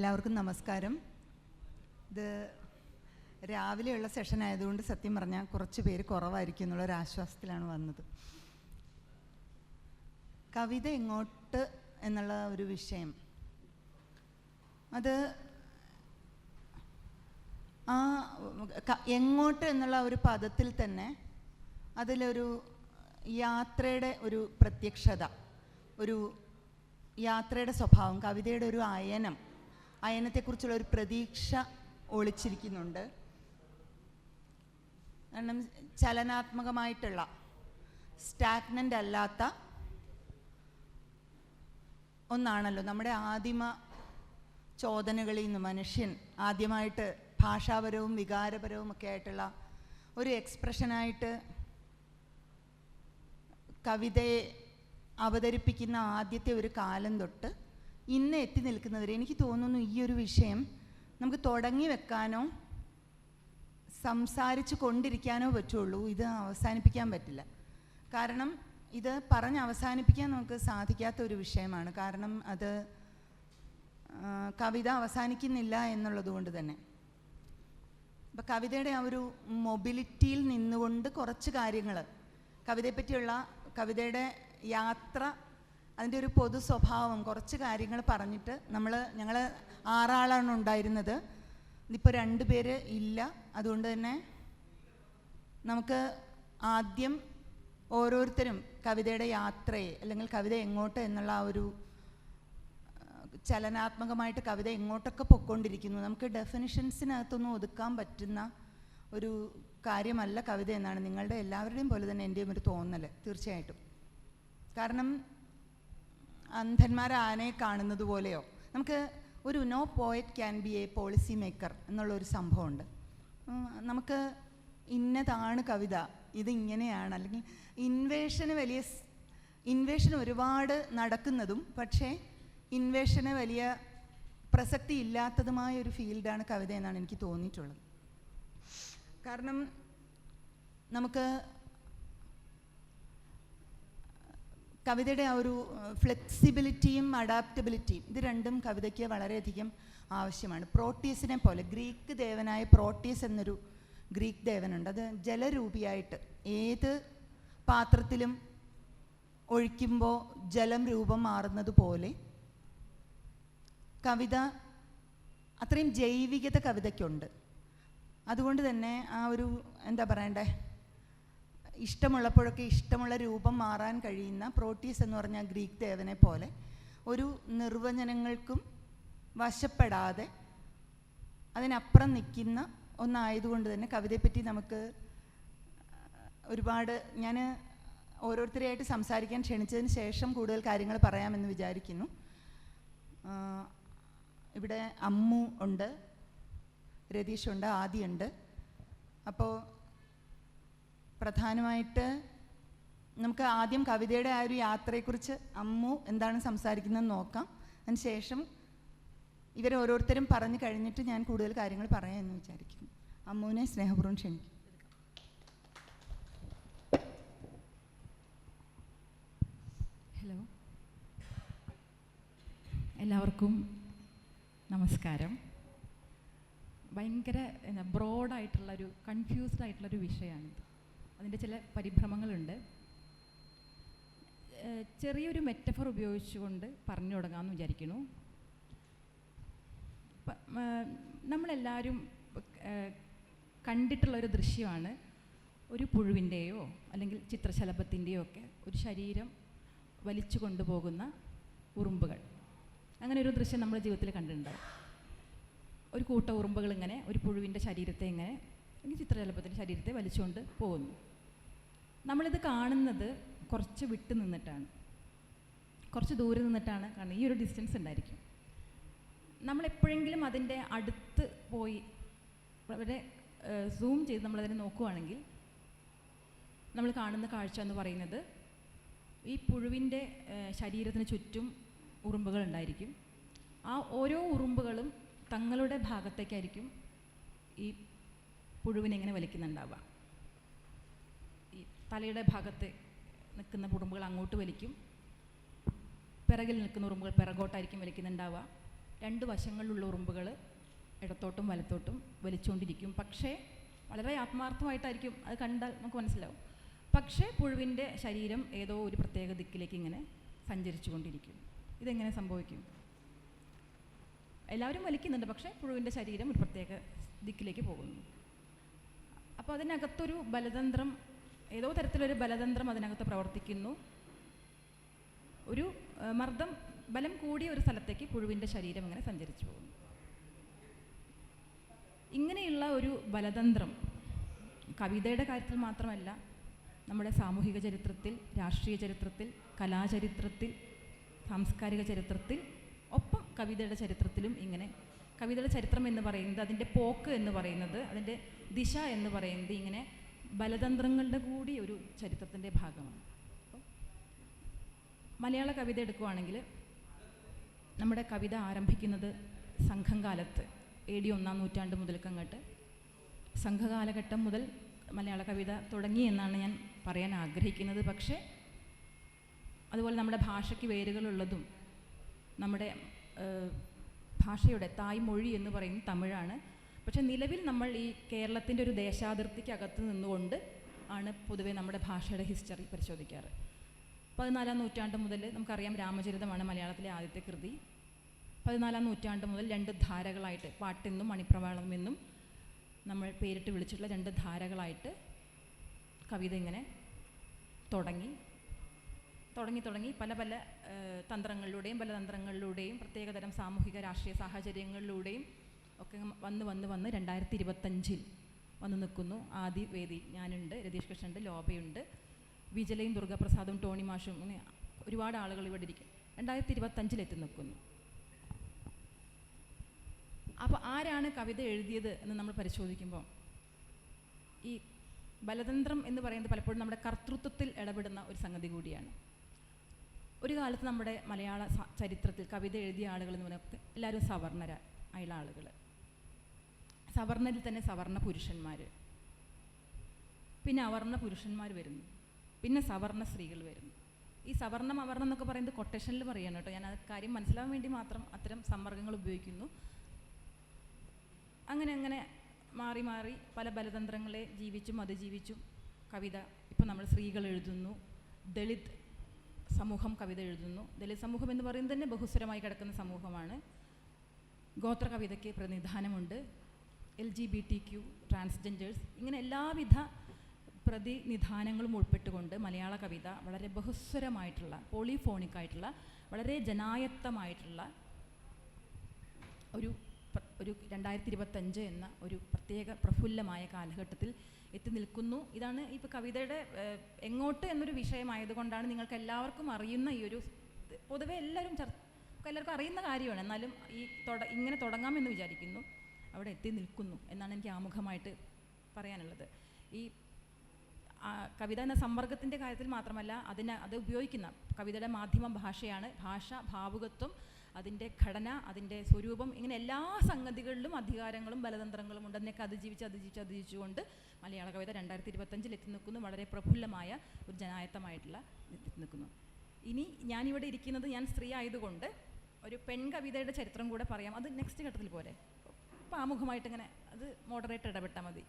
എല്ലാവർക്കും നമസ്കാരം. ഇത് രാവിലെയുള്ള സെഷൻ ആയതുകൊണ്ട് സത്യം പറഞ്ഞാൽ കുറച്ച് പേര് കുറവായിരിക്കും എന്നുള്ളൊരാശ്വാസത്തിലാണ് വന്നത്. കവിത എങ്ങോട്ട് എന്നുള്ള ഒരു വിഷയം, അത് എങ്ങോട്ട് എന്നുള്ള ഒരു പദത്തിൽ തന്നെ അതിലൊരു യാത്രയുടെ ഒരു പ്രത്യക്ഷത, ഒരു യാത്രയുടെ സ്വഭാവം, കവിതയുടെ ഒരു അയനത്തെക്കുറിച്ചുള്ള ഒരു പ്രതീക്ഷ ഒളിച്ചിരിക്കുന്നുണ്ട്. കാരണം ചലനാത്മകമായിട്ടുള്ള, സ്റ്റാഗ്നൻ്റ് അല്ലാത്ത ഒന്നാണല്ലോ നമ്മുടെ ആദിമ ചോദനകളിൽ നിന്ന് മനുഷ്യൻ ആദ്യമായിട്ട് ഭാഷാപരവും വികാരപരവും ഒക്കെ ആയിട്ടുള്ള ഒരു എക്സ്പ്രഷനായിട്ട് കവിതയെ അവതരിപ്പിക്കുന്ന ആദ്യത്തെ ഒരു കാലം തൊട്ട് ഇന്ന് എത്തി നിൽക്കുന്നവരെ എനിക്ക് തോന്നുന്നു ഈ ഒരു വിഷയം നമുക്ക് തുടങ്ങി വെക്കാനോ സംസാരിച്ചു കൊണ്ടിരിക്കാനോ പറ്റുള്ളൂ, ഇത് അവസാനിപ്പിക്കാൻ പറ്റില്ല. കാരണം ഇത് പറഞ്ഞ് അവസാനിപ്പിക്കാൻ നമുക്ക് സാധിക്കാത്ത ഒരു വിഷയമാണ്. കാരണം അത് കവിത അവസാനിക്കുന്നില്ല എന്നുള്ളത് കൊണ്ട് തന്നെ. അപ്പം കവിതയുടെ ആ ഒരു മൊബിലിറ്റിയിൽ നിന്നുകൊണ്ട് കുറച്ച് കാര്യങ്ങൾ കവിതയെപ്പറ്റിയുള്ള, കവിതയുടെ യാത്ര, അതിൻ്റെ ഒരു പൊതു സ്വഭാവം, കുറച്ച് കാര്യങ്ങൾ പറഞ്ഞിട്ട് ഞങ്ങൾ 6 ആളാണ് ഉണ്ടായിരുന്നത്. ഇതിപ്പോൾ 2 പേര് ഇല്ല. അതുകൊണ്ട് തന്നെ നമുക്ക് ആദ്യം ഓരോരുത്തരും കവിതയുടെ യാത്രയെ, അല്ലെങ്കിൽ കവിത എങ്ങോട്ട് എന്നുള്ള ആ ഒരു ചലനാത്മകമായിട്ട് കവിത എങ്ങോട്ടൊക്കെ പൊയ്ക്കൊണ്ടിരിക്കുന്നു, നമുക്ക് ഡെഫിനിഷൻസിനകത്തൊന്നും ഒതുക്കാൻ പറ്റുന്ന ഒരു കാര്യമല്ല കവിത എന്നാണ് നിങ്ങളുടെ എല്ലാവരുടെയും പോലെ തന്നെ എൻ്റെയും ഒരു തോന്നൽ. തീർച്ചയായിട്ടും. കാരണം അന്ധന്മാരെ ആനയെ കാണുന്നത് പോലെയോ, നമുക്ക് ഒരു no poet can be a policy maker എന്നുള്ളൊരു സംഭവമുണ്ട്. നമുക്ക് ഇന്നതാണ് കവിത, ഇതിങ്ങനെയാണ്, അല്ലെങ്കിൽ ഇൻവേഷൻ ഒരുപാട് നടക്കുന്നതും പക്ഷേ ഇൻവേഷന് വലിയ പ്രസക്തി ഇല്ലാത്തതുമായ ഒരു ഫീൽഡാണ് കവിത എന്നാണ് എനിക്ക് തോന്നിയിട്ടുള്ളത്. കാരണം നമുക്ക് കവിതയുടെ ആ ഒരു ഫ്ലെക്സിബിലിറ്റിയും അഡാപ്റ്റബിലിറ്റിയും, ഇത് രണ്ടും കവിതയ്ക്ക് വളരെയധികം ആവശ്യമാണ്. പ്രോട്ടിയസിനെ പോലെ, ഗ്രീക്ക് ദേവനായ പ്രോട്ടിയസ് എന്നൊരു ഗ്രീക്ക് ദേവനുണ്ട്. അത് ജലരൂപിയായിട്ട് ഏത് പാത്രത്തിലും ഒഴിക്കുമ്പോൾ ജലം രൂപം മാറുന്നത് പോലെ കവിത, അത്രയും ജൈവികത കവിതയ്ക്കുണ്ട്. അതുകൊണ്ട് തന്നെ ആ ഒരു എന്താ പറയണ്ടേ, ഇഷ്ടമുള്ളപ്പോഴൊക്കെ ഇഷ്ടമുള്ള രൂപം മാറാൻ കഴിയുന്ന പ്രോട്ടിയസ് എന്ന് പറഞ്ഞ ഗ്രീക്ക് ദേവനെ പോലെ ഒരു നിർവചനങ്ങൾക്കും വശപ്പെടാതെ അതിനപ്പുറം നിൽക്കുന്ന ഒന്നായതുകൊണ്ട് തന്നെ കവിതയെപ്പറ്റി നമുക്ക് ഒരുപാട്, ഞാൻ ഓരോരുത്തരെയായിട്ട് സംസാരിക്കാൻ ക്ഷണിച്ചതിന് ശേഷം കൂടുതൽ കാര്യങ്ങൾ പറയാമെന്ന് വിചാരിക്കുന്നു. ഇവിടെ അമ്മു ഉണ്ട്, രതീഷുണ്ട്, ആദിയുണ്ട്. അപ്പോൾ പ്രധാനമായിട്ട് നമുക്ക് ആദ്യം കവിതയുടെ ആ ഒരു യാത്രയെക്കുറിച്ച് അമ്മു എന്താണ് സംസാരിക്കുന്നതെന്ന് നോക്കാം. അതിന് ശേഷം ഇവരെ ഓരോരുത്തരും പറഞ്ഞു കഴിഞ്ഞിട്ട് ഞാൻ കൂടുതൽ കാര്യങ്ങൾ പറയാമെന്ന് വിചാരിക്കുന്നു. അമ്മുവിനെ സ്നേഹപൂർവ്വം ക്ഷണിക്കും. ഹലോ, എല്ലാവർക്കും നമസ്കാരം. ഭയങ്കര ബ്രോഡായിട്ടുള്ളൊരു, കൺഫ്യൂസ്ഡ് ആയിട്ടുള്ളൊരു വിഷയമാണിത്. അതിൻ്റെ ചില പരിഭ്രമങ്ങളുണ്ട്. ചെറിയൊരു മെറ്റഫർ ഉപയോഗിച്ചുകൊണ്ട് പറഞ്ഞു തുടങ്ങാമെന്ന് വിചാരിക്കുന്നു. നമ്മളെല്ലാവരും കണ്ടിട്ടുള്ളൊരു ദൃശ്യമാണ് ഒരു പുഴുവിൻ്റെയോ അല്ലെങ്കിൽ ചിത്രശലഭത്തിൻ്റെയോ ഒക്കെ ഒരു ശരീരം വലിച്ചു കൊണ്ടുപോകുന്ന ഉറുമ്പുകൾ. അങ്ങനെ ഒരു ദൃശ്യം നമ്മുടെ ജീവിതത്തിൽ കണ്ടിട്ടുണ്ടാവും. ഒരു കൂട്ട ഉറുമ്പുകൾ ഇങ്ങനെ ഒരു പുഴുവിൻ്റെ ശരീരത്തെ ഇങ്ങനെ, അല്ലെങ്കിൽ ചിത്രശലഭത്തിൻ്റെ ശരീരത്തെ വലിച്ചുകൊണ്ട് പോകുന്നു. നമ്മളിത് കാണുന്നത് കുറച്ച് വിട്ട് നിന്നിട്ടാണ്, കുറച്ച് ദൂരെ നിന്നിട്ടാണ് കാണുന്നത്. ഈ ഒരു ഡിസ്റ്റൻസ് ഉണ്ടായിരിക്കും. നമ്മളെപ്പോഴെങ്കിലും അതിൻ്റെ അടുത്ത് പോയി വളരെ സൂം ചെയ്ത് നമ്മളതിനെ നോക്കുകയാണെങ്കിൽ നമ്മൾ കാണുന്ന കാഴ്ച എന്ന് പറയുന്നത് ഈ പുഴുവിൻ്റെ ശരീരത്തിന് ചുറ്റും ഉറുമ്പുകൾ ഉണ്ടായിരിക്കും. ആ ഓരോ ഉറുമ്പുകളും തങ്ങളുടെ ഭാഗത്തേക്കായിരിക്കും ഈ പുഴുവിനെ ഇങ്ങനെ വലിക്കുന്നുണ്ടാവുക. ഈ തലയുടെ ഭാഗത്ത് നിൽക്കുന്ന ഉറുമ്പുകൾ അങ്ങോട്ട് വലിക്കും, പിറകിൽ നിൽക്കുന്ന ഉറുമ്പുകൾ പിറകോട്ടായിരിക്കും വലിക്കുന്നുണ്ടാവുക. രണ്ട് വശങ്ങളിലുള്ള ഉറുമ്പുകൾ ഇടത്തോട്ടും വലത്തോട്ടും വലിച്ചുകൊണ്ടിരിക്കും. പക്ഷേ വളരെ ആത്മാർത്ഥമായിട്ടായിരിക്കും, അത് കണ്ടാൽ നമുക്ക് മനസ്സിലാവും. പക്ഷേ പുഴുവിൻ്റെ ശരീരം ഏതോ ഒരു പ്രത്യേക ദിക്കിലേക്ക് ഇങ്ങനെ സഞ്ചരിച്ചു കൊണ്ടിരിക്കും. ഇതെങ്ങനെ സംഭവിക്കും? എല്ലാവരും വലിക്കുന്നുണ്ട്, പക്ഷേ പുഴുവിൻ്റെ ശരീരം ഒരു പ്രത്യേക ദിക്കിലേക്ക് പോകുന്നു. അപ്പോൾ അതിനകത്തൊരു ബലതന്ത്രം, ഏതോ തരത്തിലൊരു ബലതന്ത്രം അതിനകത്ത് പ്രവർത്തിക്കുന്നു. ഒരു ബലം കൂടിയ ഒരു സ്ഥലത്തേക്ക് പുഴുവിൻ്റെ ശരീരം ഇങ്ങനെ സഞ്ചരിച്ചു പോകുന്നു. ഇങ്ങനെയുള്ള ഒരു ബലതന്ത്രം കവിതയുടെ കാര്യത്തിൽ മാത്രമല്ല, നമ്മുടെ സാമൂഹിക ചരിത്രത്തിൽ, രാഷ്ട്രീയ ചരിത്രത്തിൽ, കലാചരിത്രത്തിൽ, സാംസ്കാരിക ചരിത്രത്തിൽ, ഒപ്പം കവിതയുടെ ചരിത്രത്തിലും ഇങ്ങനെ കവിതയുടെ ചരിത്രം എന്ന് പറയുന്നത്, അതിൻ്റെ പോക്ക് എന്ന് പറയുന്നത്, അതിൻ്റെ ദിശ എന്ന് പറയുന്നത് ഇങ്ങനെ ബലതന്ത്രങ്ങളുടെ കൂടി ഒരു ചരിത്രത്തിൻ്റെ ഭാഗമാണ്. മലയാള കവിത എടുക്കുകയാണെങ്കിൽ നമ്മുടെ കവിത ആരംഭിക്കുന്നത് സംഘം കാലത്ത്, AD 1-ാം നൂറ്റാണ്ട് മുതൽക്കങ്ങോട്ട് സംഘകാലഘട്ടം മുതൽ മലയാള കവിത തുടങ്ങി എന്നാണ് ഞാൻ പറയാൻ ആഗ്രഹിക്കുന്നത്. പക്ഷേ അതുപോലെ നമ്മുടെ ഭാഷയ്ക്ക് വേരുകളുള്ളതും നമ്മുടെ ഭാഷയുടെ തായ്മൊഴി എന്ന് പറയുന്നത് തമിഴാണ്. പക്ഷേ നിലവിൽ നമ്മൾ ഈ കേരളത്തിൻ്റെ ഒരു ദേശാതിർത്തിക്കകത്ത് നിന്നുകൊണ്ട് ആണ് പൊതുവേ നമ്മുടെ ഭാഷയുടെ ഹിസ്റ്ററി പരിശോധിക്കാറ്. 14-ാം നൂറ്റാണ്ട് മുതൽ നമുക്കറിയാം രാമചരിതമാണ് മലയാളത്തിലെ ആദ്യത്തെ കൃതി. 14-ാം നൂറ്റാണ്ട് മുതൽ 2 ധാരകളായിട്ട്, പാട്ടെന്നും മണിപ്രവാളം എന്നും നമ്മൾ പേരിട്ട് വിളിച്ചിട്ടുള്ള 2 ധാരകളായിട്ട് കവിത ഇങ്ങനെ തുടങ്ങി പല പല ബലതന്ത്രങ്ങളിലൂടെയും പ്രത്യേകതരം സാമൂഹിക രാഷ്ട്രീയ സാഹചര്യങ്ങളിലൂടെയും ഒക്കെ വന്ന് 2025 വന്ന് നിൽക്കുന്നു. ആദി വേദി ഞാനുണ്ട്, രതീഷ് കൃഷ്ണനുണ്ട്, ലോബയുണ്ട്, വിജലയും ദുർഗപ്രസാദും ടോണി മാഷും, അങ്ങനെ ഒരുപാട് ആളുകൾ ഇവിടെ ഇരിക്കും. 2025 എത്തി നിൽക്കുന്നു. അപ്പോൾ ആരാണ് കവിത എഴുതിയത് എന്ന് നമ്മൾ പരിശോധിക്കുമ്പോൾ, ഈ ബലതന്ത്രം എന്ന് പറയുന്നത് പലപ്പോഴും നമ്മുടെ കർത്തൃത്വത്തിൽ ഇടപെടുന്ന ഒരു സംഗതി കൂടിയാണ്. ഒരു കാലത്ത് നമ്മുടെ മലയാള ചരിത്രത്തിൽ കവിത എഴുതിയ ആളുകൾ എന്ന് പറയുന്നത് എല്ലാവരും സവർണരായുള്ള ആളുകൾ. സവർണരിൽ തന്നെ സവർണ പുരുഷന്മാർ, പിന്നെ അവർണ പുരുഷന്മാർ വരുന്നു, പിന്നെ സവർണ സ്ത്രീകൾ വരുന്നു. ഈ സവർണം അവർണം എന്നൊക്കെ പറയുന്നത് കൊട്ടേഷനിൽ പറയാണ് കേട്ടോ, ഞാൻ അത് കാര്യം മനസ്സിലാവാൻ വേണ്ടി മാത്രം അത്തരം സമ്മർദ്ദങ്ങൾ ഉപയോഗിക്കുന്നു. അങ്ങനെ മാറി പല ബലതന്ത്രങ്ങളെ ജീവിച്ചും അതിജീവിച്ചും കവിത, ഇപ്പോൾ നമ്മൾ സ്ത്രീകൾ എഴുതുന്നു, ദളിത് സമൂഹം കവിത എഴുതുന്നു. ദളിത് സമൂഹം എന്ന് പറയുന്നത് തന്നെ ബഹുസ്വരമായി കിടക്കുന്ന സമൂഹമാണ്. ഗോത്ര കവിതയ്ക്ക് പ്രതിനിധാനമുണ്ട്. LGBTQ, ട്രാൻസ്ജെൻഡേഴ്സ്, ഇങ്ങനെ എല്ലാവിധ പ്രതിനിധാനങ്ങളും ഉൾപ്പെട്ടുകൊണ്ട് മലയാള കവിത വളരെ ബഹുസ്വരമായിട്ടുള്ള, പോളിഫോണിക്കായിട്ടുള്ള, വളരെ ജനായത്തമായിട്ടുള്ള ഒരു 2025 എന്ന ഒരു പ്രത്യേക പ്രഫുല്ലമായ കാലഘട്ടത്തിൽ എത്തി നിൽക്കുന്നു. ഇതാണ് ഇപ്പോൾ കവിതയുടെ എങ്ങോട്ട് എന്നൊരു വിഷയമായതുകൊണ്ടാണ് നിങ്ങൾക്ക് എല്ലാവർക്കും അറിയുന്ന ഈ ഒരു, പൊതുവെ എല്ലാവർക്കും അറിയുന്ന കാര്യമാണ്, എന്നാലും ഇങ്ങനെ തുടങ്ങാമെന്ന് വിചാരിക്കുന്നു. അവിടെ എത്തി നിൽക്കുന്നു എന്നാണ് എനിക്ക് ആമുഖമായിട്ട് പറയാനുള്ളത്. ഈ കവിത എന്ന സമ്പർക്കത്തിൻ്റെ കാര്യത്തിൽ മാത്രമല്ല, അത് ഉപയോഗിക്കുന്ന കവിതയുടെ മാധ്യമം ഭാഷയാണ്. ഭാഷ, ഭാവുകത്വം, അതിൻ്റെ ഘടന, അതിൻ്റെ സ്വരൂപം, ഇങ്ങനെ എല്ലാ സംഗതികളിലും അധികാരങ്ങളും ബലതന്ത്രങ്ങളും ഉണ്ട്. അതിനൊക്കെ അതിജീവിച്ചുകൊണ്ട് മലയാള കവിത 2025 എത്തി നിൽക്കുന്നു. വളരെ പ്രഫുല്ലമായ ഒരു ജനായത്തമായിട്ടുള്ള എത്തി നിൽക്കുന്നു. ഇനി ഞാനിവിടെ ഇരിക്കുന്നത്, ഞാൻ സ്ത്രീ ആയതുകൊണ്ട് ഒരു പെൺകവിതയുടെ ചരിത്രം കൂടെ പറയാം. അത് നെക്സ്റ്റ് ഘട്ടത്തിൽ പോരെ? അപ്പോൾ ആമുഖമായിട്ട് ഇങ്ങനെ അത് മോഡറേറ്റ് ഇടപെട്ടാൽ മതി.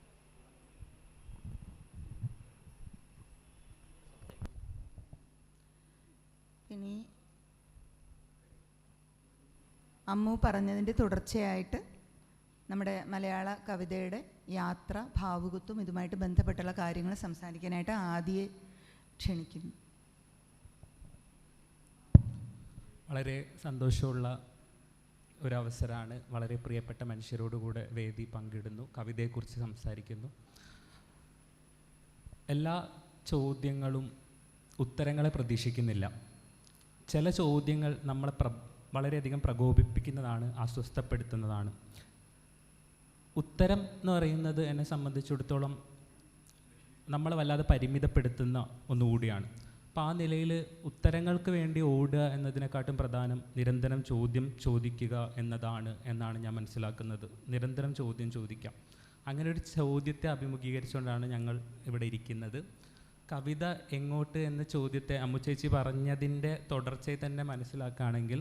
ഇനി അമ്മു പറഞ്ഞതിൻ്റെ തുടർച്ചയായിട്ട് നമ്മുടെ മലയാള കവിതയുടെ യാത്ര, ഭാവുകത്വം, ഇതുമായിട്ട് ബന്ധപ്പെട്ടുള്ള കാര്യങ്ങൾ സംസാരിക്കാനായിട്ട് ആദിയെ ക്ഷണിക്കുന്നു. വളരെ സന്തോഷമുള്ള ഒരവസരമാണ്. വളരെ പ്രിയപ്പെട്ട മനുഷ്യരോടുകൂടെ വേദി പങ്കിടുന്നു, കവിതയെക്കുറിച്ച് സംസാരിക്കുന്നു. എല്ലാ ചോദ്യങ്ങളും ഉത്തരങ്ങളെ പ്രതീക്ഷിക്കുന്നില്ല. ചില ചോദ്യങ്ങൾ നമ്മളെ വളരെയധികം പ്രകോപിപ്പിക്കുന്നതാണ്, അസ്വസ്ഥപ്പെടുത്തുന്നതാണ്. ഉത്തരം എന്ന് പറയുന്നത് എന്നെ സംബന്ധിച്ചിടത്തോളം നമ്മളെ വല്ലാതെ പരിമിതപ്പെടുത്തുന്ന ഒന്നുകൂടിയാണ്. അപ്പോൾ ആ നിലയിൽ ഉത്തരങ്ങൾക്ക് വേണ്ടി ഓടുക എന്നതിനെക്കാട്ടും പ്രധാനം നിരന്തരം ചോദ്യം ചോദിക്കുക എന്നാണ് ഞാൻ മനസ്സിലാക്കുന്നത്. നിരന്തരം ചോദ്യം ചോദിക്കാം. അങ്ങനെ ഒരു ചോദ്യത്തെ അഭിമുഖീകരിച്ചുകൊണ്ടാണ് ഞങ്ങൾ ഇവിടെ ഇരിക്കുന്നത്. കവിത എങ്ങോട്ട് എന്ന ചോദ്യത്തെ അമ്മുചേച്ചി പറഞ്ഞതിൻ്റെ തുടർച്ചയിൽ തന്നെ മനസ്സിലാക്കുകയാണെങ്കിൽ,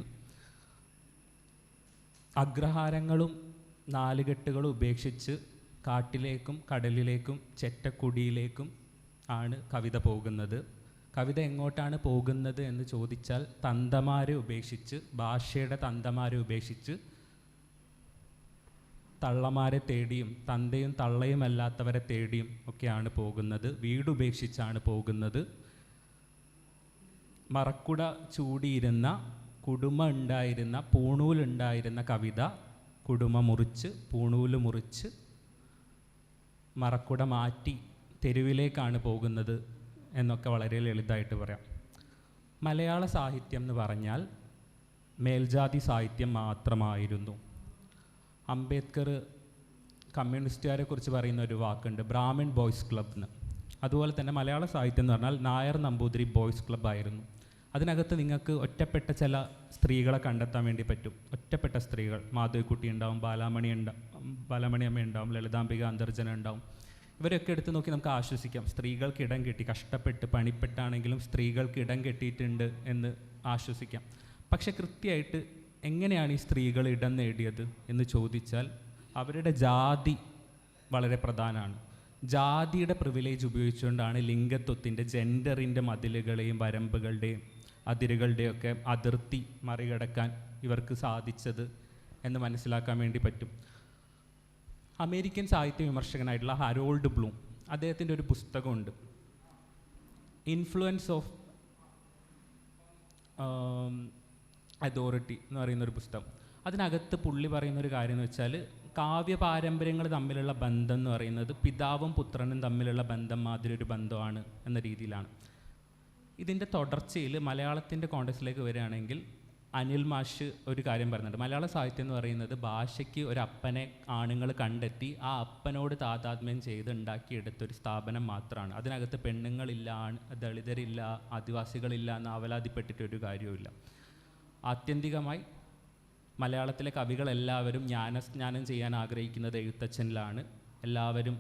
അഗ്രഹാരങ്ങളും നാലുകെട്ടുകളും ഉപേക്ഷിച്ച് കാട്ടിലേക്കും കടലിലേക്കും ചെറ്റക്കുടിയിലേക്കും ആണ് കവിത പോകുന്നത്. കവിത എങ്ങോട്ടാണ് പോകുന്നത് എന്ന് ചോദിച്ചാൽ തന്തമാരെ ഉപേക്ഷിച്ച്, ഭാഷയുടെ തന്തമാരെ ഉപേക്ഷിച്ച് തള്ളമാരെ തേടിയും തന്തയും തള്ളയും അല്ലാത്തവരെ തേടിയും ഒക്കെയാണ് പോകുന്നത്. വീടുപേക്ഷിച്ചാണ് പോകുന്നത്. മറക്കുട ചൂടിയിരുന്ന കുടുമ ഉണ്ടായിരുന്ന പൂണൂലുണ്ടായിരുന്ന കവിത കുടുമ മുറിച്ച് പൂണൂല് മുറിച്ച് മറക്കുട മാറ്റി തെരുവിലേക്കാണ് പോകുന്നത് എന്നൊക്കെ വളരെ ലളിതമായിട്ട് പറയാം. മലയാള സാഹിത്യം എന്ന് പറഞ്ഞാൽ മേൽജാതി സാഹിത്യം മാത്രമായിരുന്നു. അംബേദ്കർ കമ്മ്യൂണിസ്റ്റുകാരെ കുറിച്ച് പറയുന്ന ഒരു വാക്കുണ്ട്, ബ്രാഹ്മിൺ ബോയ്സ് ക്ലബ് എന്ന്. അതുപോലെ തന്നെ മലയാള സാഹിത്യം എന്ന് പറഞ്ഞാൽ നായർ നമ്പൂതിരി ബോയ്സ് ക്ലബ്ബായിരുന്നു. അതിനകത്ത് നിങ്ങൾക്ക് ഒറ്റപ്പെട്ട ചില സ്ത്രീകളെ കണ്ടെത്താൻ വേണ്ടി പറ്റും. ഒറ്റപ്പെട്ട സ്ത്രീകൾ, മാധവിക്കുട്ടി ഉണ്ടാവും, ബാലാമണി അമ്മ ഉണ്ടാവും, ലളിതാംബിക അന്തർജന ഉണ്ടാവും. ഇവരൊക്കെ എടുത്ത് നോക്കി നമുക്ക് ആശ്വസിക്കാം. സ്ത്രീകൾക്ക് ഇടം കിട്ടി, കഷ്ടപ്പെട്ട് പണിപ്പെട്ടാണെങ്കിലും സ്ത്രീകൾക്ക് ഇടം കിട്ടിയിട്ടുണ്ട് എന്ന് ആശ്വസിക്കാം. പക്ഷെ കൃത്യമായിട്ട് എങ്ങനെയാണ് ഈ സ്ത്രീകൾ ഇടം നേടിയത് എന്ന് ചോദിച്ചാൽ അവരുടെ ജാതി വളരെ പ്രധാനമാണ്. ജാതിയുടെ പ്രിവിലേജ് ഉപയോഗിച്ചുകൊണ്ടാണ് ലിംഗത്വത്തിൻ്റെ, ജെൻഡറിൻ്റെ മതിലുകളെയും വരമ്പുകളുടെയും അതിരുകളുടെയൊക്കെ അതിർത്തി മറികടക്കാൻ ഇവർക്ക് സാധിച്ചത് എന്ന് മനസ്സിലാക്കാൻ വേണ്ടി പറ്റും. അമേരിക്കൻ സാഹിത്യ വിമർശകനായിട്ടുള്ള ഹരോൾഡ് ബ്ലൂം, അദ്ദേഹത്തിൻ്റെ ഒരു പുസ്തകമുണ്ട്, ഇൻഫ്ലുവൻസ് ഓഫ് അതോറിറ്റി എന്ന് പറയുന്നൊരു പുസ്തകം. അതിനകത്ത് പുള്ളി പറയുന്നൊരു കാര്യം എന്ന് വെച്ചാൽ കാവ്യ പാരമ്പര്യങ്ങൾ തമ്മിലുള്ള ബന്ധം എന്ന് പറയുന്നത് പിതാവും പുത്രനും തമ്മിലുള്ള ബന്ധം മാതിരി ഒരു ബന്ധമാണ് എന്ന രീതിയിലാണ്. ഇതിൻ്റെ തുടർച്ചയിൽ മലയാളത്തിൻ്റെ കോണ്ടക്സ്റ്റിലേക്ക് വരികയാണെങ്കിൽ അനിൽ മാഷ് ഒരു കാര്യം പറയുന്നുണ്ട്. മലയാള സാഹിത്യം എന്ന് പറയുന്നത് ഭാഷയ്ക്ക് ഒരു അപ്പനെ ആണുങ്ങൾ കണ്ടെത്തി ആ അപ്പനോട് താതാത്മ്യം ചെയ്ത് ഉണ്ടാക്കിയെടുത്തൊരു സ്ഥാപനം മാത്രമാണ്. അതിനകത്ത് പെണ്ണുങ്ങളില്ല, ദളിതരില്ല, ആദിവാസികളില്ല എന്ന് അവലാതിപ്പെട്ടിട്ടൊരു കാര്യവുമില്ല. ആത്യന്തികമായി മലയാളത്തിലെ കവികളെല്ലാവരും ജ്ഞാനസ്നാനം ചെയ്യാൻ ആഗ്രഹിക്കുന്നത് എഴുത്തച്ഛനിലാണ്. എല്ലാവരും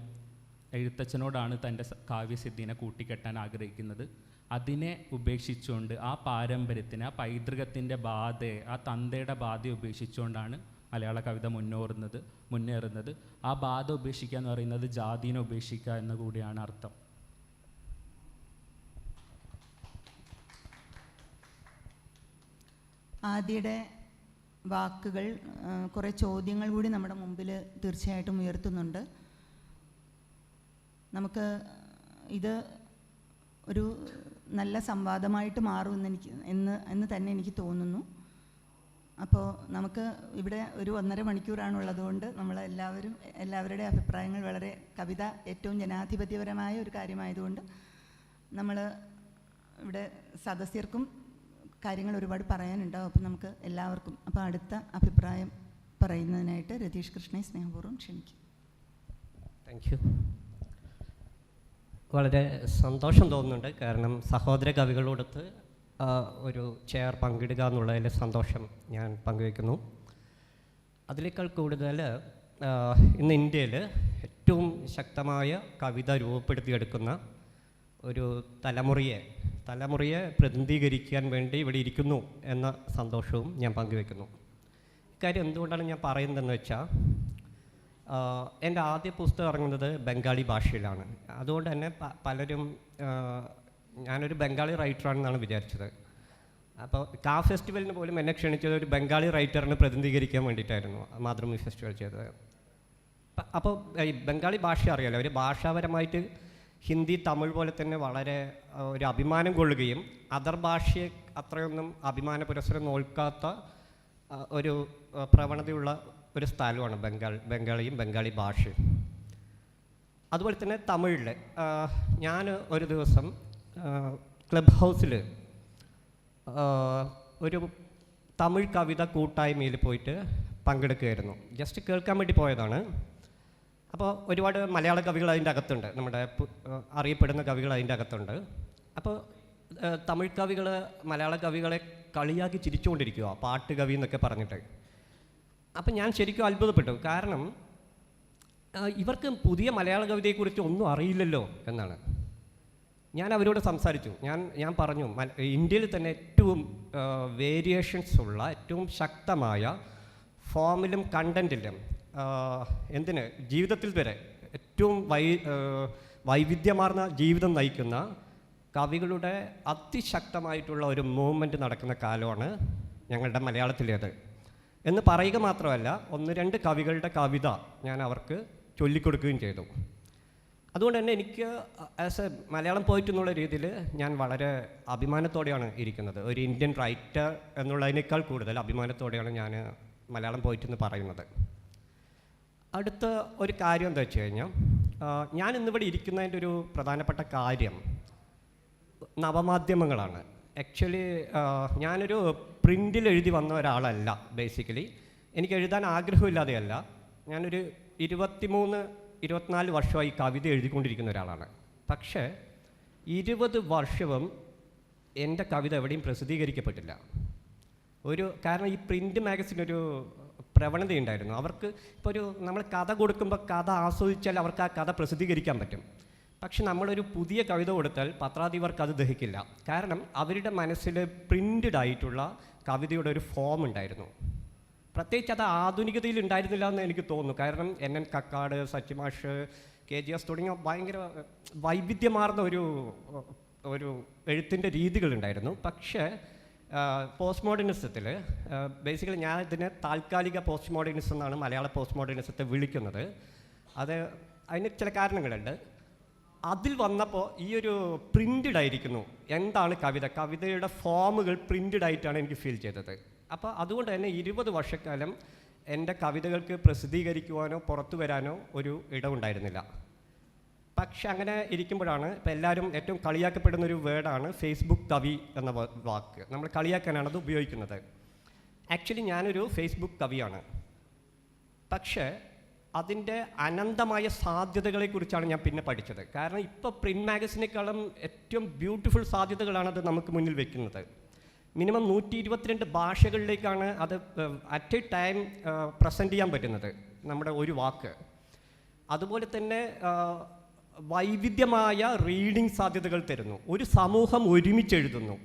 എഴുത്തച്ഛനോടാണ് തൻ്റെ കാവ്യസിദ്ധിനെ കൂട്ടിക്കെട്ടാൻ ആഗ്രഹിക്കുന്നത്. അതിനെ ഉപേക്ഷിച്ചുകൊണ്ട് ആ പാരമ്പര്യത്തിന്, ആ പൈതൃകത്തിൻ്റെ ബാധയെ, ആ തന്തയുടെ ബാധയെ ഉപേക്ഷിച്ചുകൊണ്ടാണ് മലയാള കവിത മുന്നേറുന്നത്. ആ ബാധ ഉപേക്ഷിക്കുക എന്ന് പറയുന്നത് ജാതിനെ ഉപേക്ഷിക്കുക എന്ന് കൂടിയാണ് അർത്ഥം. ആദ്യയുടെ വാക്കുകൾ കുറേ ചോദ്യങ്ങൾ കൂടി നമ്മുടെ മുമ്പിൽ തീർച്ചയായിട്ടും ഉയർത്തുന്നുണ്ട്. നമുക്ക് ഇത് ഒരു നല്ല സംവാദമായിട്ട് മാറും എന്ന് തന്നെ എനിക്ക് തോന്നുന്നു. അപ്പോൾ നമുക്ക് ഇവിടെ ഒരു 1.5 മണിക്കൂറാണുള്ളതുകൊണ്ട് എല്ലാവരുടെ അഭിപ്രായങ്ങൾ വളരെ, കവിത ഏറ്റവും ജനാധിപത്യപരമായ ഒരു കാര്യമായതുകൊണ്ട് നമ്മൾ ഇവിടെ സദസ്യർക്കും കാര്യങ്ങൾ ഒരുപാട് പറയാനുണ്ടാവും. അപ്പം നമുക്ക് എല്ലാവർക്കും അടുത്ത അഭിപ്രായം പറയുന്നതിനായിട്ട് രതീഷ് കൃഷ്ണയെ സ്നേഹപൂർവ്വം ക്ഷണിക്കും. Thank you. വളരെ സന്തോഷം തോന്നുന്നുണ്ട്. കാരണം സഹോദര കവികളോടൊത്ത് ഒരു ചെയർ പങ്കിടുക എന്നുള്ളതിൽ സന്തോഷം ഞാൻ പങ്കുവയ്ക്കുന്നു. അതിനേക്കാൾ കൂടുതൽ ഇന്ന് ഇന്ത്യയിൽ ഏറ്റവും ശക്തമായ കവിത രൂപപ്പെടുത്തിയെടുക്കുന്ന ഒരു തലമുറയെ പ്രതിനിധീകരിക്കാൻ വേണ്ടി ഇവിടെ ഇരിക്കുന്നു എന്ന സന്തോഷവും ഞാൻ പങ്കുവെക്കുന്നു. ഇക്കാര്യം എന്തുകൊണ്ടാണ് ഞാൻ പറയുന്നതെന്ന് വെച്ചാൽ, എൻ്റെ ആദ്യ പുസ്തകം ഇറങ്ങുന്നത് ബംഗാളി ഭാഷയിലാണ്. അതുകൊണ്ട് തന്നെ പലരും ഞാനൊരു ബംഗാളി റൈറ്ററാണെന്നാണ് വിചാരിച്ചത്. അപ്പോൾ ഫെസ്റ്റിവലിന് പോലും എന്നെ ക്ഷണിച്ചത് ഒരു ബംഗാളി റൈറ്ററിനെ പ്രതിനിധീകരിക്കാൻ വേണ്ടിയിട്ടായിരുന്നു മാതൃഭൂമി ഫെസ്റ്റിവൽ ചെയ്തത്. അപ്പോൾ ഈ ബംഗാളി ഭാഷ അറിയാലോ, അവർ ഭാഷാപരമായിട്ട് ഹിന്ദി, തമിഴ് പോലെ തന്നെ വളരെ ഒരു അഭിമാനം കൊള്ളുകയും അതർ ഭാഷയെ അത്രയൊന്നും അഭിമാന പുരസ്സരം നോക്കാത്ത ഒരു പ്രവണതയുള്ള ഒരു സ്ഥലമാണ് ബംഗാളിയും ബംഗാളി ഭാഷയും. അതുപോലെ തന്നെ തമിഴിൽ ഞാൻ ഒരു ദിവസം ക്ലബ് ഹൗസിൽ ഒരു തമിഴ് കവിത കൂട്ടായ്മയിൽ പോയിട്ട് പങ്കെടുക്കുകയായിരുന്നു. ജസ്റ്റ് കേൾക്കാൻ വേണ്ടി പോയതാണ്. അപ്പോൾ ഒരുപാട് മലയാള കവികൾ അതിൻ്റെ അകത്തുണ്ട്, നമ്മുടെ അറിയപ്പെടുന്ന കവികൾ അതിൻ്റെ അകത്തുണ്ട്. അപ്പോൾ തമിഴ് കവികൾ മലയാള കവികളെ കളിയാക്കി ചിരിച്ചുകൊണ്ടിരിക്കുക, പാട്ട് കവി എന്നൊക്കെ പറഞ്ഞിട്ട്. അപ്പം ഞാൻ ശരിക്കും അത്ഭുതപ്പെട്ടു. കാരണം ഇവർക്ക് പുതിയ മലയാള കവിതയെക്കുറിച്ച് ഒന്നും അറിയില്ലല്ലോ എന്നാണ്. ഞാൻ അവരോട് സംസാരിച്ചു. ഞാൻ പറഞ്ഞു, ഇന്ത്യയിൽ തന്നെ ഏറ്റവും വേരിയേഷൻസ് ഉള്ള, ഏറ്റവും ശക്തമായ ഫോമിലും കണ്ടൻറ്റിലും എന്തിന് ജീവിതത്തിൽ വരെ ഏറ്റവും വൈവിധ്യമാർന്ന ജീവിതം നയിക്കുന്ന കവികളുടെ അതിശക്തമായിട്ടുള്ള ഒരു മൂവ്മെൻറ്റ് നടക്കുന്ന കാലമാണ് ഞങ്ങളുടെ മലയാളത്തിലേത് എന്ന് പറയുക മാത്രമല്ല, 1-2 കവികളുടെ കവിത ഞാൻ അവർക്ക് ചൊല്ലിക്കൊടുക്കുകയും ചെയ്തു. അതുകൊണ്ട് തന്നെ എനിക്ക് ആസ് എ മലയാളം പോയിറ്റ് എന്നുള്ള രീതിയിൽ ഞാൻ വളരെ അഭിമാനത്തോടെയാണ് ഇരിക്കുന്നത്. ഒരു ഇന്ത്യൻ റൈറ്റർ എന്നുള്ളതിനേക്കാൾ കൂടുതൽ അഭിമാനത്തോടെയാണ് ഞാൻ മലയാളം പോയിറ്റ് എന്ന് പറയുന്നത്. അടുത്ത ഒരു കാര്യം എന്താ വെച്ച് കഴിഞ്ഞാൽ, ഞാൻ ഇന്നിവിടെ ഇരിക്കുന്നതിൻ്റെ ഒരു പ്രധാനപ്പെട്ട കാര്യം നവമാധ്യമങ്ങളാണ്. ആക്ച്വലി ഞാനൊരു പ്രിൻ്റിൽ എഴുതി വന്ന ഒരാളല്ല. ബേസിക്കലി എനിക്ക് എഴുതാൻ ആഗ്രഹമില്ലാതെയല്ല. ഞാനൊരു 23-24 വർഷമായി കവിത എഴുതിക്കൊണ്ടിരിക്കുന്ന ഒരാളാണ്. പക്ഷേ 20 വർഷവും എൻ്റെ കവിത എവിടെയും പ്രസിദ്ധീകരിക്കപ്പെട്ടില്ല. കാരണം ഈ പ്രിൻ്റ് മാഗസിനൊരു പ്രവണതയുണ്ടായിരുന്നു. അവർക്ക് ഇപ്പോൾ നമ്മൾ കഥ കൊടുക്കുമ്പോൾ കഥ ആസ്വദിച്ചാൽ അവർക്ക് ആ കഥ പ്രസിദ്ധീകരിക്കാൻ പറ്റും. പക്ഷെ നമ്മളൊരു പുതിയ കവിത കൊടുത്താൽ പത്രാധിപർക്ക് അത് ദഹിക്കില്ല. കാരണം അവരുടെ മനസ്സിൽ പ്രിൻ്റഡ് ആയിട്ടുള്ള കവിതയുടെ ഒരു ഫോം ഉണ്ടായിരുന്നു. പ്രത്യേകിച്ച് അത് ആധുനികതയിൽ ഉണ്ടായിരുന്നില്ല എന്ന് എനിക്ക് തോന്നുന്നു. കാരണം NN കക്കാട്, സച്ചിമാഷ്, KGS തുടങ്ങിയ ഭയങ്കര വൈവിധ്യമാർന്ന ഒരു എഴുത്തിൻ്റെ രീതികളുണ്ടായിരുന്നു. പക്ഷേ പോസ്റ്റ് മോഡേണിസത്തിൽ ബേസിക്കലി ഞാൻ ഇതിനെ താൽക്കാലിക പോസ്റ്റ് മോഡേണിസം എന്നാണ് മലയാള പോസ്റ്റ് മോഡേണിസത്തെ വിളിക്കുന്നത്. അതിന് ചില കാരണങ്ങളുണ്ട്. അതിൽ വന്നപ്പോൾ ഈ ഒരു പ്രിൻ്റഡ് ആയിരിക്കുന്നു. എന്താണ് കവിതയുടെ ഫോമുകൾ പ്രിൻ്റഡ് ആയിട്ടാണ് എനിക്ക് ഫീൽ ചെയ്തത്. അപ്പോൾ അതുകൊണ്ട് തന്നെ 20 വർഷക്കാലം എൻ്റെ കവിതകൾക്ക് പ്രസിദ്ധീകരിക്കുവാനോ പുറത്തു വരാനോ ഒരു ഇടമുണ്ടായിരുന്നില്ല. പക്ഷെ അങ്ങനെ ഇരിക്കുമ്പോഴാണ് ഇപ്പോൾ എല്ലാവരും ഏറ്റവും കളിയാക്കപ്പെടുന്ന ഒരു വേർഡാണ് ഫേസ്ബുക്ക് കവി എന്ന വാക്ക്. നമ്മൾ കളിയാക്കാനാണ് അത് ഉപയോഗിക്കുന്നത്. ആക്ച്വലി ഞാനൊരു ഫേസ്ബുക്ക് കവിയാണ്. പക്ഷേ അതിൻ്റെ അനന്തമായ സാധ്യതകളെക്കുറിച്ചാണ് ഞാൻ പിന്നെ പഠിച്ചത്. കാരണം ഇപ്പോൾ പ്രിൻ്റ് മാഗസിനേക്കാളും ഏറ്റവും ബ്യൂട്ടിഫുൾ സാധ്യതകളാണത് നമുക്ക് മുന്നിൽ വെക്കുന്നത്. മിനിമം 122 ഭാഷകളിലേക്കാണ് അത് അറ്റ് എ ടൈം പ്രസൻറ്റ് ചെയ്യാൻ പറ്റുന്നത്, നമ്മുടെ ഒരു വാക്ക്. അതുപോലെ തന്നെ വൈവിധ്യമായ റീഡിംഗ് സാധ്യതകൾ തരുന്നു. ഒരു സമൂഹം ഒരുമിച്ചെഴുതുന്നു.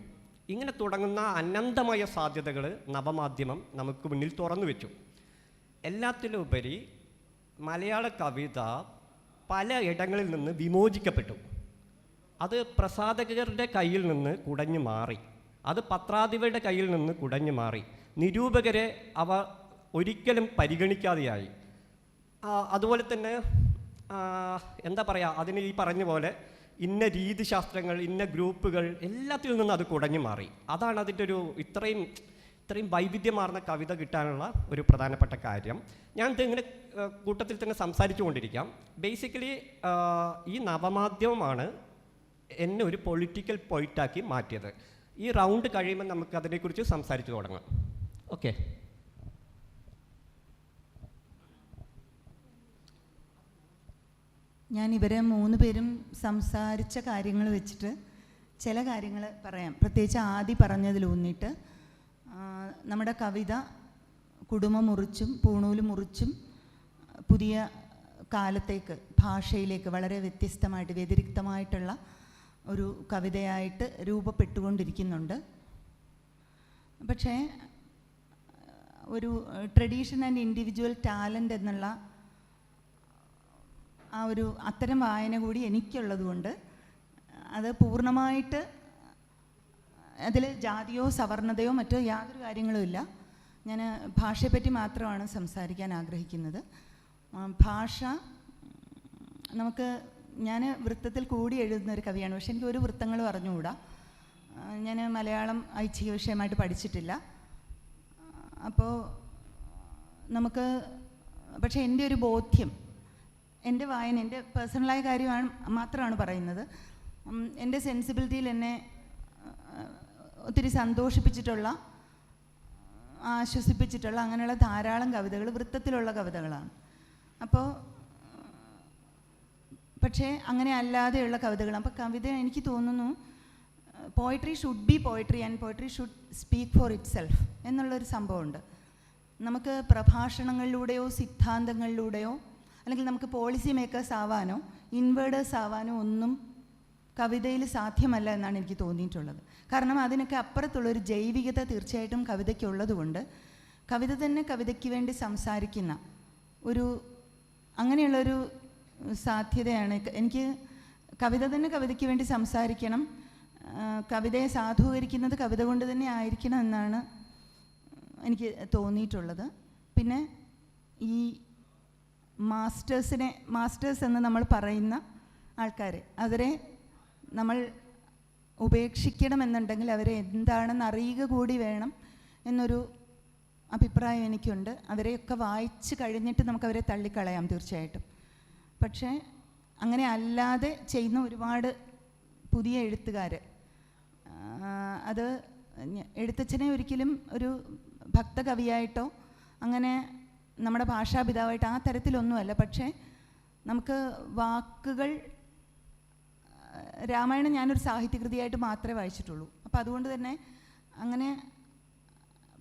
ഇങ്ങനെ തുടങ്ങുന്ന അനന്തമായ സാധ്യതകൾ നവമാധ്യമം നമുക്ക് മുന്നിൽ തുറന്നു വെച്ചു. എല്ലാത്തിലുപരി മലയാള കവിത പല ഇടങ്ങളിൽ നിന്ന് വിമോചിക്കപ്പെട്ടു. അത് പ്രസാധകരുടെ കയ്യിൽ നിന്ന് കുടഞ്ഞു മാറി. അത് പത്രാധിപരുടെ കയ്യിൽ നിന്ന് കുടഞ്ഞു മാറി. നിരൂപകരെ അവ ഒരിക്കലും പരിഗണിക്കാതെയായി. അതുപോലെ തന്നെ എന്താ പറയുക, അതിന് ഈ പറഞ്ഞ പോലെ ഇന്ന രീതിശാസ്ത്രങ്ങൾ, ഇന്ന ഗ്രൂപ്പുകൾ എല്ലാത്തിൽ നിന്നും അത് കുടഞ്ഞു മാറി. അതാണ് അതിൻ്റെ ഒരു ഇത്രയും വൈവിധ്യമാർന്ന കവിത കിട്ടാനുള്ള ഒരു പ്രധാനപ്പെട്ട കാര്യം. ഞാൻ ഇങ്ങനെ കൂട്ടത്തിൽ തന്നെ സംസാരിച്ചു കൊണ്ടിരിക്കാം. ബേസിക്കലി ഈ നവമാധ്യമമാണ് എന്നെ ഒരു പൊളിറ്റിക്കൽ പോയിന്റാക്കി മാറ്റിയത്. ഈ റൗണ്ട് കഴിയുമ്പോൾ നമുക്ക് അതിനെക്കുറിച്ച് സംസാരിച്ചു തുടങ്ങാം. ഓക്കെ. ഞാൻ ഇവരെ 3 പേരും സംസാരിച്ച കാര്യങ്ങൾ വെച്ചിട്ട് ചില കാര്യങ്ങൾ പറയാം. പ്രത്യേകിച്ച് ആദ്യം പറഞ്ഞതിലൂന്നിയിട്ട് നമ്മുടെ കവിത കുടുംബം മുറിച്ചും പൂണൂല് മുറിച്ചും പുതിയ കാലത്തേക്ക്, ഭാഷയിലേക്ക് വളരെ വ്യത്യസ്തമായിട്ട് വ്യതിരിക്തമായിട്ടുള്ള ഒരു കവിതയായിട്ട് രൂപപ്പെട്ടുകൊണ്ടിരിക്കുന്നുണ്ട്. പക്ഷേ ഒരു ട്രഡീഷൻ ആൻഡ് ഇൻഡിവിജ്വൽ ടാലൻ്റ് എന്നുള്ള ആ ഒരു അത്തരം വായന കൂടി എനിക്കുള്ളതുകൊണ്ട് അത് പൂർണ്ണമായിട്ട് അതിൽ ജാതിയോ സവർണതയോ മറ്റോ യാതൊരു കാര്യങ്ങളുമില്ല. ഞാൻ ഭാഷയെപ്പറ്റി മാത്രമാണ് സംസാരിക്കാൻ ആഗ്രഹിക്കുന്നത്. ഭാഷ ഞാൻ വൃത്തത്തിൽ കൂടി എഴുതുന്ന ഒരു കവിയാണ്. പക്ഷെ എനിക്ക് ഒരു വൃത്തങ്ങളും അറിഞ്ഞുകൂടാ. ഞാൻ മലയാളം ഐച്ഛിക വിഷയമായിട്ട് പഠിച്ചിട്ടില്ല. അപ്പോൾ പക്ഷേ എൻ്റെ ഒരു ബോധ്യം, എൻ്റെ വായന, എൻ്റെ പേഴ്സണലായ കാര്യമാണ് മാത്രമാണ് പറയുന്നത്. എൻ്റെ സെൻസിബിലിറ്റിയിൽ എന്നെ ഒത്തിരി സന്തോഷിപ്പിച്ചിട്ടുള്ള, ആശ്വസിപ്പിച്ചിട്ടുള്ള അങ്ങനെയുള്ള ധാരാളം കവിതകൾ വൃത്തത്തിലുള്ള കവിതകളാണ്. പക്ഷേ അങ്ങനെ അല്ലാതെയുള്ള കവിതകൾ. അപ്പോൾ കവിത എനിക്ക് തോന്നുന്നു poetry should be poetry and poetry should speak for it self എന്നുള്ളൊരു സംഭവമുണ്ട്. നമുക്ക് പ്രഭാഷണങ്ങളിലൂടെയോ സിദ്ധാന്തങ്ങളിലൂടെയോ അല്ലെങ്കിൽ നമുക്ക് പോളിസി മേക്കേഴ്സ് ആവാനോ ഇൻവേർഡേഴ്സ് ആവാനോ ഒന്നും കവിതയിൽ സാധ്യമല്ല എന്നാണ് എനിക്ക് തോന്നിയിട്ടുള്ളത്. കാരണം അതിനൊക്കെ അപ്പുറത്തുള്ളൊരു ജൈവികത തീർച്ചയായിട്ടും കവിതയ്ക്കുള്ളത് കൊണ്ട് കവിത തന്നെ കവിതയ്ക്ക് വേണ്ടി സംസാരിക്കുന്ന അങ്ങനെയുള്ളൊരു സാധ്യതയാണ്. എനിക്ക് കവിത തന്നെ കവിതയ്ക്ക് വേണ്ടി സംസാരിക്കണം, കവിതയെ സാധൂകരിക്കുന്നത് കവിത കൊണ്ട് തന്നെ ആയിരിക്കണം എന്നാണ് എനിക്ക് തോന്നിയിട്ടുള്ളത്. പിന്നെ ഈ മാസ്റ്റേഴ്സ് എന്ന് നമ്മൾ പറയുന്ന ആൾക്കാർ, അവരെ നമ്മൾ ഉപേക്ഷിക്കണമെന്നുണ്ടെങ്കിൽ അവരെ എന്താണെന്ന് അറിയുക കൂടി വേണം എന്നൊരു അഭിപ്രായം എനിക്കുണ്ട്. അവരെയൊക്കെ വായിച്ച് കഴിഞ്ഞിട്ട് നമുക്കവരെ തള്ളിക്കളയാം തീർച്ചയായിട്ടും. പക്ഷേ അങ്ങനെ അല്ലാതെ ചെയ്യുന്ന ഒരുപാട് പുതിയ എഴുത്തുകാർ, അത് എഴുത്തച്ഛനെ ഒരിക്കലും ഒരു ഭക്തകവിയായിട്ടോ അങ്ങനെ നമ്മുടെ ഭാഷാപിതാവായിട്ട് ആ തരത്തിലൊന്നുമല്ല. പക്ഷേ നമുക്ക് വാക്കുകൾ, രാമായണം ഞാനൊരു സാഹിത്യകൃതിയായിട്ട് മാത്രമേ വായിച്ചിട്ടുള്ളൂ. അപ്പോൾ അതുകൊണ്ട് തന്നെ അങ്ങനെ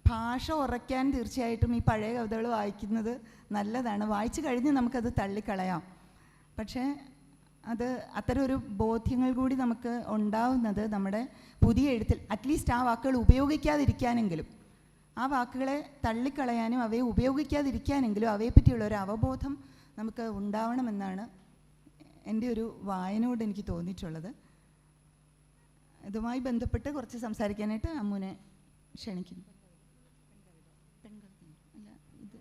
ഭാഷ ഉറയ്ക്കാൻ തീർച്ചയായിട്ടും ഈ പഴയ കവിതകൾ വായിക്കുന്നത് നല്ലതാണ്. വായിച്ചു കഴിഞ്ഞ് നമുക്കത് തള്ളിക്കളയാം. പക്ഷേ അത് അത്തരം ഒരു ബോധ്യങ്ങൾ കൂടി നമുക്ക് ഉണ്ടാവുന്നത് നമ്മുടെ പുതിയ എഴുത്തിൽ അറ്റ്ലീസ്റ്റ് ആ വാക്കുകൾ ഉപയോഗിക്കാതിരിക്കാനെങ്കിലും, ആ വാക്കുകളെ തള്ളിക്കളയാനും അവയെ ഉപയോഗിക്കാതിരിക്കാനെങ്കിലും അവയെപ്പറ്റിയുള്ള ഒരു അവബോധം നമുക്ക് ഉണ്ടാവണമെന്നാണ് എൻ്റെ ഒരു വായനയോട് എനിക്ക് തോന്നിയിട്ടുള്ളത്. ഇതുമായി ബന്ധപ്പെട്ട് കുറച്ച് സംസാരിക്കാനായിട്ട് അമ്മുനെ ക്ഷണിക്കുന്നു. അല്ല,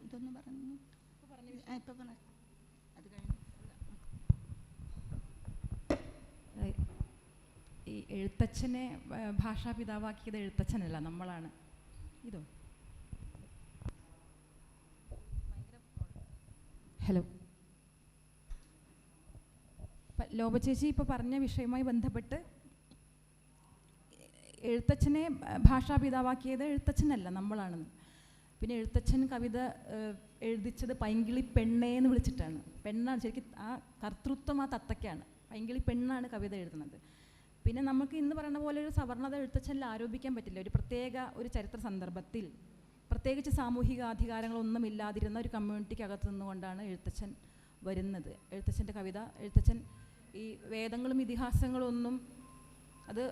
ഇതൊന്നും പറഞ്ഞു ഇപ്പം പറഞ്ഞു അത് കഴിഞ്ഞു. ഈ എഴുത്തച്ഛനെ ഭാഷാപിതാവാക്കിയത് എഴുത്തച്ഛനല്ല, നമ്മളാണ്. ഇതോ ഹലോ, ലോപ ചേച്ചി ഇപ്പോൾ പറഞ്ഞ വിഷയവുമായി ബന്ധപ്പെട്ട് എഴുത്തച്ഛനെ ഭാഷാപിതാവാക്കിയത് എഴുത്തച്ഛനല്ല, നമ്മളാണെന്ന്. പിന്നെ എഴുത്തച്ഛൻ കവിത എഴുതിച്ചത് പൈങ്കിളി പെണ്ണേ എന്ന് വിളിച്ചിട്ടാണ്. പെണ്ണാണ് ശരിക്കും, ആ കർത്തൃത്വം ആ തത്തയ്ക്കാണ്. പൈങ്കിളി പെണ്ണാണ് കവിത എഴുതുന്നത്. പിന്നെ നമുക്ക് ഇന്ന് പറയുന്ന പോലെ ഒരു സവർണത എഴുത്തച്ഛനിൽ ആരോപിക്കാൻ പറ്റില്ല. ഒരു പ്രത്യേക ഒരു ചരിത്ര സന്ദർഭത്തിൽ പ്രത്യേകിച്ച് സാമൂഹിക അധികാരങ്ങളൊന്നും ഇല്ലാതിരുന്ന ഒരു കമ്മ്യൂണിറ്റിക്കകത്ത് നിന്നുകൊണ്ടാണ് എഴുത്തച്ഛൻ വരുന്നത്. എഴുത്തച്ഛൻ്റെ കവിത, എഴുത്തച്ഛൻ ഈ വേദങ്ങളും ഇതിഹാസങ്ങളൊന്നും അത്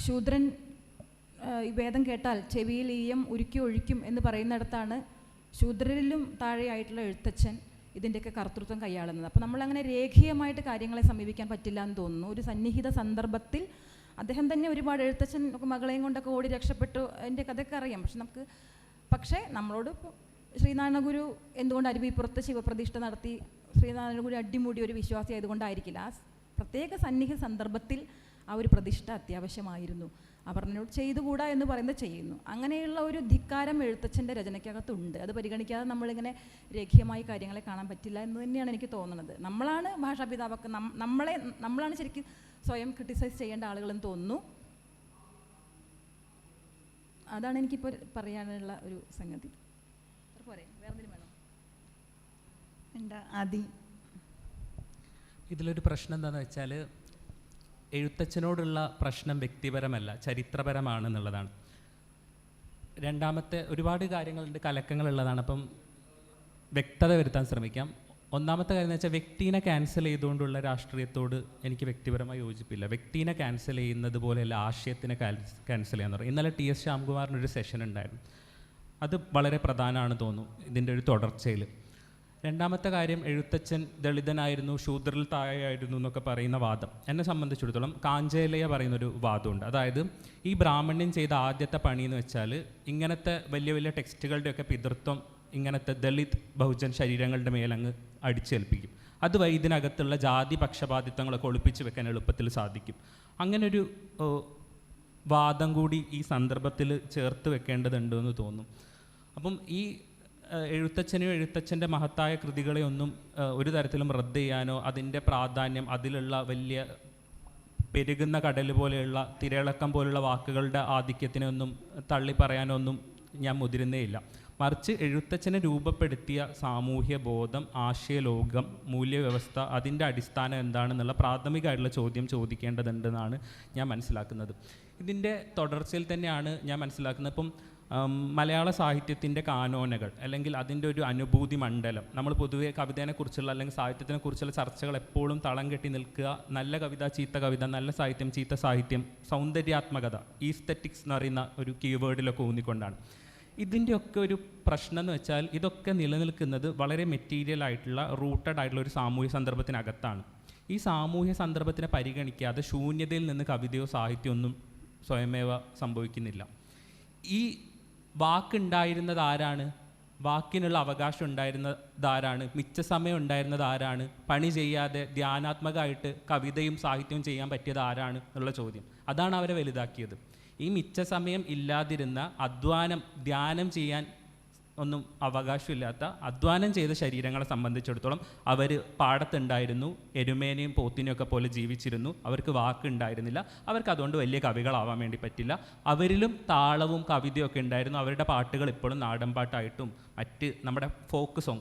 ശൂദ്രൻ ഈ വേദം കേട്ടാൽ ചെവിയിൽ ഈയം ഉരുക്കി ഒഴിക്കും എന്ന് പറയുന്നിടത്താണ് ശൂദ്രരിലും താഴെയായിട്ടുള്ള എഴുത്തച്ഛൻ ഇതിൻ്റെയൊക്കെ കർത്തൃത്വം കൈയാളുന്നത്. അപ്പോൾ നമ്മളങ്ങനെ രേഖീയമായിട്ട് കാര്യങ്ങളെ സമീപിക്കാൻ പറ്റില്ല എന്ന് തോന്നുന്നു. ഒരു സന്നിഹിത സന്ദർഭത്തിൽ അദ്ദേഹം തന്നെ ഒരുപാട്, എഴുത്തച്ഛൻ മകളെയും കൊണ്ടൊക്കെ ഓടി രക്ഷപ്പെട്ടു, എൻ്റെ കഥയൊക്കെ അറിയാം. പക്ഷേ നമ്മളോട് ശ്രീനാരായണ ഗുരു എന്തുകൊണ്ട് അരുവിപ്പുറത്ത് ശിവപ്രതിഷ്ഠ നടത്തി, ശ്രീനാരായണ ഗുരു അടിമുടി ഒരു വിശ്വാസി ആയതുകൊണ്ടായിരിക്കില്ല. ആ പ്രത്യേക സന്നിഹിത സന്ദർഭത്തിൽ ആ ഒരു പ്രതിഷ്ഠ അത്യാവശ്യമായിരുന്നു. അപർണയോട് ചെയ്തുകൂടാ എന്ന് പറയുന്നത് ചെയ്യുന്നു. അങ്ങനെയുള്ള ഒരു ധിക്കാരം എഴുത്തച്ഛൻ്റെ രചനയ്ക്കകത്തുണ്ട്. അത് പരിഗണിക്കാതെ നമ്മളിങ്ങനെ രേഖീയമായി കാര്യങ്ങളെ കാണാൻ പറ്റില്ല എന്ന് തന്നെയാണ് എനിക്ക് തോന്നുന്നത്. നമ്മളാണ് ഭാഷാപിതാവൊക്കെ, നമ്മളാണ് ശരിക്കും സ്വയം ക്രിട്ടിസൈസ് ചെയ്യേണ്ട ആളുകളെന്ന് തോന്നുന്നു. അതാണ് എനിക്കിപ്പോൾ പറയാനുള്ള ഒരു സംഗതി. പോരെ, വേറെ എന്തെങ്കിലും വേണോ? എന്താ ആദ്യം ഇതിലൊരു പ്രശ്നം എന്താണെന്ന് വെച്ചാൽ, എഴുത്തച്ഛനോടുള്ള പ്രശ്നം വ്യക്തിപരമല്ല, ചരിത്രപരമാണെന്നുള്ളതാണ്. രണ്ടാമത്തെ ഒരുപാട് കാര്യങ്ങളുണ്ട്, കലക്കങ്ങളുള്ളതാണ്. അപ്പം വ്യക്തത വരുത്താൻ ശ്രമിക്കാം. ഒന്നാമത്തെ കാര്യം എന്ന് വെച്ചാൽ, വ്യക്തിനെ ക്യാൻസൽ ചെയ്തുകൊണ്ടുള്ള രാഷ്ട്രീയത്തോട് എനിക്ക് വ്യക്തിപരമായി യോജിപ്പില്ല. വ്യക്തിനെ ക്യാൻസൽ ചെയ്യുന്നത് പോലെയല്ല ആശയത്തിനെ ക്യാൻസൽ ചെയ്യാന്ന് പറയും. ഇന്നലെ ടി എസ് ശ്യാംകുമാറിനൊരു സെഷൻ ഉണ്ടായിരുന്നു. അത് വളരെ പ്രധാനമാണ് തോന്നുന്നു ഇതിൻ്റെ ഒരു തുടർച്ചയിൽ. രണ്ടാമത്തെ കാര്യം, എഴുത്തച്ഛൻ ദളിതനായിരുന്നു, ശൂദ്രൽ താഴെയായിരുന്നു എന്നൊക്കെ പറയുന്ന വാദം എന്നെ സംബന്ധിച്ചിടത്തോളം കാഞ്ചേലയ പറയുന്നൊരു വാദമുണ്ട്. അതായത് ഈ ബ്രാഹ്മണ്യം ചെയ്ത ആദ്യത്തെ പണി എന്ന് വെച്ചാൽ ഇങ്ങനത്തെ വലിയ വലിയ ടെക്സ്റ്റുകളുടെയൊക്കെ പിതൃത്വം ഇങ്ങനത്തെ ദളിത് ബഹുജൻ ശരീരങ്ങളുടെ മേലങ്ങ് അടിച്ചേൽപ്പിക്കും. അതുവഴി ഇതിനകത്തുള്ള ജാതി പക്ഷപാതിത്വങ്ങളൊക്കെ ഒളിപ്പിച്ച് വെക്കാൻ എളുപ്പത്തിൽ സാധിക്കും. അങ്ങനൊരു വാദം കൂടി ഈ സന്ദർഭത്തിൽ ചേർത്ത് വെക്കേണ്ടതുണ്ട് എന്ന് തോന്നും. അപ്പം ഈ എഴുത്തച്ഛനെയോ എഴുത്തച്ഛൻ്റെ മഹത്തായ കൃതികളെയൊന്നും ഒരു തരത്തിലും റദ്ദ് ചെയ്യാനോ അതിൻ്റെ പ്രാധാന്യം, അതിലുള്ള വലിയ പെരുകുന്ന കടൽ പോലെയുള്ള തിരയിളക്കം പോലുള്ള വാക്കുകളുടെ ആധിക്യത്തിനെ ഒന്നും തള്ളി പറയാനോ ഒന്നും ഞാൻ മുതിരുന്നേയില്ല. മറിച്ച് എഴുത്തച്ഛനെ രൂപപ്പെടുത്തിയ സാമൂഹ്യ ബോധം, ആശയലോകം, മൂല്യവ്യവസ്ഥ, അതിൻ്റെ അടിസ്ഥാനം എന്താണെന്നുള്ള പ്രാഥമികമായിട്ടുള്ള ചോദ്യം ചോദിക്കേണ്ടതുണ്ടെന്നാണ് ഞാൻ മനസ്സിലാക്കുന്നത്. ഇതിൻ്റെ തുടർച്ചയിൽ തന്നെയാണ് ഞാൻ മനസ്സിലാക്കുന്നത്. ഇപ്പം മലയാള സാഹിത്യത്തിൻ്റെ കാനോനകൾ അല്ലെങ്കിൽ അതിൻ്റെ ഒരു അനുഭൂതി മണ്ഡലം, നമ്മൾ പൊതുവേ കവിതയെക്കുറിച്ചുള്ള അല്ലെങ്കിൽ സാഹിത്യത്തിനെക്കുറിച്ചുള്ള ചർച്ചകൾ എപ്പോഴും തളം കെട്ടി നിൽക്കുക. നല്ല കവിത, ചീത്ത കവിത, നല്ല സാഹിത്യം, ചീത്ത സാഹിത്യം, സൗന്ദര്യാത്മകത, ഈസ്തെറ്റിക്സ് എന്ന് പറയുന്ന ഒരു കീവേഡിലൊക്കെ ഊന്നിക്കൊണ്ടാണ്. ഇതിൻ്റെയൊക്കെ ഒരു പ്രശ്നം എന്ന് വെച്ചാൽ ഇതൊക്കെ നിലനിൽക്കുന്നത് വളരെ മെറ്റീരിയൽ ആയിട്ടുള്ള റൂട്ടഡ് ആയിട്ടുള്ള ഒരു സാമൂഹ്യ സന്ദർഭത്തിനകത്താണ്. ഈ സാമൂഹ്യ സന്ദർഭത്തിനെ പരിഗണിക്കാതെ ശൂന്യതയിൽ നിന്ന് കവിതയോ സാഹിത്യമോ ഒന്നും സ്വയമേവ സംഭവിക്കുന്നില്ല. ഈ വാക്കുണ്ടായിരുന്നത് ആരാണ്? വാക്കിനുള്ള അവകാശം ഉണ്ടായിരുന്നത് ആരാണ്? മിച്ച സമയം ഉണ്ടായിരുന്നത് ആരാണ്? പണി ചെയ്യാതെ ധ്യാനാത്മകമായിട്ട് കവിതയും സാഹിത്യവും ചെയ്യാൻ പറ്റിയത് ആരാണ് എന്നുള്ള ചോദ്യം, അതാണ് അവരെ വലുതാക്കിയത്. ഈ മിച്ച സമയം ഇല്ലാതിരുന്ന അധ്വാനം, ധ്യാനം ചെയ്യാൻ ഒന്നും അവകാശമില്ലാത്ത അധ്വാനം ചെയ്ത ശരീരങ്ങളെ സംബന്ധിച്ചിടത്തോളം അവർ പാടത്തുണ്ടായിരുന്നു, എരുമേനെയും പോത്തിനെയൊക്കെ പോലെ ജീവിച്ചിരുന്നു. അവർക്ക് വാക്കുണ്ടായിരുന്നില്ല, അവർക്ക് അതുകൊണ്ട് വലിയ കവികളാവാൻ വേണ്ടി പറ്റില്ല. അവരിലും താളവും കവിതയൊക്കെ ഉണ്ടായിരുന്നു. അവരുടെ പാട്ടുകൾ ഇപ്പോഴും നാടൻ പാട്ടായിട്ടും മറ്റ് നമ്മുടെ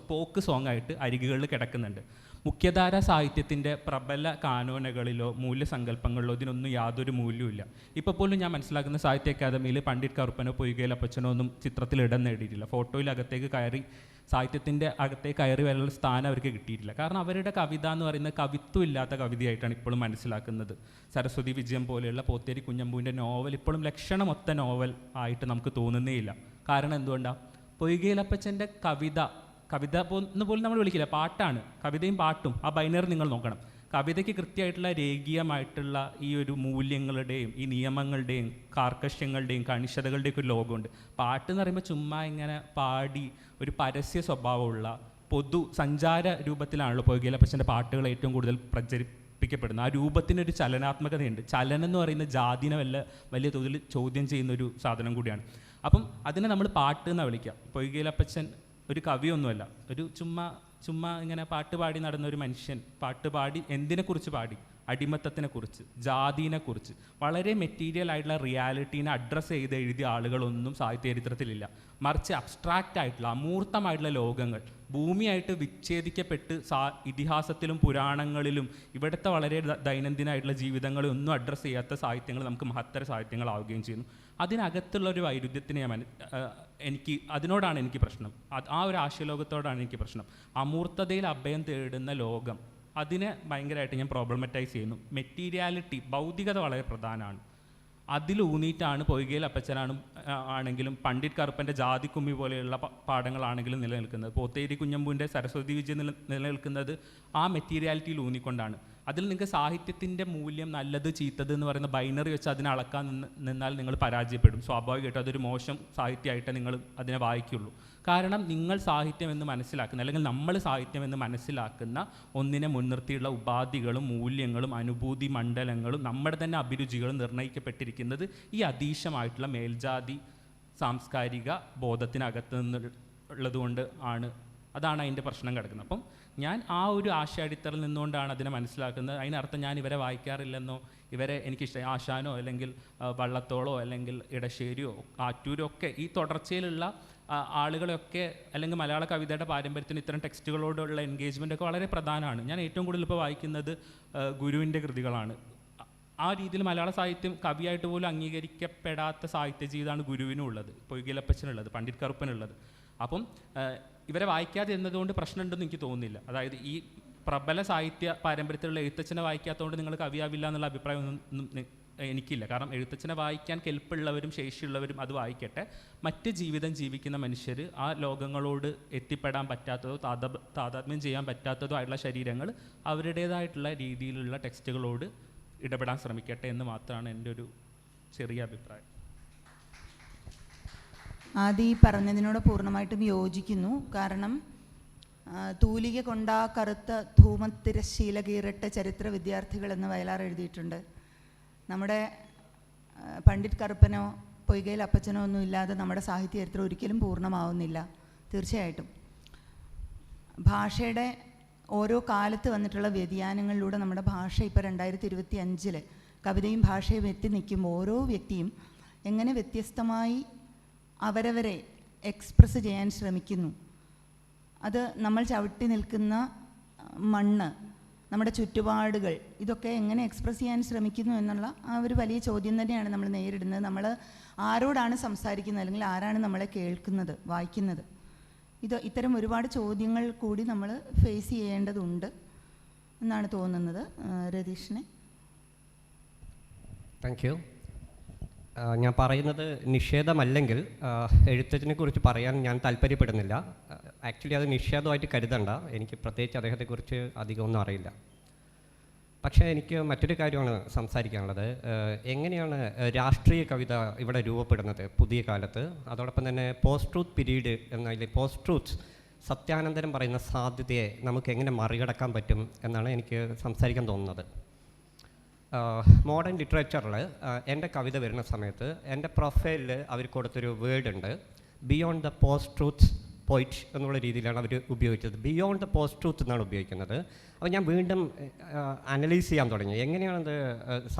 ഫോക്ക് സോങ് ആയിട്ട് അരികുകളിൽ കിടക്കുന്നുണ്ട്. മുഖ്യധാര സാഹിത്യത്തിൻ്റെ പ്രബല കാനോനകളിലോ മൂല്യസങ്കല്പങ്ങളിലോ ഇതിനൊന്നും യാതൊരു മൂല്യമില്ല. ഇപ്പോൾ പോലും ഞാൻ മനസ്സിലാക്കുന്ന സാഹിത്യ അക്കാദമിയിൽ പണ്ഡിറ്റ് കറുപ്പനോ പൊയ്കയിൽ അപ്പച്ചനോ ഒന്നും ചിത്രത്തിൽ ഇടം നേടിയിട്ടില്ല. ഫോട്ടോയിൽ അകത്തേക്ക് കയറി, സാഹിത്യത്തിൻ്റെ അകത്തേക്ക് കയറി വരാനുള്ള സ്ഥാനം അവർക്ക് കിട്ടിയിട്ടില്ല. കാരണം അവരുടെ കവിത എന്ന് പറയുന്നത് കവിത്വം ഇല്ലാത്ത കവിതയായിട്ടാണ് ഇപ്പോഴും മനസ്സിലാക്കുന്നത്. സരസ്വതി വിജയം പോലെയുള്ള പോത്തേരി കുഞ്ഞമ്പൂവിൻ്റെ നോവൽ ഇപ്പോഴും ലക്ഷണമൊത്ത നോവൽ ആയിട്ട് നമുക്ക് തോന്നുന്നേയില്ല. കാരണം എന്തുകൊണ്ടാണ്? പൊയ്കയിലപ്പച്ചൻ്റെ കവിത എന്ന് പോലും നമ്മൾ വിളിക്കില്ല, പാട്ടാണ്. കവിതയും പാട്ടും ആ ബൈനറി നിങ്ങൾ നോക്കണം. കവിതയ്ക്ക് കൃത്യമായിട്ടുള്ള രേഖീയമായിട്ടുള്ള ഈ ഒരു മൂല്യങ്ങളുടെയും ഈ നിയമങ്ങളുടെയും കാർക്കശ്യങ്ങളുടെയും കണിശതകളുടെയും ഒരു ലോകമുണ്ട്. പാട്ട് എന്ന് പറയുമ്പോൾ ചുമ്മാ ഇങ്ങനെ പാടി ഒരു പരസ്യ സ്വഭാവമുള്ള പൊതു സഞ്ചാര രൂപത്തിലാണല്ലോ പൊയ്കയിലപ്പച്ചൻ്റെ പാട്ടുകൾ ഏറ്റവും കൂടുതൽ പ്രചരിപ്പിക്കപ്പെടുന്നത്. ആ രൂപത്തിനൊരു ചലനാത്മകതയുണ്ട്. ചലനം എന്ന് പറയുന്ന ജാതിനെ വലിയ തോതിൽ ചോദ്യം ചെയ്യുന്നൊരു സാധനം കൂടിയാണ്. അപ്പം അതിനെ നമ്മൾ പാട്ട് എന്നാണ് വിളിക്കുക. പൊയ്കയിലപ്പച്ചൻ ഒരു കവിയൊന്നുമല്ല, ഒരു ചുമ്മാ ഇങ്ങനെ പാട്ട് പാടി നടന്ന ഒരു മനുഷ്യൻ. പാട്ട് പാടി എന്തിനെക്കുറിച്ച് പാടി? അടിമത്തത്തിനെക്കുറിച്ച്, ജാതിനെക്കുറിച്ച്, വളരെ മെറ്റീരിയൽ ആയിട്ടുള്ള റിയാലിറ്റീനെ അഡ്രസ്സ് ചെയ്ത് എഴുതിയ ആളുകളൊന്നും സാഹിത്യ ചരിത്രത്തിലില്ല. മറിച്ച് അബ്സ്ട്രാക്റ്റ് ആയിട്ടുള്ള അമൂർത്തമായിട്ടുള്ള ലോകങ്ങൾ, ഭൂമിയായിട്ട് വിച്ഛേദിക്കപ്പെട്ട് ഇതിഹാസത്തിലും പുരാണങ്ങളിലും ഇവിടുത്തെ വളരെ ദൈനംദിനമായിട്ടുള്ള ജീവിതങ്ങളെ ഒന്നും അഡ്രസ്സ് ചെയ്യാത്ത സാഹിത്യങ്ങൾ നമുക്ക് മഹത്തര സാഹിത്യങ്ങളാവുകയും ചെയ്യുന്നു. അതിനകത്തുള്ള ഒരു വൈരുദ്ധ്യത്തിനെ അതിനോടാണ് എനിക്ക് പ്രശ്നം. ആ ഒരു ആശയലോകത്തോടാണ് എനിക്ക് പ്രശ്നം. അമൂർത്തതയിൽ അഭയം തേടുന്ന ലോകം, അതിനെ ഭയങ്കരമായിട്ട് ഞാൻ പ്രോബ്ലമറ്റൈസ് ചെയ്യുന്നു. മെറ്റീരിയാലിറ്റി, ഭൗതികത വളരെ പ്രധാനമാണ്. അതിലൂന്നിയിട്ടാണ് പൊയ്കയിൽ ആണെങ്കിലും പണ്ഡിറ്റ് കറുപ്പൻ്റെ ജാതിക്കുമ്മി പോലെയുള്ള പാഠങ്ങളാണെങ്കിലും നിലനിൽക്കുന്നത്. പോത്തേരി കുഞ്ഞമ്പൂവിൻ്റെ സരസ്വതി വിജയം നിലനിൽക്കുന്നത് ആ മെറ്റീരിയാലിറ്റിയിൽ ഊന്നിക്കൊണ്ടാണ്. അതിൽ നിങ്ങൾക്ക് സാഹിത്യത്തിൻ്റെ മൂല്യം, നല്ലത് ചീത്തത് എന്ന് പറയുന്ന ബൈനറി വെച്ച് അതിനെ അളക്കാൻ നിന്നാൽ നിങ്ങൾ പരാജയപ്പെടും. സ്വാഭാവികമായിട്ടും അതൊരു മോശം സാഹിത്യമായിട്ട് നിങ്ങൾ അതിനെ വായിക്കുള്ളൂ. കാരണം നിങ്ങൾ സാഹിത്യം എന്ന് മനസ്സിലാക്കുന്ന, അല്ലെങ്കിൽ നമ്മൾ സാഹിത്യം എന്ന് മനസ്സിലാക്കുന്ന ഒന്നിനെ മുൻനിർത്തിയുള്ള ഉപാധികളും മൂല്യങ്ങളും അനുഭൂതി മണ്ഡലങ്ങളും നമ്മുടെ തന്നെ അഭിരുചികളും നിർണ്ണയിക്കപ്പെട്ടിരിക്കുന്നത് ഈ അതീശമായിട്ടുള്ള മേൽജാതി സാംസ്കാരിക ബോധത്തിനകത്ത് നിന്നുള്ളതുകൊണ്ട് ആണ്. അതാണ് അതിൻ്റെ പ്രശ്നം കിടക്കുന്നത്. അപ്പം ഞാൻ ആ ഒരു ആശയടിത്തറിൽ നിന്നുകൊണ്ടാണ് അതിനെ മനസ്സിലാക്കുന്നത്. അതിനർത്ഥം ഞാൻ ഇവരെ വായിക്കാറില്ലെന്നോ, ഇവരെ എനിക്കിഷ്ടം ആശാനോ അല്ലെങ്കിൽ വള്ളത്തോളോ അല്ലെങ്കിൽ ഇടശ്ശേരിയോ ആറ്റൂരോ ഒക്കെ ഈ തുടർച്ചയിലുള്ള ആളുകളൊക്കെ, അല്ലെങ്കിൽ മലയാള കവിതയുടെ പാരമ്പര്യത്തിന് ഇത്തരം ടെക്സ്റ്റുകളോടുള്ള എൻഗേജ്മെൻ്റ് ഒക്കെ വളരെ പ്രധാനമാണ്. ഞാൻ ഏറ്റവും കൂടുതൽ ഇപ്പോൾ വായിക്കുന്നത് ഗുരുവിൻ്റെ കൃതികളാണ്. ആ രീതിയിൽ മലയാള സാഹിത്യം കവിയായിട്ട് പോലും അംഗീകരിക്കപ്പെടാത്ത സാഹിത്യ ജീവിതമാണ് ഗുരുവിനുള്ളത്, പൊയ്കയിലപ്പച്ചനുള്ളത്, പണ്ഡിറ്റ് കറുപ്പനുള്ളത്. അപ്പം ഇവരെ വായിക്കാതെ എന്നതുകൊണ്ട് പ്രശ്നമുണ്ടെന്ന് എനിക്ക് തോന്നുന്നില്ല. അതായത് ഈ പ്രബല സാഹിത്യ പാരമ്പര്യത്തിലുള്ള എഴുത്തച്ഛനെ വായിക്കാത്തതുകൊണ്ട് നിങ്ങൾ കവിയാവില്ല എന്നുള്ള അഭിപ്രായം ഒന്നും എനിക്കില്ല. കാരണം എഴുത്തച്ഛനെ വായിക്കാൻ കെൽപ്പുള്ളവരും ശേഷിയുള്ളവരും അത് വായിക്കട്ടെ. മറ്റ് ജീവിതം ജീവിക്കുന്ന മനുഷ്യർ, ആ ലോകങ്ങളോട് എത്തിപ്പെടാൻ പറ്റാത്തതോ താതാത്മ്യം ചെയ്യാൻ പറ്റാത്തതോ ആയിട്ടുള്ള ശരീരങ്ങൾ അവരുടേതായിട്ടുള്ള രീതിയിലുള്ള ടെക്സ്റ്റുകളോട് ഇടപെടാൻ ശ്രമിക്കട്ടെ എന്ന് മാത്രമാണ് എൻ്റെ ഒരു ചെറിയ അഭിപ്രായം. ആദ്യം ഈ പറഞ്ഞതിനോട് പൂർണ്ണമായിട്ടും യോജിക്കുന്നു. കാരണം തൂലിക കൊണ്ടാ കറുത്ത ധൂമത്തിരശ്ശീല കീറിട്ട ചരിത്ര വിദ്യാർത്ഥികൾ എന്ന് വയലാർ എഴുതിയിട്ടുണ്ട്. നമ്മുടെ പണ്ഡിറ്റ് കറുപ്പനോ പൊയ്കയിൽ അപ്പച്ചനോ ഒന്നും ഇല്ലാതെ നമ്മുടെ സാഹിത്യ ചരിത്രം ഒരിക്കലും പൂർണ്ണമാവുന്നില്ല. തീർച്ചയായിട്ടും ഭാഷയുടെ ഓരോ കാലത്ത് വന്നിട്ടുള്ള വ്യതിയാനങ്ങളിലൂടെ നമ്മുടെ ഭാഷ ഇപ്പോൾ 2025 കവിതയും ഭാഷയും എത്തി നിൽക്കുമ്പോൾ ഓരോ വ്യക്തിയും എങ്ങനെ വ്യത്യസ്തമായി അവരവരെ എക്സ്പ്രസ് ചെയ്യാൻ ശ്രമിക്കുന്നു. അത് നമ്മൾ ചവിട്ടി നിൽക്കുന്ന മണ്ണ്, നമ്മുടെ ചുറ്റുപാടുകൾ, ഇതൊക്കെ എങ്ങനെ എക്സ്പ്രസ് ചെയ്യാൻ ശ്രമിക്കുന്നു എന്നുള്ള ആ ഒരു വലിയ ചോദ്യം തന്നെയാണ് നമ്മൾ നേരിടുന്നത്. നമ്മൾ ആരോടാണ് സംസാരിക്കുന്നത്, അല്ലെങ്കിൽ ആരാണ് നമ്മളെ കേൾക്കുന്നത്, വായിക്കുന്നത്? ഇത്തരം ഒരുപാട് ചോദ്യങ്ങൾ കൂടി നമ്മൾ ഫേസ് ചെയ്യേണ്ടതുണ്ട് എന്നാണ് തോന്നുന്നത്. രതീഷിനെ. Thank you. ഞാൻ പറയുന്നത് നിഷേധമല്ലെങ്കിൽ എഴുത്തച്ഛനെ കുറിച്ച് പറയാൻ ഞാൻ താല്പര്യപ്പെടുന്നില്ല. ആക്ച്വലി അത് നിഷേധമായിട്ട് കരുതണ്ട, എനിക്ക് പ്രത്യേകിച്ച് അദ്ദേഹത്തെക്കുറിച്ച് അധികമൊന്നും അറിയില്ല. പക്ഷേ എനിക്ക് മറ്റൊരു കാര്യമാണ് സംസാരിക്കാനുള്ളത്. എങ്ങനെയാണ് രാഷ്ട്രീയ കവിത ഇവിടെ രൂപപ്പെടുന്നത് പുതിയ കാലത്ത്? അതോടൊപ്പം തന്നെ പോസ്റ്റ് ട്രൂത്ത് പീരീഡ് എന്നതിൽ പോസ്റ്റ് ട്രൂത്ത് സത്യാനന്തരം പറയുന്ന സാധ്യതയെ നമുക്ക് എങ്ങനെ മറികടക്കാൻ പറ്റും എന്നാണ് എനിക്ക് സംസാരിക്കാൻ തോന്നുന്നത്. മോഡേൺ ലിറ്ററേച്ചറിൽ എൻ്റെ കവിത വരുന്ന സമയത്ത് എൻ്റെ പ്രൊഫൈലിൽ അവർ കൊടുത്തൊരു വേർഡ് ഉണ്ട്, ബിയോണ്ട് ദ പോസ്റ്റ് ട്രൂത്ത് പോയിറ്റ് എന്നുള്ള രീതിയിലാണ് അവർ ഉപയോഗിച്ചത്. ബിയോണ്ട് ദ പോസ്റ്റ് ട്രൂത്ത് എന്നാണ് ഉപയോഗിക്കുന്നത്. അപ്പോൾ ഞാൻ വീണ്ടും അനലൈസ് ചെയ്യാൻ തുടങ്ങി, എങ്ങനെയാണത്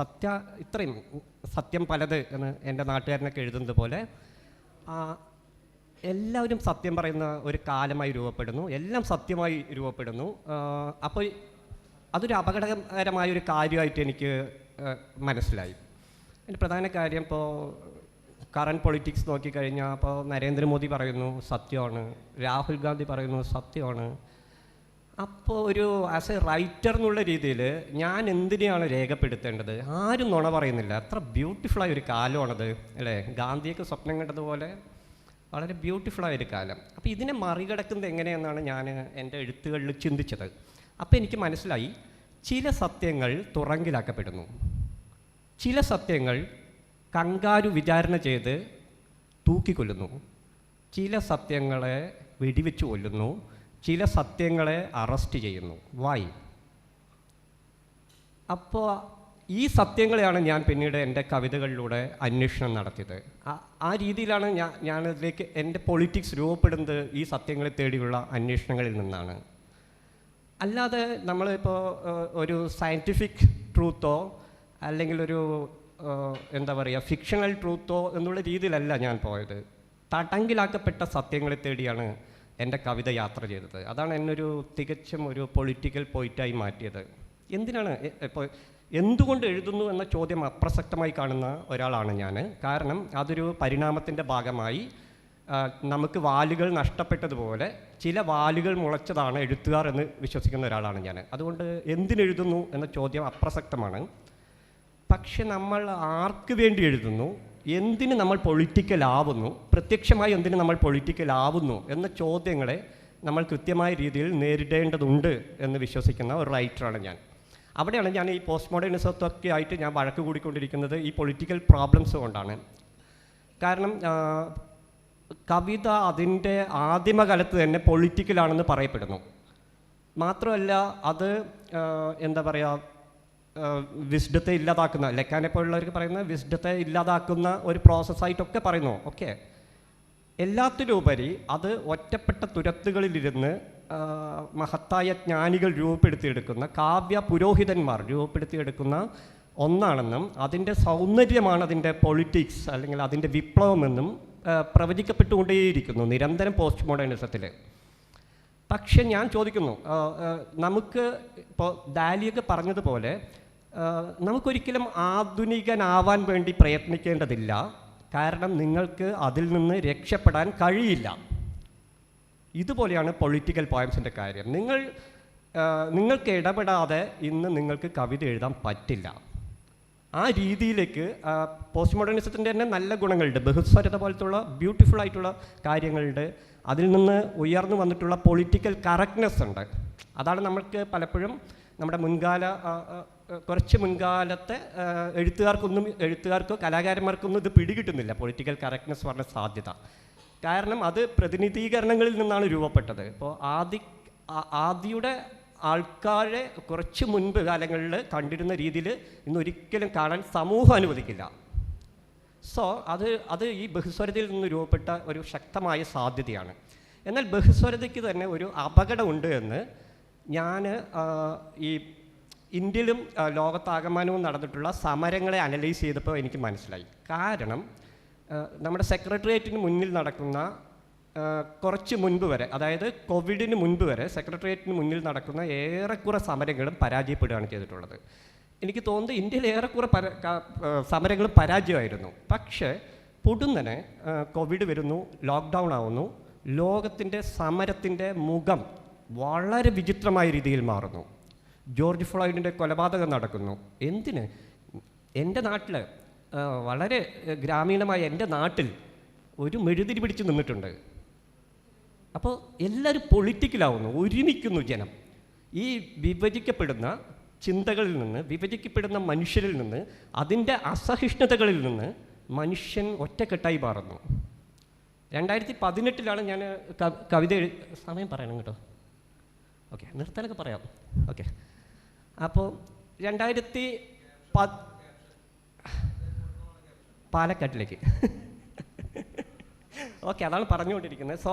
ഇത്രയും സത്യം പലത് എന്ന് എൻ്റെ നാട്ടുകാരനൊക്കെ എഴുതുന്നത് പോലെ എല്ലാവരും സത്യം പറയുന്ന ഒരു കാലമായി രൂപപ്പെടുന്നു, എല്ലാം സത്യമായി രൂപപ്പെടുന്നു. അപ്പോൾ അതൊരു അപകടകരമായൊരു കാര്യമായിട്ട് എനിക്ക് മനസ്സിലായി. എൻ്റെ പ്രധാന കാര്യം, ഇപ്പോൾ കറണ്ട് പൊളിറ്റിക്സ് നോക്കിക്കഴിഞ്ഞാൽ ഇപ്പോൾ നരേന്ദ്രമോദി പറയുന്നു സത്യമാണ്, രാഹുൽ ഗാന്ധി പറയുന്നു സത്യമാണ്. അപ്പോൾ ഒരു ആസ് എ റൈറ്റർ എന്നുള്ള രീതിയിൽ ഞാൻ എന്തിനെയാണ് രേഖപ്പെടുത്തേണ്ടത്? ആരും നുണ പറയുന്നില്ല. അത്ര ബ്യൂട്ടിഫുള്ളായ ഒരു കാലമാണത്, അല്ലേ? ഗാന്ധിയൊക്കെ സ്വപ്നം കണ്ടതുപോലെ വളരെ ബ്യൂട്ടിഫുള്ളായൊരു കാലം. അപ്പോൾ ഇതിനെ മറികടക്കുന്നത് എങ്ങനെയെന്നാണ് ഞാൻ എൻ്റെ എഴുത്തുകളിൽ ചിന്തിച്ചത്. അപ്പോൾ എനിക്ക് മനസ്സിലായി, ചില സത്യങ്ങൾ തുറങ്കിലാക്കപ്പെടുന്നു, ചില സത്യങ്ങൾ കങ്കാരു വിചാരണ ചെയ്ത് തൂക്കിക്കൊല്ലുന്നു, ചില സത്യങ്ങളെ വെടിവെച്ച് കൊല്ലുന്നു, ചില സത്യങ്ങളെ അറസ്റ്റ് ചെയ്യുന്നു. വൈ? അപ്പോൾ ഈ സത്യങ്ങളെയാണ് ഞാൻ പിന്നീട് എൻ്റെ കവിതകളിലൂടെ അന്വേഷണം നടത്തിയത്. ആ രീതിയിലാണ് ഞാനതിലേക്ക് എൻ്റെ പൊളിറ്റിക്സ് രൂപപ്പെടുന്നത് ഈ സത്യങ്ങളെ തേടിയുള്ള അന്വേഷണങ്ങളിൽ നിന്നാണ്. അല്ലാതെ നമ്മളിപ്പോൾ ഒരു സയൻറ്റിഫിക് ട്രൂത്തോ അല്ലെങ്കിൽ ഒരു എന്താ പറയുക ഫിക്ഷണൽ ട്രൂത്തോ എന്നുള്ള രീതിയിലല്ല ഞാൻ പോയത്. തടങ്കിലാക്കപ്പെട്ട സത്യങ്ങളെ തേടിയാണ് എൻ്റെ കവിത യാത്ര ചെയ്തത്. അതാണ് എന്നൊരു തികച്ചും ഒരു പൊളിറ്റിക്കൽ പോയിറ്റായി മാറ്റിയത്. എന്തിനാണ് ഇപ്പോൾ എന്തുകൊണ്ട് എഴുതുന്നു എന്ന ചോദ്യം അപ്രസക്തമായി കാണുന്ന ഒരാളാണ് ഞാൻ. കാരണം അതൊരു പരിണാമത്തിൻ്റെ ഭാഗമായി നമുക്ക് വാലുകൾ നഷ്ടപ്പെട്ടതുപോലെ ചില വാലുകൾ മുളച്ചതാണ് എഴുത്തുകാർ എന്ന് വിശ്വസിക്കുന്ന ഒരാളാണ് ഞാൻ. അതുകൊണ്ട് എന്തിനെഴുതുന്നു എന്ന ചോദ്യം അപ്രസക്തമാണ്. പക്ഷെ നമ്മൾ ആർക്ക് വേണ്ടി എഴുതുന്നു, എന്തിന് നമ്മൾ പൊളിറ്റിക്കലാവുന്നു, പ്രത്യക്ഷമായി എന്തിന് നമ്മൾ പൊളിറ്റിക്കലാവുന്നു എന്ന ചോദ്യങ്ങളെ നമ്മൾ കൃത്യമായ രീതിയിൽ നേരിടേണ്ടതുണ്ട് എന്ന് വിശ്വസിക്കുന്ന ഒരു റൈറ്ററാണ് ഞാൻ. അവിടെയാണ് ഞാൻ ഈ പോസ്റ്റ് മോഡേണിസത്തൊക്കെ ആയിട്ട് ഞാൻ വഴക്ക് കൂടിക്കൊണ്ടിരിക്കുന്നത്, ഈ പൊളിറ്റിക്കൽ പ്രോബ്ലംസ് കൊണ്ടാണ്. കാരണം കവിത അതിൻ്റെ ആദിമകാലത്ത് തന്നെ പൊളിറ്റിക്കലാണെന്ന് പറയപ്പെടുന്നു. മാത്രമല്ല അത് എന്താ പറയുക, വിസ്ഡത്തെ ഇല്ലാതാക്കുന്ന, ലെക്കാനെ പോലുള്ളവർക്ക് പറയുന്ന വിസ്ഡത്തെ ഇല്ലാതാക്കുന്ന ഒരു പ്രോസസ്സായിട്ടൊക്കെ പറയുന്നു. ഓക്കെ, എല്ലാത്തിലുപരി അത് ഒറ്റപ്പെട്ട തുരത്തുകളിലിരുന്ന് മഹത്തായ ജ്ഞാനികൾ രൂപപ്പെടുത്തിയെടുക്കുന്ന, കാവ്യ പുരോഹിതന്മാർ രൂപപ്പെടുത്തിയെടുക്കുന്ന ഒന്നാണെന്നും അതിൻ്റെ സൗന്ദര്യമാണ് അതിൻ്റെ പൊളിറ്റിക്സ് അല്ലെങ്കിൽ അതിൻ്റെ വിപ്ലവമെന്നും പ്രവചിക്കപ്പെട്ടുകൊണ്ടേയിരിക്കുന്നു നിരന്തരം പോസ്റ്റ് മോഡേണിസത്തിൽ. പക്ഷെ ഞാൻ ചോദിക്കുന്നു, നമുക്ക് ഇപ്പോൾ ഡാലിയൊക്കെ പറഞ്ഞതുപോലെ നമുക്കൊരിക്കലും ആധുനികനാവാൻ വേണ്ടി പ്രയത്നിക്കേണ്ടതില്ല. കാരണം നിങ്ങൾക്ക് അതിൽ നിന്ന് രക്ഷപ്പെടാൻ കഴിയില്ല. ഇതുപോലെയാണ് പൊളിറ്റിക്കൽ പോയംസിൻ്റെ കാര്യം. നിങ്ങൾക്ക് ഇടപെടാതെ ഇന്ന് നിങ്ങൾക്ക് കവിത എഴുതാൻ പറ്റില്ല. ആ രീതിയിലേക്ക് പോസ്റ്റ് മോഡേണിസത്തിൻ്റെ തന്നെ നല്ല ഗുണങ്ങളുണ്ട്, ബഹുസ്വരത പോലത്തുള്ള ബ്യൂട്ടിഫുൾ ആയിട്ടുള്ള കാര്യങ്ങളുണ്ട്. അതിൽ നിന്ന് ഉയർന്നു വന്നിട്ടുള്ള പൊളിറ്റിക്കൽ കറക്റ്റ്നെസ് ഉണ്ട്. അതാണ് നമ്മൾക്ക് പലപ്പോഴും നമ്മുടെ കുറച്ച് മുൻകാലത്തെ എഴുത്തുകാർക്കോ കലാകാരന്മാർക്കൊന്നും ഇത് പിടികിട്ടുന്നില്ല, പൊളിറ്റിക്കൽ കറക്റ്റ്നെസ് പറഞ്ഞ സാധ്യത. കാരണം അത് പ്രതിനിധീകരണങ്ങളിൽ നിന്നാണ് രൂപപ്പെട്ടത്. ഇപ്പോൾ ആദിയുടെ ആൾക്കാരെ കുറച്ച് മുൻപ് കാലങ്ങളിൽ കണ്ടിരുന്ന രീതിയിൽ ഇന്നൊരിക്കലും കാണാൻ സമൂഹം അനുവദിക്കില്ല. സോ അത് ഈ ബഹുസ്വരതയിൽ നിന്ന് രൂപപ്പെട്ട ഒരു ശക്തമായ സാധ്യതയാണ്. എന്നാൽ ബഹുസ്വരതയ്ക്ക് തന്നെ ഒരു അപകടമുണ്ട് എന്ന് ഞാൻ ഈ ഇന്ത്യയിലും ലോകത്താകമാനവും നടന്നിട്ടുള്ള സമരങ്ങളെ അനലൈസ് ചെയ്തപ്പോൾ എനിക്ക് മനസ്സിലായി. കാരണം നമ്മുടെ സെക്രട്ടേറിയറ്റിന് മുന്നിൽ നടക്കുന്ന കുറച്ച് മുൻപ് വരെ, അതായത് കോവിഡിന് മുൻപ് വരെ സെക്രട്ടേറിയറ്റിന് മുന്നിൽ നടക്കുന്ന ഏറെക്കുറെ സമരങ്ങളും പരാജയപ്പെടുകയാണ് ചെയ്തിട്ടുള്ളത്. എനിക്ക് തോന്നുന്നത് ഇന്ത്യയിൽ ഏറെക്കുറെ സമരങ്ങൾ പരാജയമായിരുന്നു. പക്ഷേ പൊടുന്നനെ കോവിഡ് വരുന്നു, ലോക്ക്ഡൗൺ ആവുന്നു, ലോകത്തിൻ്റെ സമരത്തിൻ്റെ മുഖം വളരെ വിചിത്രമായ രീതിയിൽ മാറുന്നു. ജോർജ് ഫ്ലോയിഡിൻ്റെ കൊലപാതകം നടക്കുന്നു. എന്തിന്? എൻ്റെ നാട്ടിൽ, വളരെ ഗ്രാമീണമായ എൻ്റെ നാട്ടിൽ ഒരു മെഴുതിരി പിടിച്ച് നിന്നിട്ടുണ്ട്. അപ്പോൾ എല്ലാവരും പൊളിറ്റിക്കലാവുന്നു, ഒരുമിക്കുന്നു ജനം. ഈ വിഭജിക്കപ്പെടുന്ന ചിന്തകളിൽ നിന്ന്, വിഭജിക്കപ്പെടുന്ന മനുഷ്യരിൽ നിന്ന്, അതിൻ്റെ അസഹിഷ്ണുതകളിൽ നിന്ന് മനുഷ്യൻ ഒറ്റക്കെട്ടായി മാറുന്നു. 2018 ഞാൻ കവിത സമയം പറയണം കേട്ടോ. ഓക്കെ, നിർത്താനൊക്കെ പറയാം. ഓക്കെ, അപ്പോൾ 2010 പാലക്കാട്ടിലേക്ക് ഓക്കെ, അതാണ് പറഞ്ഞുകൊണ്ടിരിക്കുന്നത്. സോ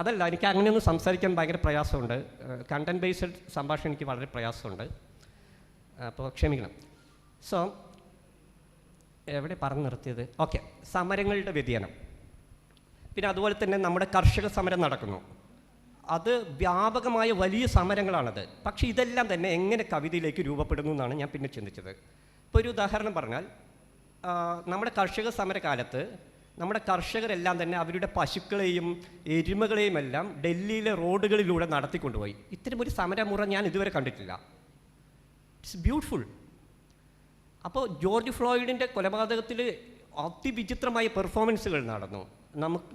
അതല്ല, എനിക്ക് അങ്ങനെയൊന്നും സംസാരിക്കാൻ ഭയങ്കര പ്രയാസമുണ്ട്. കണ്ടൻറ് ബേസ്ഡ് സംഭാഷണം എനിക്ക് വളരെ പ്രയാസമുണ്ട്, അപ്പോൾ ക്ഷമിക്കണം. സോ എവിടെ പറഞ്ഞു നിർത്തിയത്? ഓക്കെ, സമരങ്ങളുടെ വ്യതിയാനം. പിന്നെ അതുപോലെ തന്നെ നമ്മുടെ കർഷക സമരം നടക്കുന്നു. അത് വ്യാപകമായ വലിയ സമരങ്ങളാണത്. പക്ഷേ ഇതെല്ലാം തന്നെ എങ്ങനെ കവിതയിലേക്ക് രൂപപ്പെടുന്നു എന്നാണ് ഞാൻ പിന്നെ ചിന്തിച്ചത്. ഇപ്പോൾ ഒരു ഉദാഹരണം പറഞ്ഞാൽ, നമ്മുടെ കർഷക സമരകാലത്ത് നമ്മുടെ കർഷകരെല്ലാം തന്നെ അവരുടെ പശുക്കളെയും എരുമകളെയും എല്ലാം ഡൽഹിയിലെ റോഡുകളിലൂടെ നടത്തിക്കൊണ്ടുപോയി. ഇത്തരമൊരു സമരമുറ ഞാൻ ഇതുവരെ കണ്ടിട്ടില്ല. It's beautiful. അപ്പോൾ ജോർജ് ഫ്ലോയിഡിൻ്റെ കൊലപാതകത്തിൽ അതിവിചിത്രമായ പെർഫോമൻസുകൾ നടന്നു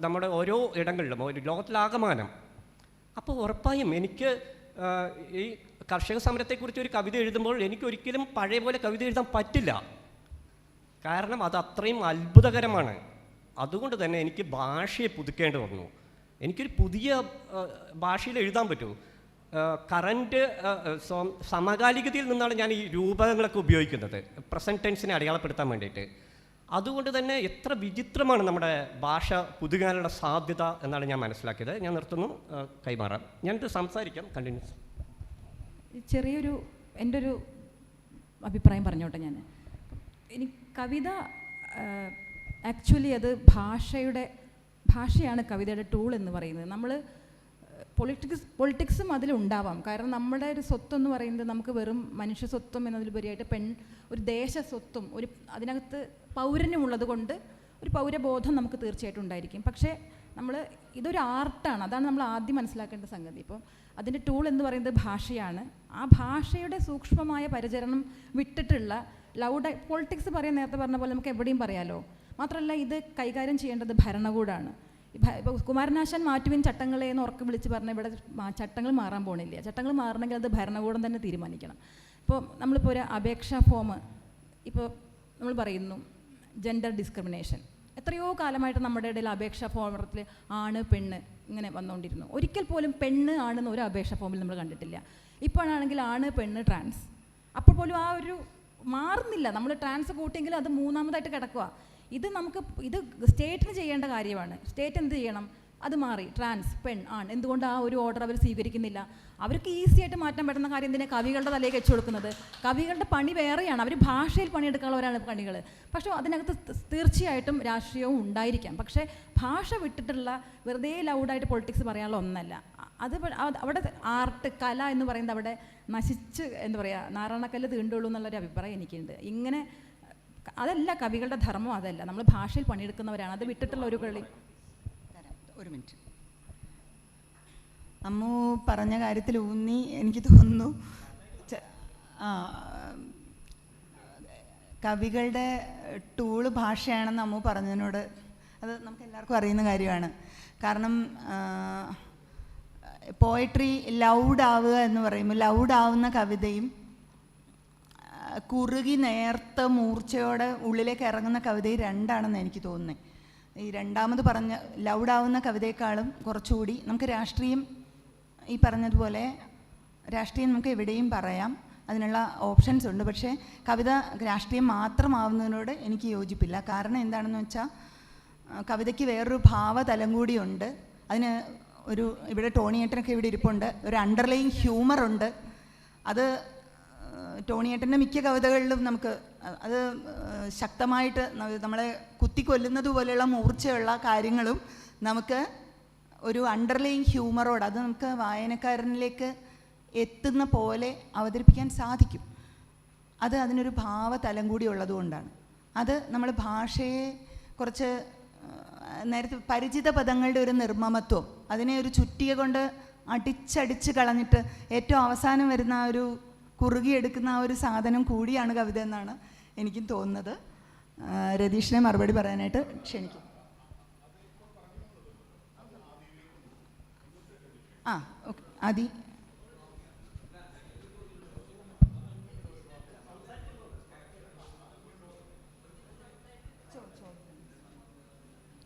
നമ്മുടെ ഓരോ ഇടങ്ങളിലും, ഒരു ലോകത്തിലാകമാനം. അപ്പോൾ ഉറപ്പായും എനിക്ക് ഈ കർഷക സമരത്തെക്കുറിച്ച് ഒരു കവിത എഴുതുമ്പോൾ എനിക്കൊരിക്കലും പഴയ പോലെ കവിത എഴുതാൻ പറ്റില്ല. കാരണം അത് അത്രയും അത്ഭുതകരമാണ്. അതുകൊണ്ട് തന്നെ എനിക്ക് ഭാഷയെ പുതുക്കേണ്ടി വന്നു. എനിക്കൊരു പുതിയ ഭാഷയിൽ എഴുതാൻ പറ്റൂ. കറൻറ്റ് സമകാലികതയിൽ നിന്നാണ് ഞാൻ ഈ രൂപങ്ങളൊക്കെ ഉപയോഗിക്കുന്നത്, പ്രസൻറ്റ് ടെൻസിനെ അടയാളപ്പെടുത്താൻ വേണ്ടിയിട്ട്. അതുകൊണ്ട് തന്നെ എത്ര വിചിത്രമാണ് നമ്മുടെ ഭാഷ പുതുകാനുള്ള സാധ്യത എന്നാണ് ഞാൻ മനസ്സിലാക്കിയത്. ഞാൻ നിർത്തുന്നു, കൈമാറാം. ഞാനിത് സംസാരിക്കാം, കണ്ടിന്യൂസ്. ചെറിയൊരു എൻ്റെ ഒരു അഭിപ്രായം പറഞ്ഞോട്ടെ. ഞാൻ കവിത ആക്ച്വലി അത് ഭാഷയാണ് കവിതയുടെ ടൂൾ എന്ന് പറയുന്നത്. നമ്മൾ പൊളിറ്റിക്സും അതിലുണ്ടാവാം. കാരണം നമ്മുടെ ഒരു സ്വത്തെന്ന് പറയുന്നത് നമുക്ക് വെറും മനുഷ്യ സ്വത്വം എന്നതിലുപരിയായിട്ട് ഒരു ദേശ സ്വത്തും അതിനകത്ത് പൗരന്യമുള്ളത് കൊണ്ട് ഒരു പൗരബോധം നമുക്ക് തീർച്ചയായിട്ടും ഉണ്ടായിരിക്കും. പക്ഷേ ഇതൊരു ആർട്ടാണ്. അതാണ് നമ്മൾ ആദ്യം മനസ്സിലാക്കേണ്ട സംഗതി. ഇപ്പോൾ അതിൻ്റെ ടൂൾ എന്ന് പറയുന്നത് ഭാഷയാണ്. ആ ഭാഷയുടെ സൂക്ഷ്മമായ പരിചരണം വിട്ടിട്ടുള്ള പൊളിറ്റിക്സ് പറയാൻ നേരത്തെ പറഞ്ഞ പോലെ നമുക്ക് എവിടെയും പറയാലോ. മാത്രമല്ല ഇത് കൈകാര്യം ചെയ്യേണ്ടത് ഭരണകൂടമാണ്. ഇപ്പോൾ കുമാരനാശാൻ മാറ്റുവിൻ ചട്ടങ്ങളെ എന്ന് ഉറക്കെ വിളിച്ച് പറഞ്ഞാൽ ഇവിടെ ചട്ടങ്ങൾ മാറാൻ പോണില്ല. ചട്ടങ്ങൾ മാറണമെങ്കിൽ അത് ഭരണകൂടം തന്നെ തീരുമാനിക്കണം. ഇപ്പോൾ നമ്മളിപ്പോൾ ഒരു അപേക്ഷാ ഫോം ഇപ്പോൾ നമ്മൾ പറയുന്നു ജെൻഡർ ഡിസ്ക്രിമിനേഷൻ. എത്രയോ കാലമായിട്ട് നമ്മുടെ ഇടയിൽ അപേക്ഷാ ഫോമത്തിൽ ആണ് പെണ്ണ് ഇങ്ങനെ വന്നുകൊണ്ടിരുന്നു. ഒരിക്കൽ പോലും പെണ്ണ് ആണെന്ന് ഒരു അപേക്ഷാ ഫോമിൽ നമ്മൾ കണ്ടിട്ടില്ല. ഇപ്പോഴാണെങ്കിൽ ആണ് പെണ്ണ് ട്രാൻസ്. അപ്പോൾ പോലും ആ ഒരു മാറുന്നില്ല. നമ്മൾ ട്രാൻസ് കൂട്ടിയെങ്കിലും അത് മൂന്നാമതായിട്ട് കിടക്കുക. ഇത് സ്റ്റേറ്റിന് ചെയ്യേണ്ട കാര്യമാണ്. സ്റ്റേറ്റ് എന്ത് ചെയ്യണം? അത് മാറി ട്രാൻസ് പെൺ ആണ്. എന്തുകൊണ്ട് ആ ഒരു ഓർഡർ അവർ സ്വീകരിക്കുന്നില്ല? അവർക്ക് ഈസി ആയിട്ട് മാറ്റാൻ പറ്റുന്ന കാര്യം എന്തിനാ കവികളുടെ തലയിൽ വെച്ച് കൊടുക്കുന്നത്? കവികളുടെ പണി വേറെയാണ്. അവർ ഭാഷയിൽ പണിയെടുക്കാനുള്ളവരാണ് പണികൾ. പക്ഷേ അതിനകത്ത് തീർച്ചയായിട്ടും രാഷ്ട്രീയവും ഉണ്ടായിരിക്കാം. പക്ഷേ ഭാഷ വിട്ടിട്ടുള്ള വെറുതെ ലൗഡായിട്ട് പൊളിറ്റിക്സ് പറയാനുള്ള ഒന്നല്ല അത്. അവിടെ ആർട്ട് കല എന്ന് പറയുന്നത് അവിടെ നശിച്ച് എന്താ പറയുക, നാരായണക്കല്ല് തീണ്ടുള്ളൂ എന്നുള്ളൊരു അഭിപ്രായം എനിക്കുണ്ട്. ഇങ്ങനെ അതല്ല കവികളുടെ ധർമ്മം, അതല്ല. നമ്മൾ ഭാഷയിൽ പണിയെടുക്കുന്നവരാണ്. അത് വിട്ടിട്ടുള്ള ഒരു കളി. ഒരു മിനിറ്റ്. അമ്മു പറഞ്ഞ കാര്യത്തിൽ ഊന്നി എനിക്ക് തോന്നുന്നു കവികളുടെ ടൂള് ഭാഷയാണെന്ന് അമ്മു പറഞ്ഞതിനോട് അത് നമുക്ക് എല്ലാവർക്കും അറിയുന്ന കാര്യമാണ്. കാരണം പോയട്രി ലൗഡാവുക എന്ന് പറയുമ്പോൾ ലൗഡാവുന്ന കവിതയും കുറുകി നേർത്ത മൂർച്ചയോടെ ഉള്ളിലേക്ക് ഇറങ്ങുന്ന കവിതയും രണ്ടാണെന്ന് എനിക്ക് തോന്നുന്നത്. ഈ രണ്ടാമത് പറഞ്ഞ ലൗഡാവുന്ന കവിതയെക്കാളും കുറച്ചുകൂടി നമുക്ക് രാഷ്ട്രീയം, ഈ പറഞ്ഞതുപോലെ രാഷ്ട്രീയം നമുക്ക് എവിടെയും പറയാം, അതിനുള്ള ഓപ്ഷൻസ് ഉണ്ട്. പക്ഷേ കവിത രാഷ്ട്രീയം മാത്രമാവുന്നതിനോട് എനിക്ക് യോജിപ്പില്ല. കാരണം എന്താണെന്ന് വെച്ചാൽ കവിതയ്ക്ക് വേറൊരു ഭാവതലം കൂടിയുണ്ട്. അതിന് ഇവിടെ ടോണിയേട്ടനൊക്കെ ഇവിടെ ഇരിപ്പുണ്ട്, ഒരു അണ്ടർലൈങ് ഹ്യൂമറുണ്ട്. അത് ടോണിയേട്ടൻ്റെ മിക്ക കവിതകളിലും നമുക്ക് അത് ശക്തമായിട്ട് നമ്മളെ കുത്തിക്കൊല്ലുന്നത് പോലെയുള്ള മൂർച്ചയുള്ള കാര്യങ്ങളും നമുക്ക് ഒരു അണ്ടർലൈങ് ഹ്യൂമറോട് അത് നമുക്ക് വായനക്കാരനിലേക്ക് എത്തുന്ന പോലെ അവതരിപ്പിക്കാൻ സാധിക്കും. അത് അതിനൊരു ഭാവതലം കൂടി ഉള്ളതുകൊണ്ടാണ്. അത് നമ്മൾ ഭാഷയെ കുറച്ച് നേരത്തെ പരിചിത പദങ്ങളുടെ ഒരു നിർമ്മമത്വം, അതിനെ ഒരു ചുറ്റിക കൊണ്ട് അടിച്ചടിച്ച് കളഞ്ഞിട്ട് ഏറ്റവും അവസാനം വരുന്ന ആ ഒരു കുറുകിയെടുക്കുന്ന ആ ഒരു സാധനം കൂടിയാണ് കവിത എന്നാണ് എനിക്കും തോന്നുന്നത്. രതീഷിനെ മറുപടി പറയാനായിട്ട് ക്ഷണിക്കും. ആ ഓക്കെ, ആദി.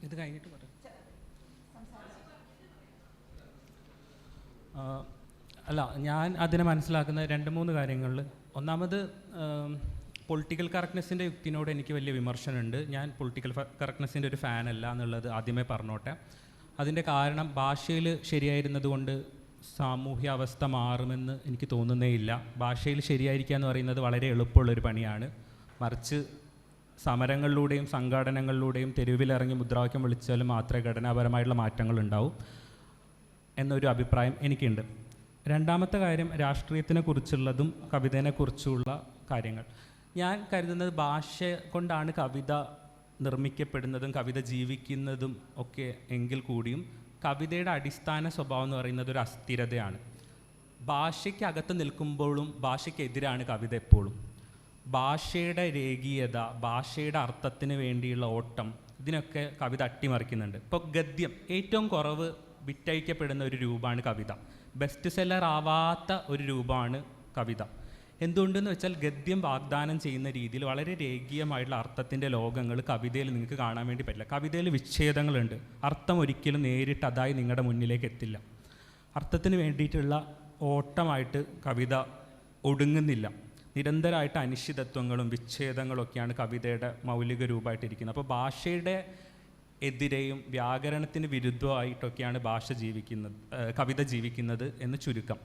ഇത് കഴിഞ്ഞിട്ട് പറയാം. അല്ല, ഞാൻ അതിനെ മനസ്സിലാക്കുന്ന 2-3 കാര്യങ്ങളിൽ. ഒന്നാമത് പൊളിറ്റിക്കൽ കറക്റ്റ്നെസ്സിൻ്റെ യുക്തിനോട് എനിക്ക് വലിയ വിമർശനമുണ്ട്. ഞാൻ പൊളിറ്റിക്കൽ കറക്റ്റ്നെസ്സിൻ്റെ ഒരു ഫാനല്ല എന്നുള്ളത് ആദ്യമേ പറഞ്ഞോട്ടെ. അതിൻ്റെ കാരണം ഭാഷയിൽ ശരിയായിരുന്നത് കൊണ്ട് സാമൂഹ്യ അവസ്ഥ മാറുമെന്ന് എനിക്ക് തോന്നുന്നേയില്ല. ഭാഷയിൽ ശരിയായിരിക്കുക എന്ന് പറയുന്നത് വളരെ എളുപ്പമുള്ളൊരു പണിയാണ്. മറിച്ച് സമരങ്ങളിലൂടെയും സംഘാടനങ്ങളിലൂടെയും തെരുവിലിറങ്ങി മുദ്രാവാക്യം വിളിച്ചാലും മാത്രമേ ഘടനാപരമായിട്ടുള്ള മാറ്റങ്ങൾ ഉണ്ടാവും എന്നൊരു അഭിപ്രായം എനിക്കുണ്ട്. രണ്ടാമത്തെ കാര്യം രാഷ്ട്രീയത്തിനെ കുറിച്ചുള്ളതും കവിതയെ കുറിച്ചുള്ള കാര്യങ്ങൾ. ഞാൻ കരുതുന്നത് ഭാഷ കൊണ്ടാണ് കവിത നിർമ്മിക്കപ്പെടുന്നതും കവിത ജീവിക്കുന്നതും ഒക്കെ എങ്കിൽ കൂടിയും കവിതയുടെ അടിസ്ഥാന സ്വഭാവം എന്ന് പറയുന്നത് ഒരു അസ്ഥിരതയാണ്. ഭാഷയ്ക്ക് അകത്ത് നിൽക്കുമ്പോഴും ഭാഷയ്ക്കെതിരാണ് കവിത എപ്പോഴും. ഭാഷയുടെ രേഖീയത, ഭാഷയുടെ അർത്ഥത്തിന് വേണ്ടിയുള്ള ഓട്ടം, ഇതിനൊക്കെ കവിത അട്ടിമറിക്കുന്നുണ്ട്. ഇപ്പോൾ ഗദ്യം ഏറ്റവും കുറവ് വിറ്റഴിക്കപ്പെടുന്ന ഒരു രൂപമാണ് കവിത. ബെസ്റ്റ് സെല്ലർ ആവാത്ത ഒരു രൂപമാണ് കവിത. എന്തുകൊണ്ടെന്ന് വെച്ചാൽ ഗദ്യം വാഗ്ദാനം ചെയ്യുന്ന രീതിയിൽ വളരെ രേഖീയമായിട്ടുള്ള അർത്ഥത്തിൻ്റെ ലോകങ്ങൾ കവിതയിൽ നിങ്ങൾക്ക് കാണാൻ വേണ്ടി പറ്റില്ല. കവിതയിൽ വിച്ഛേദങ്ങളുണ്ട്. അർത്ഥം ഒരിക്കലും നേരിട്ട് അതായി നിങ്ങളുടെ മുന്നിലേക്ക് എത്തില്ല. അർത്ഥത്തിന് വേണ്ടിയിട്ടുള്ള ഓട്ടമായിട്ട് കവിത ഒടുങ്ങുന്നില്ല. നിരന്തരമായിട്ട് അനിശ്ചിതത്വങ്ങളും വിച്ഛേദങ്ങളൊക്കെയാണ് കവിതയുടെ മൗലിക രൂപമായിട്ടിരിക്കുന്നത്. അപ്പോൾ ഭാഷയുടെ എതിരെയും വ്യാകരണത്തിന് വിരുദ്ധമായിട്ടൊക്കെയാണ് കവിത ജീവിക്കുന്നത് എന്ന് ചുരുക്കം.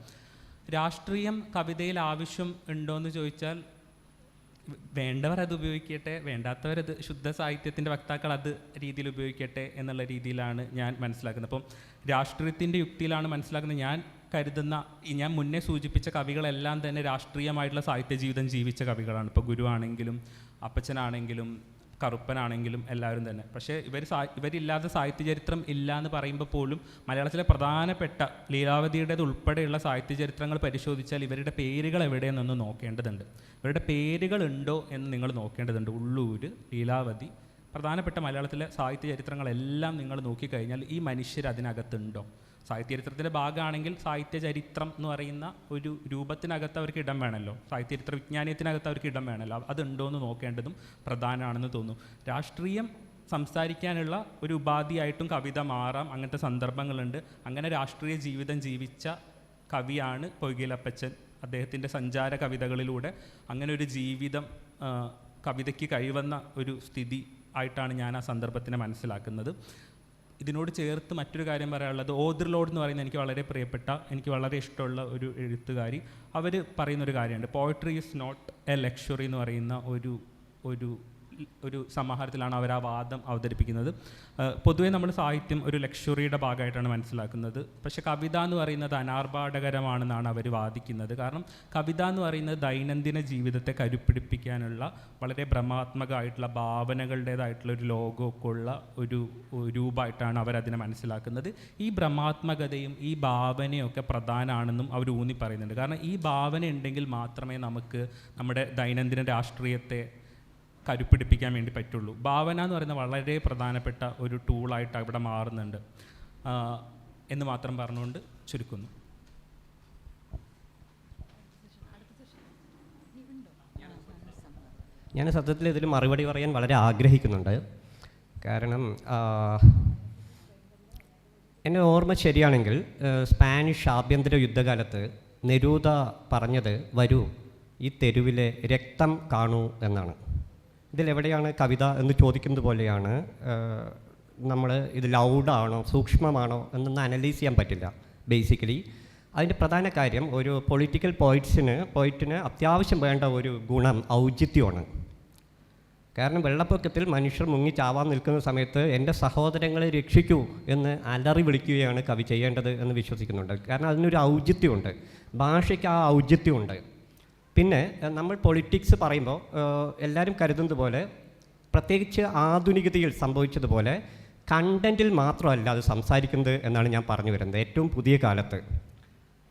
രാഷ്ട്രീയം കവിതയിൽ ആവശ്യം ഉണ്ടോയെന്ന് ചോദിച്ചാൽ വേണ്ടവർ അത് ഉപയോഗിക്കട്ടെ, വേണ്ടാത്തവരത് ശുദ്ധ സാഹിത്യത്തിൻ്റെ വക്താക്കൾ അത് രീതിയിൽ ഉപയോഗിക്കട്ടെ എന്നുള്ള രീതിയിലാണ് ഞാൻ മനസ്സിലാക്കുന്നത്. അപ്പം രാഷ്ട്രീയത്തിൻ്റെ യുക്തിയിലാണ് മനസ്സിലാക്കുന്നത്. ഞാൻ കരുതുന്ന ഞാൻ മുന്നേ സൂചിപ്പിച്ച കവികളെല്ലാം തന്നെ രാഷ്ട്രീയമായിട്ടുള്ള സാഹിത്യ ജീവിതം ജീവിച്ച കവികളാണ്. ഇപ്പോൾ ഗുരുവാണെങ്കിലും അപ്പച്ചനാണെങ്കിലും കറുപ്പനാണെങ്കിലും എല്ലാവരും തന്നെ. പക്ഷേ ഇവരില്ലാതെ സാഹിത്യ ചരിത്രം ഇല്ല എന്ന് പറയുമ്പോൾ പോലും മലയാളത്തിലെ പ്രധാനപ്പെട്ട ലീലാവതിയുടേത് ഉൾപ്പെടെയുള്ള സാഹിത്യ ചരിത്രങ്ങൾ പരിശോധിച്ചാൽ ഇവരുടെ പേരുകൾ എവിടെയെന്നൊന്ന് നോക്കേണ്ടതുണ്ട്. ഇവരുടെ പേരുകൾ ഉണ്ടോ എന്ന് നിങ്ങൾ നോക്കേണ്ടതുണ്ട്. ഉള്ളൂർ, ലീലാവതി, പ്രധാനപ്പെട്ട മലയാളത്തിലെ സാഹിത്യ ചരിത്രങ്ങളെല്ലാം നിങ്ങൾ നോക്കിക്കഴിഞ്ഞാൽ ഈ മനുഷ്യർ അതിനകത്തുണ്ടോ? സാഹിത്യ ചരിത്രത്തിൻ്റെ ഭാഗമാണെങ്കിൽ സാഹിത്യ ചരിത്രം എന്ന് പറയുന്ന ഒരു രൂപത്തിനകത്ത് അവർക്ക് ഇടം വേണമല്ലോ, സാഹിത്യ ചരിത്ര വിജ്ഞാനത്തിനകത്ത് അവർക്ക് ഇടം വേണമല്ലോ. അതുണ്ടോ എന്ന് നോക്കേണ്ടതും പ്രധാനമാണെന്ന് തോന്നുന്നു. രാഷ്ട്രീയം സംസാരിക്കാനുള്ള ഒരു ഉപാധിയായിട്ടും കവിത മാറാം. അങ്ങനത്തെ സന്ദർഭങ്ങളുണ്ട്. അങ്ങനെ രാഷ്ട്രീയ ജീവിതം ജീവിച്ച കവിയാണ് പൊയ്കയിലപ്പച്ചൻ. അദ്ദേഹത്തിൻ്റെ സഞ്ചാര കവിതകളിലൂടെ അങ്ങനെ ഒരു ജീവിതം കവിതയ്ക്ക് കഴിവന്ന ഒരു സ്ഥിതി ആയിട്ടാണ് ഞാൻ ആ സന്ദർഭത്തിനെ മനസ്സിലാക്കുന്നത്. ഇതിനോട് ചേർത്ത് മറ്റൊരു കാര്യം പറയാനുള്ളത്, ഓദർ ലോഡ് എന്ന് പറയുന്ന എനിക്ക് വളരെ പ്രിയപ്പെട്ട, എനിക്ക് വളരെ ഇഷ്ടമുള്ള ഒരു എഴുത്തുകാരി, അവർ പറയുന്നൊരു കാര്യമുണ്ട്. Poetry is not a luxury എന്ന് പറയുന്ന ഒരു സമാഹാരത്തിലാണ് അവർ ആ വാദം അവതരിപ്പിക്കുന്നത്. പൊതുവേ നമ്മൾ സാഹിത്യം ഒരു ലക്ഷറിയുടെ ഭാഗമായിട്ടാണ് മനസ്സിലാക്കുന്നത്. പക്ഷേ കവിത എന്ന് പറയുന്നത് അനാർഭാടകരമാണെന്നാണ് അവർ വാദിക്കുന്നത്. കാരണം കവിത എന്ന് പറയുന്നത് ദൈനംദിന ജീവിതത്തെ കരുപ്പിടിപ്പിക്കാനുള്ള വളരെ ഭ്രമാത്മകമായിട്ടുള്ള ഭാവനകളുടേതായിട്ടുള്ള ഒരു ലോകമൊക്കെ ഉള്ള ഒരു രൂപമായിട്ടാണ് അവരതിനെ മനസ്സിലാക്കുന്നത്. ഈ ഭ്രമാത്മകതയും ഈ ഭാവനയൊക്കെ പ്രധാനമാണെന്നും അവർ ഊന്നി പറയുന്നുണ്ട്. കാരണം ഈ ഭാവന ഉണ്ടെങ്കിൽ മാത്രമേ നമുക്ക് നമ്മുടെ ദൈനംദിന രാഷ്ട്രീയത്തെ കരുപ്പിടിപ്പിക്കാൻ വേണ്ടി പറ്റുള്ളൂ. ഭാവന എന്ന് പറയുന്നത് വളരെ പ്രധാനപ്പെട്ട ഒരു ടൂളായിട്ട് അവിടെ മാറുന്നുണ്ട് എന്ന് മാത്രം പറഞ്ഞുകൊണ്ട് ചുരുക്കുന്നു. ഞാൻ സത്യത്തിൽ ഇതിൽ മറുപടി പറയാൻ വളരെ ആഗ്രഹിക്കുന്നുണ്ട്. കാരണം എൻ്റെ ഓർമ്മ ശരിയാണെങ്കിൽ സ്പാനിഷ് ആഭ്യന്തര യുദ്ധകാലത്ത് നെരൂദ പറഞ്ഞത്, വരൂ ഈ തെരുവിലെ രക്തം കാണൂ എന്നാണ്. ഇതിലെവിടെയാണ് കവിത എന്ന് ചോദിക്കുന്നത് പോലെയാണ്. നമ്മൾ ഇത് ലൗഡാണോ സൂക്ഷ്മമാണോ എന്നൊന്നും അനലൈസ് ചെയ്യാൻ പറ്റില്ല. ബേസിക്കലി അതിൻ്റെ പ്രധാന കാര്യം, ഒരു പൊളിറ്റിക്കൽ പോയിറ്റിന് അത്യാവശ്യം വേണ്ട ഒരു ഗുണം ഔചിത്യമാണ്. കാരണം വെള്ളപ്പൊക്കത്തിൽ മനുഷ്യർ മുങ്ങി ചാവാൻ നിൽക്കുന്ന സമയത്ത് എൻ്റെ സഹോദരങ്ങളെ രക്ഷിക്കൂ എന്ന് അലറി വിളിക്കുകയാണ് കവി ചെയ്യേണ്ടത് എന്ന് വിശ്വസിക്കുന്നുണ്ട്. കാരണം അതിനൊരു ഔചിത്യമുണ്ട്, ഭാഷയ്ക്ക് ആ ഔചിത്യമുണ്ട്. പിന്നെ നമ്മൾ പൊളിറ്റിക്സ് പറയുമ്പോൾ എല്ലാവരും കരുതുന്നത് പോലെ, പ്രത്യേകിച്ച് ആധുനികതയിൽ സംഭവിച്ചതുപോലെ കണ്ടൻറ്റിൽ മാത്രമല്ല അത് സംസാരിക്കുന്നത് എന്നാണ് ഞാൻ പറഞ്ഞു വരുന്നത്. ഏറ്റവും പുതിയ കാലത്ത്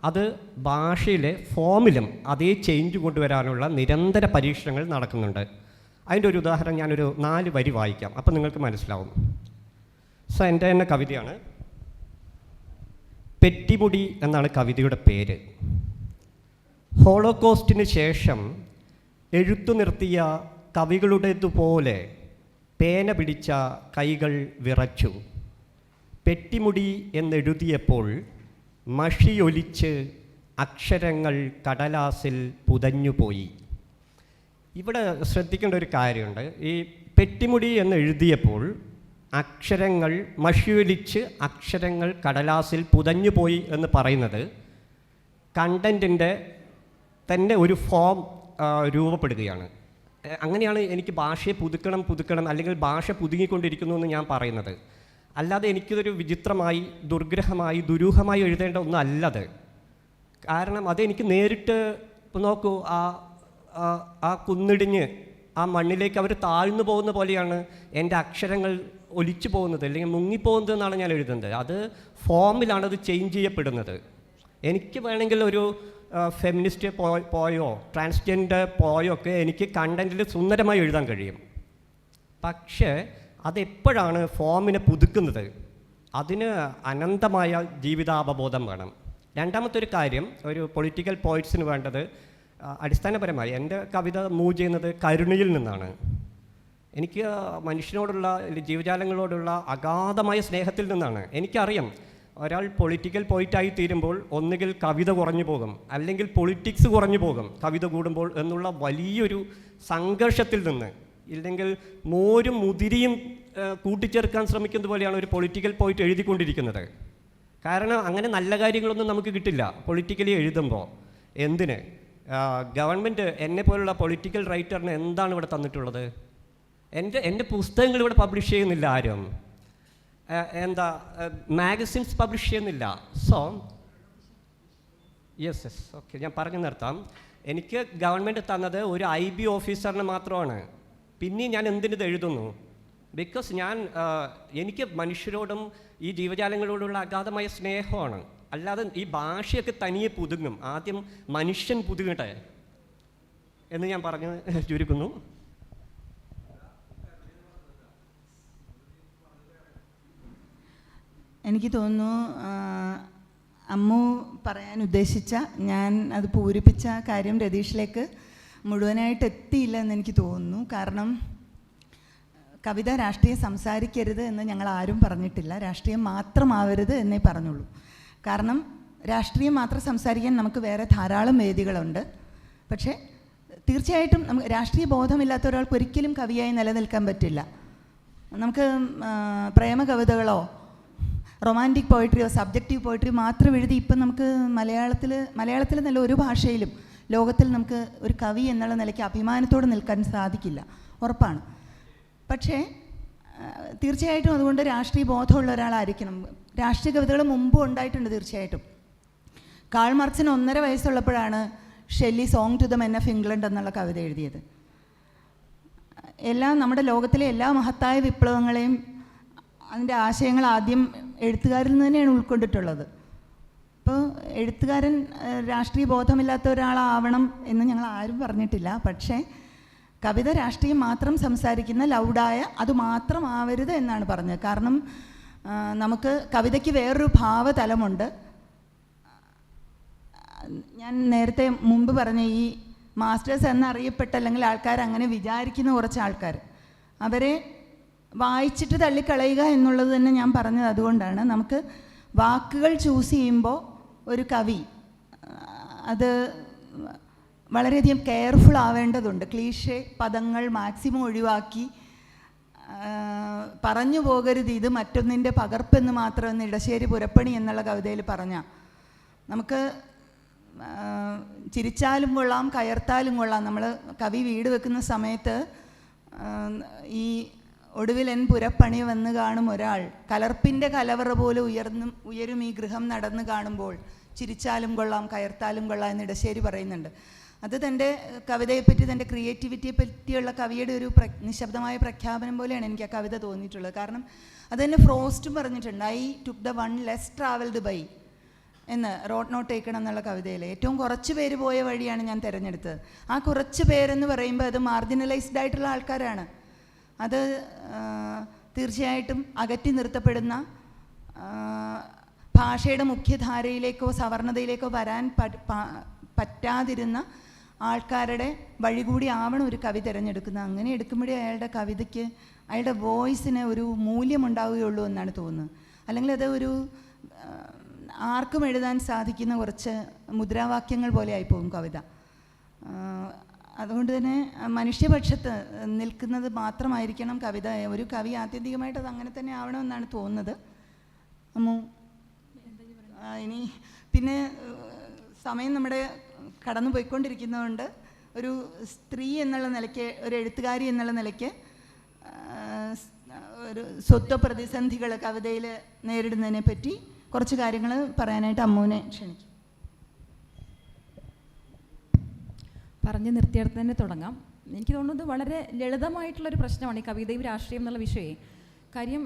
അത് ഭാഷയിലെ ഫോമിലും അതേ ചേഞ്ച് കൊണ്ടുവരാനുള്ള നിരന്തര പരീക്ഷണങ്ങൾ നടക്കുന്നുണ്ട്. അതിൻ്റെ ഒരു ഉദാഹരണം ഞാനൊരു 4 വരി വായിക്കാം, അപ്പം നിങ്ങൾക്ക് മനസ്സിലാവും. സോ എൻ്റെ തന്നെ കവിതയാണ്. പെട്ടിമുടി എന്നാണ് കവിതയുടെ പേര്. ഹോളോകോസ്റ്റിന് ശേഷം എഴുത്തു നിർത്തിയ കവികളുടേതുപോലെ പേന പിടിച്ച കൈകൾ വിറച്ചു. പെട്ടിമുടി എന്നെഴുതിയപ്പോൾ മഷിയൊലിച്ച് അക്ഷരങ്ങൾ കടലാസിൽ പുതഞ്ഞുപോയി. ഇവിടെ ശ്രദ്ധിക്കേണ്ട ഒരു കാര്യമുണ്ട്. ഈ പെട്ടിമുടി എന്ന് എഴുതിയപ്പോൾ അക്ഷരങ്ങൾ മഷിയൊലിച്ച് അക്ഷരങ്ങൾ കടലാസിൽ പുതഞ്ഞുപോയി എന്ന് പറയുന്നത് കണ്ടൻറ്റിൻ്റെ തന്നെ ഒരു ഫോം രൂപപ്പെടുകയാണ്. അങ്ങനെയാണ് എനിക്ക് ഭാഷയെ പുതുക്കണം അല്ലെങ്കിൽ ഭാഷ പുതുങ്ങിക്കൊണ്ടിരിക്കുന്നു എന്ന് ഞാൻ പറയുന്നത്. അല്ലാതെ എനിക്കിതൊരു വിചിത്രമായി, ദുർഗ്രഹമായി, ദുരൂഹമായി എഴുതേണ്ട ഒന്നും അല്ലത്. കാരണം അതെനിക്ക് നേരിട്ട് നോക്കൂ, ആ കുന്നിടിഞ്ഞ് ആ മണ്ണിലേക്ക് അവർ താഴ്ന്നു പോകുന്ന പോലെയാണ് എൻ്റെ അക്ഷരങ്ങൾ ഒലിച്ചു പോകുന്നത് അല്ലെങ്കിൽ മുങ്ങിപ്പോകുന്നത് എന്നാണ് ഞാൻ എഴുതുന്നത്. അത് ഫോമിലാണ് അത് ചേഞ്ച് ചെയ്യപ്പെടുന്നത്. എനിക്ക് വേണമെങ്കിൽ ഒരു ഫെമിനിസ്റ്റ് പോയോ ട്രാൻസ്ജെൻഡർ പോയോ ഒക്കെ എനിക്ക് കണ്ടൻറ്റിൽ സുന്ദരമായി എഴുതാൻ കഴിയും. പക്ഷേ അതെപ്പോഴാണ് ഫോമിനെ പുതുക്കുന്നത്? അതിന് അനന്തമായ ജീവിതാവബോധം വേണം. രണ്ടാമത്തെ ഒരു കാര്യം, ഒരു പൊളിറ്റിക്കൽ പോയിറ്റ്സിന് വേണ്ടത് അടിസ്ഥാനപരമായി എൻ്റെ കവിത മൂവ് ചെയ്യുന്നത് കരുണയിൽ നിന്നാണ്. എനിക്ക് മനുഷ്യനോടുള്ള ജീവജാലങ്ങളോടുള്ള അഗാധമായ സ്നേഹത്തിൽ നിന്നാണ്. എനിക്കറിയാം ഒരാൾ പൊളിറ്റിക്കൽ പോയിറ്റായി തീരുമ്പോൾ ഒന്നുകിൽ കവിത കുറഞ്ഞു പോകും, അല്ലെങ്കിൽ പൊളിറ്റിക്സ് കുറഞ്ഞു പോകും കവിത കൂടുമ്പോൾ എന്നുള്ള വലിയൊരു സംഘർഷത്തിൽ നിന്ന്, ഇല്ലെങ്കിൽ മോരും മുതിരിയും കൂട്ടിച്ചേർക്കാൻ ശ്രമിക്കുന്നത് പോലെയാണ് ഒരു പൊളിറ്റിക്കൽ പോയിറ്റ് എഴുതിക്കൊണ്ടിരിക്കുന്നത്. കാരണം അങ്ങനെ നല്ല കാര്യങ്ങളൊന്നും നമുക്ക് കിട്ടില്ല പൊളിറ്റിക്കലി എഴുതുമ്പോൾ. എന്തിന്? ഗവൺമെൻറ് എന്നെപ്പോലുള്ള പൊളിറ്റിക്കൽ റൈറ്ററിന് എന്താണ് ഇവിടെ തന്നിട്ടുള്ളത്? എൻ്റെ പുസ്തകങ്ങൾ ഇവിടെ പബ്ലിഷ് ചെയ്യുന്നില്ല ആരും. മാഗസിൻസ് പബ്ലിഷ് ചെയ്യുന്നില്ല. സോ യെസ് ഓക്കെ, ഞാൻ പറഞ്ഞു നിർത്താം. എനിക്ക് ഗവൺമെൻറ് തന്നത് ഒരു IB ഓഫീസറിന് മാത്രമാണ്. പിന്നെയും ഞാൻ എന്തിനിത് എഴുതുന്നു? ബിക്കോസ് എനിക്ക് മനുഷ്യരോടും ഈ ജീവജാലങ്ങളോടുള്ള അഗാധമായ സ്നേഹമാണ്. അല്ലാതെ ഈ ഭാഷയൊക്കെ തനിയെ പുതുങ്ങും. ആദ്യം മനുഷ്യൻ പുതുങ്ങട്ടെ എന്ന് ഞാൻ പറഞ്ഞു ചുരുക്കുന്നു. എനിക്ക് തോന്നുന്നു അമ്മു പറയാൻ ഉദ്ദേശിച്ച, ഞാൻ അത് പൂരിപ്പിച്ച കാര്യം രതീഷിലേക്ക് മുഴുവനായിട്ട് എത്തിയില്ല എന്ന് എനിക്ക് തോന്നുന്നു. കാരണം കവിത രാഷ്ട്രീയം സംസാരിക്കരുത് എന്ന് ഞങ്ങൾ ആരും പറഞ്ഞിട്ടില്ല, രാഷ്ട്രീയം മാത്രമാവരുത് എന്നേ പറഞ്ഞുള്ളൂ. കാരണം രാഷ്ട്രീയം മാത്രം സംസാരിക്കാൻ നമുക്ക് വേറെ ധാരാളം വേദികളുണ്ട്. പക്ഷേ തീർച്ചയായിട്ടും നമുക്ക് രാഷ്ട്രീയ ബോധമില്ലാത്ത ഒരാൾക്ക് ഒരിക്കലും കവിയായി നിലനിൽക്കാൻ പറ്റില്ല. നമുക്ക് പ്രേമ കവിതകളോ റൊമാൻറ്റിക് പോയിട്രിയോ സബ്ജക്റ്റീവ് പോയിട്രി മാത്രം എഴുതി ഇപ്പം നമുക്ക് മലയാളത്തിൽ നല്ല ഒരു ഭാഷയിലും ലോകത്തിൽ നമുക്ക് ഒരു കവി എന്നുള്ള നിലയ്ക്ക് അഭിമാനത്തോടെ നിൽക്കാൻ സാധിക്കില്ല, ഉറപ്പാണ്. പക്ഷേ തീർച്ചയായിട്ടും അതുകൊണ്ട് രാഷ്ട്രീയ ബോധമുള്ള ഒരാളായിരിക്കണം. രാഷ്ട്രീയ കവിതകൾ മുമ്പും ഉണ്ടായിട്ടുണ്ട് തീർച്ചയായിട്ടും. കാൾ മാർക്സിന് 1.5 വയസ്സുള്ളപ്പോഴാണ് Shelley song to the men of England എന്നുള്ള കവിത എഴുതിയത്. നമ്മുടെ ലോകത്തിലെ എല്ലാ മഹത്തായ വിപ്ലവങ്ങളെയും അതിൻ്റെ ആശയങ്ങൾ ആദ്യം എഴുത്തുകാരിൽ നിന്ന് തന്നെയാണ് ഉൾക്കൊണ്ടിട്ടുള്ളത്. അപ്പോൾ എഴുത്തുകാരൻ രാഷ്ട്രീയ ബോധമില്ലാത്ത ഒരാളാവണം എന്ന് ഞങ്ങൾ ആരും പറഞ്ഞിട്ടില്ല. പക്ഷേ കവിത രാഷ്ട്രീയം മാത്രം സംസാരിക്കുന്ന ലൗഡായ അത് മാത്രം ആവരുത് എന്നാണ് പറഞ്ഞത്. കാരണം നമുക്ക് കവിതയ്ക്ക് വേറൊരു ഭാവതലമുണ്ട്. ഞാൻ നേരത്തെ മുമ്പ് പറഞ്ഞ ഈ മാസ്റ്റേഴ്സ് എന്നറിയപ്പെട്ട അല്ലെങ്കിൽ ആൾക്കാർ അങ്ങനെ വിചാരിക്കുന്ന കുറച്ച് ആൾക്കാർ, അവരെ വായിച്ചിട്ട് തള്ളിക്കളയുക എന്നുള്ളത് തന്നെ ഞാൻ പറഞ്ഞത് അതുകൊണ്ടാണ്. നമുക്ക് വാക്കുകൾ ചൂസ് ചെയ്യുമ്പോൾ ഒരു കവി അത് വളരെയധികം കെയർഫുൾ ആവേണ്ടതുണ്ട്. ക്ലീഷേ പദങ്ങൾ മാക്സിമം ഒഴിവാക്കി പറഞ്ഞു പോകരുത് ഇത് മറ്റൊന്നിൻ്റെ പകർപ്പെന്ന് മാത്രമെന്ന് ഇടശ്ശേരി പുരപ്പണി എന്നുള്ള കവിതയിൽ പറഞ്ഞ, നമുക്ക് ചിരിച്ചാലും കൊള്ളാം കയർത്താലും കൊള്ളാം. നമ്മൾ കവി വീട് വെക്കുന്ന സമയത്ത് ഈ ഒടുവിൽ എൻ പുരപ്പണി വന്ന് കാണും ഒരാൾ, കലർപ്പിൻ്റെ കലവറ പോലെ ഉയരും ഈ ഗൃഹം നടന്നു കാണുമ്പോൾ, ചിരിച്ചാലും കൊള്ളാം കയർത്താലും കൊള്ളാം എന്ന് ഇടശ്ശേരി പറയുന്നുണ്ട്. അത് തൻ്റെ കവിതയെപ്പറ്റി, തൻ്റെ ക്രിയേറ്റിവിറ്റിയെ പറ്റിയുള്ള കവിയുടെ ഒരു നിശബ്ദമായ പ്രഖ്യാപനം പോലെയാണ് എനിക്ക് ആ കവിത തോന്നിയിട്ടുള്ളത്. കാരണം അത് തന്നെ ഫ്രോസ്റ്റും പറഞ്ഞിട്ടുണ്ട്, I took the one less travelled by എന്ന് റോഡ് നോട്ട് ടേക്കണം എന്നുള്ള കവിതയിൽ. ഏറ്റവും കുറച്ച് പേര് പോയ വഴിയാണ് ഞാൻ തിരഞ്ഞെടുത്തത്. ആ കുറച്ച് പേരെന്ന് പറയുമ്പോൾ അത് മാർജിനലൈസ്ഡ് ആയിട്ടുള്ള ആൾക്കാരാണ്. അത് തീർച്ചയായിട്ടും അകറ്റി നിർത്തപ്പെടുന്ന, ഭാഷയുടെ മുഖ്യധാരയിലേക്കോ സവർണതയിലേക്കോ വരാൻ പറ്റാതിരുന്ന ആൾക്കാരുടെ വഴി കൂടി ആവണം ഒരു കവി തിരഞ്ഞെടുക്കുന്നത്. അങ്ങനെ എടുക്കുമ്പോഴേ അയാളുടെ കവിതയ്ക്ക്, അയാളുടെ വോയിസിന് ഒരു മൂല്യമുണ്ടാവുകയുള്ളൂ എന്നാണ് തോന്നുന്നത്. അല്ലെങ്കിൽ അത് ഒരു ആർക്കും എഴുതാൻ സാധിക്കുന്ന കുറച്ച് മുദ്രാവാക്യങ്ങൾ പോലെ ആയിപ്പോകും കവിത. അതുകൊണ്ട് തന്നെ മനുഷ്യപക്ഷത്ത് നിൽക്കുന്നത് മാത്രമായിരിക്കണം കവിത. ഒരു കവി ആത്യന്തികമായിട്ട് അത് അങ്ങനെ തന്നെ ആവണമെന്നാണ് തോന്നുന്നത്. അമ്മു, ഇനി പിന്നെ സമയം നമ്മുടെ കടന്നു പോയിക്കൊണ്ടിരിക്കുന്നതുകൊണ്ട് ഒരു സ്ത്രീ എന്നുള്ള നിലയ്ക്ക്, ഒരു എഴുത്തുകാരി എന്നുള്ള നിലയ്ക്ക് ഒരു സ്വത്വ പ്രതിസന്ധികൾ കവിതയിൽ നേരിടുന്നതിനെ പറ്റി കുറച്ച് കാര്യങ്ങൾ പറയാനായിട്ട് അമ്മുവിനെ ക്ഷണിക്കും. പറഞ്ഞ് നിർത്തിയിടത്ത് തന്നെ തുടങ്ങാം. എനിക്ക് തോന്നുന്നത് വളരെ ലളിതമായിട്ടുള്ളൊരു പ്രശ്നമാണ് ഈ കവിതയും രാഷ്ട്രീയം എന്നുള്ള വിഷയം. കാര്യം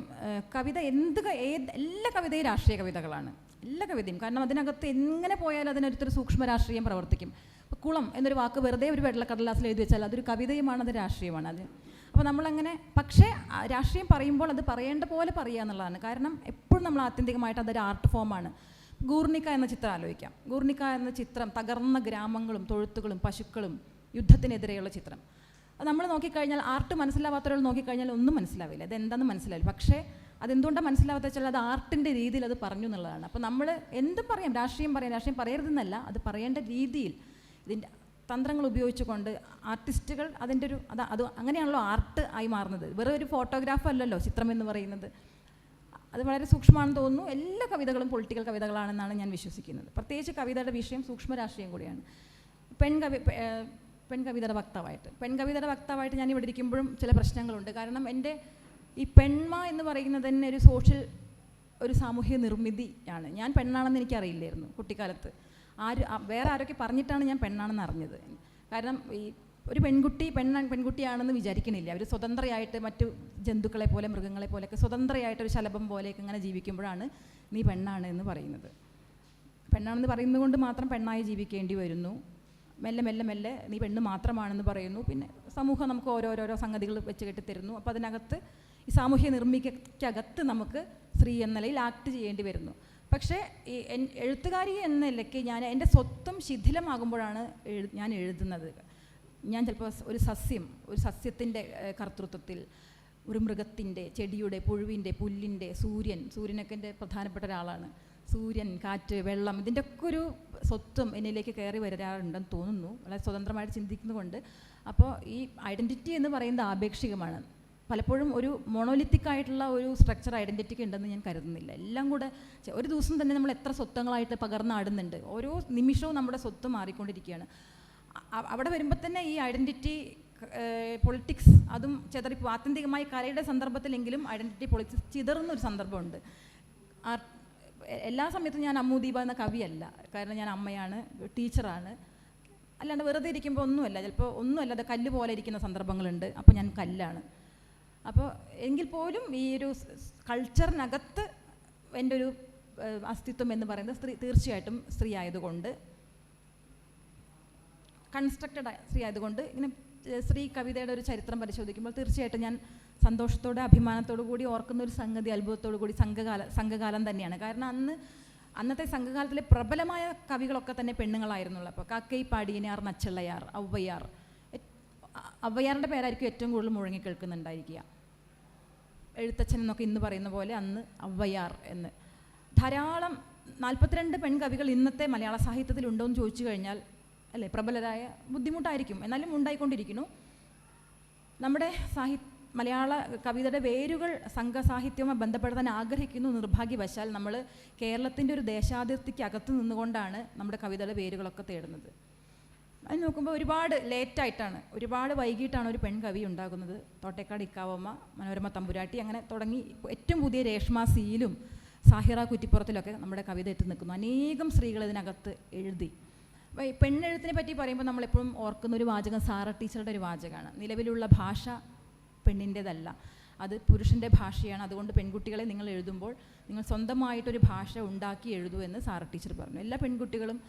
കവിത എല്ലാ കവിതയും രാഷ്ട്രീയ കവിതകളാണ്, എല്ലാ കവിതയും. കാരണം അതിനകത്ത് എങ്ങനെ പോയാലും അതിനൊരു സൂക്ഷ്മ രാഷ്ട്രീയം പ്രവർത്തിക്കും. ഇപ്പോൾ കുളം എന്നൊരു വാക്ക് വെറുതെ ഒരു വെള്ളക്കടലാസിൽ എഴുതി വെച്ചാൽ അതൊരു കവിതയുമാണ്, അത് രാഷ്ട്രീയമാണ്. അത് അപ്പോൾ നമ്മളങ്ങനെ, പക്ഷേ രാഷ്ട്രീയം പറയുമ്പോൾ അത് പറയേണ്ട പോലെ പറയുക എന്നുള്ളതാണ്. കാരണം എപ്പോഴും നമ്മൾ ആത്യന്തികമായിട്ട് അതൊരു ആർട്ട് ഫോമാണ്. ഗൂർണിക്ക എന്ന ചിത്രം ആലോചിക്കാം. ഗൂർണിക്ക എന്ന ചിത്രം തകർന്ന ഗ്രാമങ്ങളും തൊഴുത്തുകളും പശുക്കളും യുദ്ധത്തിനെതിരെയുള്ള ചിത്രം. അത് നമ്മൾ നോക്കിക്കഴിഞ്ഞാൽ, ആർട്ട് മനസ്സിലാവാത്തവരോട് നോക്കിക്കഴിഞ്ഞാൽ ഒന്നും മനസ്സിലാവില്ല, അതെന്താണെന്ന് മനസ്സിലാവില്ല. പക്ഷേ അതെന്തുകൊണ്ടാണ് മനസ്സിലാവാത്ത വെച്ചാൽ അത് ആർട്ടിൻ്റെ രീതിയിൽ അത് പറഞ്ഞു എന്നുള്ളതാണ്. അപ്പോൾ നമ്മൾ എന്തും പറയാം, രാഷ്ട്രീയം പറയരുതെന്നല്ല, അത് പറയേണ്ട രീതിയിൽ ഇതിൻ്റെ തന്ത്രങ്ങൾ ഉപയോഗിച്ചുകൊണ്ട് ആർട്ടിസ്റ്റുകൾ അതിൻ്റെ ഒരു അത് അങ്ങനെയാണല്ലോ ആർട്ട് ആയി മാറുന്നത്. വെറും ഒരു ഫോട്ടോഗ്രാഫ് അല്ലല്ലോ ചിത്രം എന്ന് പറയുന്നത്. അത് വളരെ സൂക്ഷ്മമാണെന്ന് തോന്നുന്നു. എല്ലാ കവിതകളും പൊളിറ്റിക്കൽ കവിതകളാണെന്നാണ് ഞാൻ വിശ്വസിക്കുന്നത്. പ്രത്യേകിച്ച് കവിതയുടെ വിഷയം സൂക്ഷ്മ രാഷ്ട്രീയം കൂടിയാണ്. പെൺകവിതയുടെ വക്താവായിട്ട് ഞാൻ ഇവിടെ ഇരിക്കുമ്പോഴും ചില പ്രശ്നങ്ങളുണ്ട്. കാരണം എൻ്റെ ഈ പെൺമ എന്ന് പറയുന്നത് തന്നെ ഒരു സാമൂഹിക നിർമ്മിതിയാണ്. ഞാൻ പെണ്ണാണെന്ന് എനിക്കറിയില്ലായിരുന്നു കുട്ടിക്കാലത്ത്. വേറെ ആരൊക്കെ പറഞ്ഞിട്ടാണ് ഞാൻ പെണ്ണാണെന്ന് അറിഞ്ഞത്. കാരണം ഈ ഒരു പെൺകുട്ടിയാണെന്ന് വിചാരിക്കണില്ല. അവർ സ്വതന്ത്രയായിട്ട് മറ്റു ജന്തുക്കളെ പോലെ മൃഗങ്ങളെ പോലെയൊക്കെ സ്വതന്ത്രയായിട്ടൊരു ശലഭം പോലെയൊക്കെ ഇങ്ങനെ ജീവിക്കുമ്പോഴാണ് നീ പെണ്ണാണ് എന്ന് പറയുന്നത്. പെണ്ണാണെന്ന് പറയുന്നത് കൊണ്ട് മാത്രം പെണ്ണായി ജീവിക്കേണ്ടി വരുന്നു. മെല്ലെ നീ പെണ്ണ് മാത്രമാണെന്ന് പറയുന്നു. പിന്നെ സമൂഹം നമുക്ക് ഓരോരോ സംഗതികൾ വെച്ച് കെട്ടിത്തരുന്നു. അപ്പോൾ അതിനകത്ത് ഈ സാമൂഹ്യ നിർമ്മിതിക്കകത്ത് നമുക്ക് സ്ത്രീ എന്ന നിലയിൽ ആക്ട് ചെയ്യേണ്ടി വരുന്നു. പക്ഷേ ഈ എഴുത്തുകാരി എന്ന നിലയ്ക്ക് എൻ്റെ സ്വത്വം ശിഥിലമാകുമ്പോഴാണ് ഞാൻ എഴുതുന്നത്. ഞാൻ ചിലപ്പോൾ ഒരു സസ്യത്തിൻ്റെ കർത്തൃത്വത്തിൽ, ഒരു മൃഗത്തിൻ്റെ, ചെടിയുടെ, പുഴുവിൻ്റെ, പുല്ലിൻ്റെ, സൂര്യനൊക്കെ എൻ്റെ പ്രധാനപ്പെട്ട ഒരാളാണ്. സൂര്യൻ, കാറ്റ്, വെള്ളം, ഇതിൻ്റെയൊക്കെ ഒരു സ്വത്വം എന്നിലേക്ക് കയറി വരാറുണ്ടെന്ന് തോന്നുന്നു, വളരെ സ്വതന്ത്രമായിട്ട് ചിന്തിക്കുന്നതുകൊണ്ട്. അപ്പോൾ ഈ ഐഡൻറ്റിറ്റി എന്ന് പറയുന്നത് ആപേക്ഷികമാണ്. പലപ്പോഴും ഒരു മൊണോലിത്തിക് ആയിട്ടുള്ള ഒരു സ്ട്രക്ചർ ഐഡൻറ്റിറ്റിക്ക് ഉണ്ടെന്ന് ഞാൻ കരുതുന്നില്ല. എല്ലാം കൂടെ ഒരു ദിവസം തന്നെ നമ്മൾ എത്ര സ്വത്വങ്ങളായിട്ട് പകർന്നാടുന്നുണ്ട്. ഓരോ നിമിഷവും നമ്മുടെ സ്വത്ത് മാറിക്കൊണ്ടിരിക്കുകയാണ്. അവിടെ വരുമ്പോൾ തന്നെ ഈ ഐഡൻറ്റിറ്റി പൊളിറ്റിക്സ് അതും ചിതറിപ്പോൾ ആത്യന്തികമായി കലയുടെ സന്ദർഭത്തിലെങ്കിലും ഐഡൻറ്റിറ്റി പൊളിറ്റിക്സ് ചിതറുന്നൊരു സന്ദർഭമുണ്ട്. എല്ലാ സമയത്തും ഞാൻ അമ്മു ദീപ എന്ന കവിയല്ല. കാരണം ഞാൻ അമ്മയാണ്, ടീച്ചറാണ്. അല്ലാണ്ട് വെറുതെ ഇരിക്കുമ്പോൾ ഒന്നുമല്ല, ചിലപ്പോൾ ഒന്നുമല്ല, അത് കല്ല് പോലെ ഇരിക്കുന്ന സന്ദർഭങ്ങളുണ്ട്. അപ്പോൾ ഞാൻ കല്ലാണ്. അപ്പോൾ എങ്കിൽ പോലും ഈ ഒരു കൾച്ചറിനകത്ത് എൻ്റെ ഒരു അസ്തിത്വം എന്ന് പറയുന്നത് തീർച്ചയായിട്ടും സ്ത്രീ ആയതുകൊണ്ട്, കൺസ്ട്രക്റ്റഡ് സ്ത്രീ ആയതുകൊണ്ട്, ഇങ്ങനെ സ്ത്രീ കവിതയുടെ ഒരു ചരിത്രം പരിശോധിക്കുമ്പോൾ തീർച്ചയായിട്ടും ഞാൻ സന്തോഷത്തോടെ അഭിമാനത്തോടു കൂടി ഓർക്കുന്ന ഒരു സംഗതി, അത്ഭുതത്തോടു കൂടി സംഘകാലം തന്നെയാണ്. കാരണം അന്നത്തെ സംഘകാലത്തിലെ പ്രബലമായ കവികളൊക്കെ തന്നെ പെണ്ണുങ്ങളായിരുന്നുള്ളൂ. അപ്പോൾ കാക്കൈ പാടിയനാർ, നച്ചള്ളയാർ, ഔവ്വയാറിൻ്റെ പേരായിരിക്കും ഏറ്റവും കൂടുതൽ മുഴങ്ങി കേൾക്കുന്നുണ്ടായിരിക്കുക. എഴുത്തച്ഛൻ എന്നൊക്കെ ഇന്ന് പറയുന്ന പോലെ അന്ന് ഔവ്വയാർ എന്ന്. ധാരാളം 42 പെൺകവികൾ ഇന്നത്തെ മലയാള സാഹിത്യത്തിൽ ഉണ്ടോ എന്ന് ചോദിച്ചു കഴിഞ്ഞാൽ അല്ലേ, പ്രബലരായ, ബുദ്ധിമുട്ടായിരിക്കും, എന്നാലും ഉണ്ടായിക്കൊണ്ടിരിക്കുന്നു. നമ്മുടെ മലയാള കവിതയുടെ വേരുകൾ സംഘസാഹിത്യവുമായി ബന്ധപ്പെടുത്താൻ ആഗ്രഹിക്കുന്നു. നിർഭാഗ്യവശാൽ നമ്മൾ കേരളത്തിൻ്റെ ഒരു ദേശാതിർത്തിക്ക് അകത്ത് നിന്നുകൊണ്ടാണ് നമ്മുടെ കവിതയുടെ വേരുകളൊക്കെ തേടുന്നത്. അത് നോക്കുമ്പോൾ ഒരുപാട് ലേറ്റായിട്ടാണ്, ഒരുപാട് വൈകിട്ടാണ് ഒരു പെൺകവി ഉണ്ടാകുന്നത്. തോട്ടേക്കാട് ഇക്കാവമ്മ, മനോരമ തമ്പുരാട്ടി, അങ്ങനെ തുടങ്ങി ഏറ്റവും പുതിയ രേഷ്മ സീലും സാഹിറ കുറ്റിപ്പുറത്തിലൊക്കെ നമ്മുടെ കവിത എത്തി നിൽക്കുന്നു. അനേകം സ്ത്രീകൾ ഇതിനകത്ത് എഴുതി. പെണ്ണെഴുത്തിനെ പറ്റി പറയുമ്പോൾ നമ്മളെപ്പോഴും ഓർക്കുന്ന ഒരു വാചകം സാറ ടീച്ചറുടെ ഒരു വാചകമാണ്. നിലവിലുള്ള ഭാഷ പെണ്ണിൻ്റെതല്ല, അത് പുരുഷൻ്റെ ഭാഷയാണ്. അതുകൊണ്ട് പെൺകുട്ടികളെ നിങ്ങൾ എഴുതുമ്പോൾ നിങ്ങൾ സ്വന്തമായിട്ടൊരു ഭാഷ ഉണ്ടാക്കി എഴുതൂ എന്ന് സാറ ടീച്ചർ പറഞ്ഞു. എല്ലാ പെൺകുട്ടികളും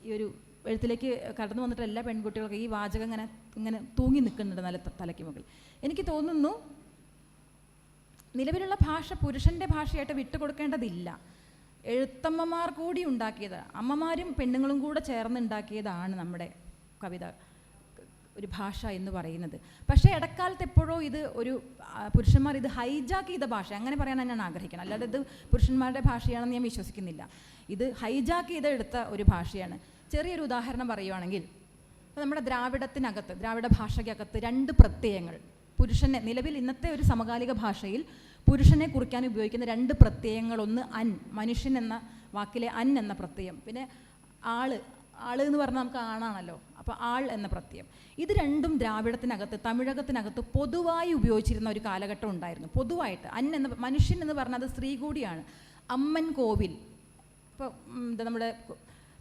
ഈ ഒരു എഴുത്തിലേക്ക് കടന്നു വന്നിട്ട് എല്ലാ പെൺകുട്ടികൾക്ക് ഈ വാചകം ഇങ്ങനെ തൂങ്ങി നിൽക്കുന്നുണ്ട് നല്ല തലയ്ക്ക് മുകളിൽ. എനിക്ക് തോന്നുന്നു നിലവിലുള്ള ഭാഷ പുരുഷൻ്റെ ഭാഷയായിട്ട് വിട്ടുകൊടുക്കേണ്ടതില്ല. എഴുത്തമ്മമാർ കൂടി ഉണ്ടാക്കിയത്, അമ്മമാരും പെണ്ണുങ്ങളും കൂടെ ചേർന്നുണ്ടാക്കിയതാണ് നമ്മുടെ കവിത ഒരു ഭാഷ എന്ന് പറയുന്നത്. പക്ഷേ ഇടക്കാലത്ത് എപ്പോഴോ ഇത് ഒരു പുരുഷന്മാർ ഇത് ഹൈജാക്ക് ചെയ്ത ഭാഷ, അങ്ങനെ പറയാൻ ഞാൻ ആഗ്രഹിക്കണം. അല്ലാതെ ഇത് പുരുഷന്മാരുടെ ഭാഷയാണെന്ന് ഞാൻ വിശ്വസിക്കുന്നില്ല. ഇത് ഹൈജാക്ക് ചെയ്തെടുത്ത ഒരു ഭാഷയാണ്. ചെറിയൊരു ഉദാഹരണം പറയുവാണെങ്കിൽ, നമ്മുടെ ദ്രാവിഡ ഭാഷയ്ക്കകത്ത് 2 പ്രത്യയങ്ങൾ പുരുഷനെ, നിലവിൽ ഇന്നത്തെ ഒരു സമകാലിക ഭാഷയിൽ പുരുഷനെ കുറിക്കാൻ ഉപയോഗിക്കുന്ന 2 പ്രത്യയങ്ങൾ. ഒന്ന് അൻ, മനുഷ്യൻ എന്ന വാക്കിലെ അൻ എന്ന പ്രത്യയം, പിന്നെ ആള് എന്ന് പറഞ്ഞാൽ നമുക്ക് ആണാണല്ലോ, അപ്പോൾ ആൾ എന്ന പ്രത്യയം. ഇത് രണ്ടും ദ്രാവിഡത്തിനകത്ത്, തമിഴകത്തിനകത്ത് പൊതുവായി ഉപയോഗിച്ചിരുന്ന ഒരു കാലഘട്ടം ഉണ്ടായിരുന്നു. പൊതുവായിട്ട് അൻ എന്ന മനുഷ്യൻ എന്ന് പറഞ്ഞാൽ അത് സ്ത്രീ കൂടിയാണ്. അമ്മൻ കോവിൽ, ഇപ്പോൾ നമ്മുടെ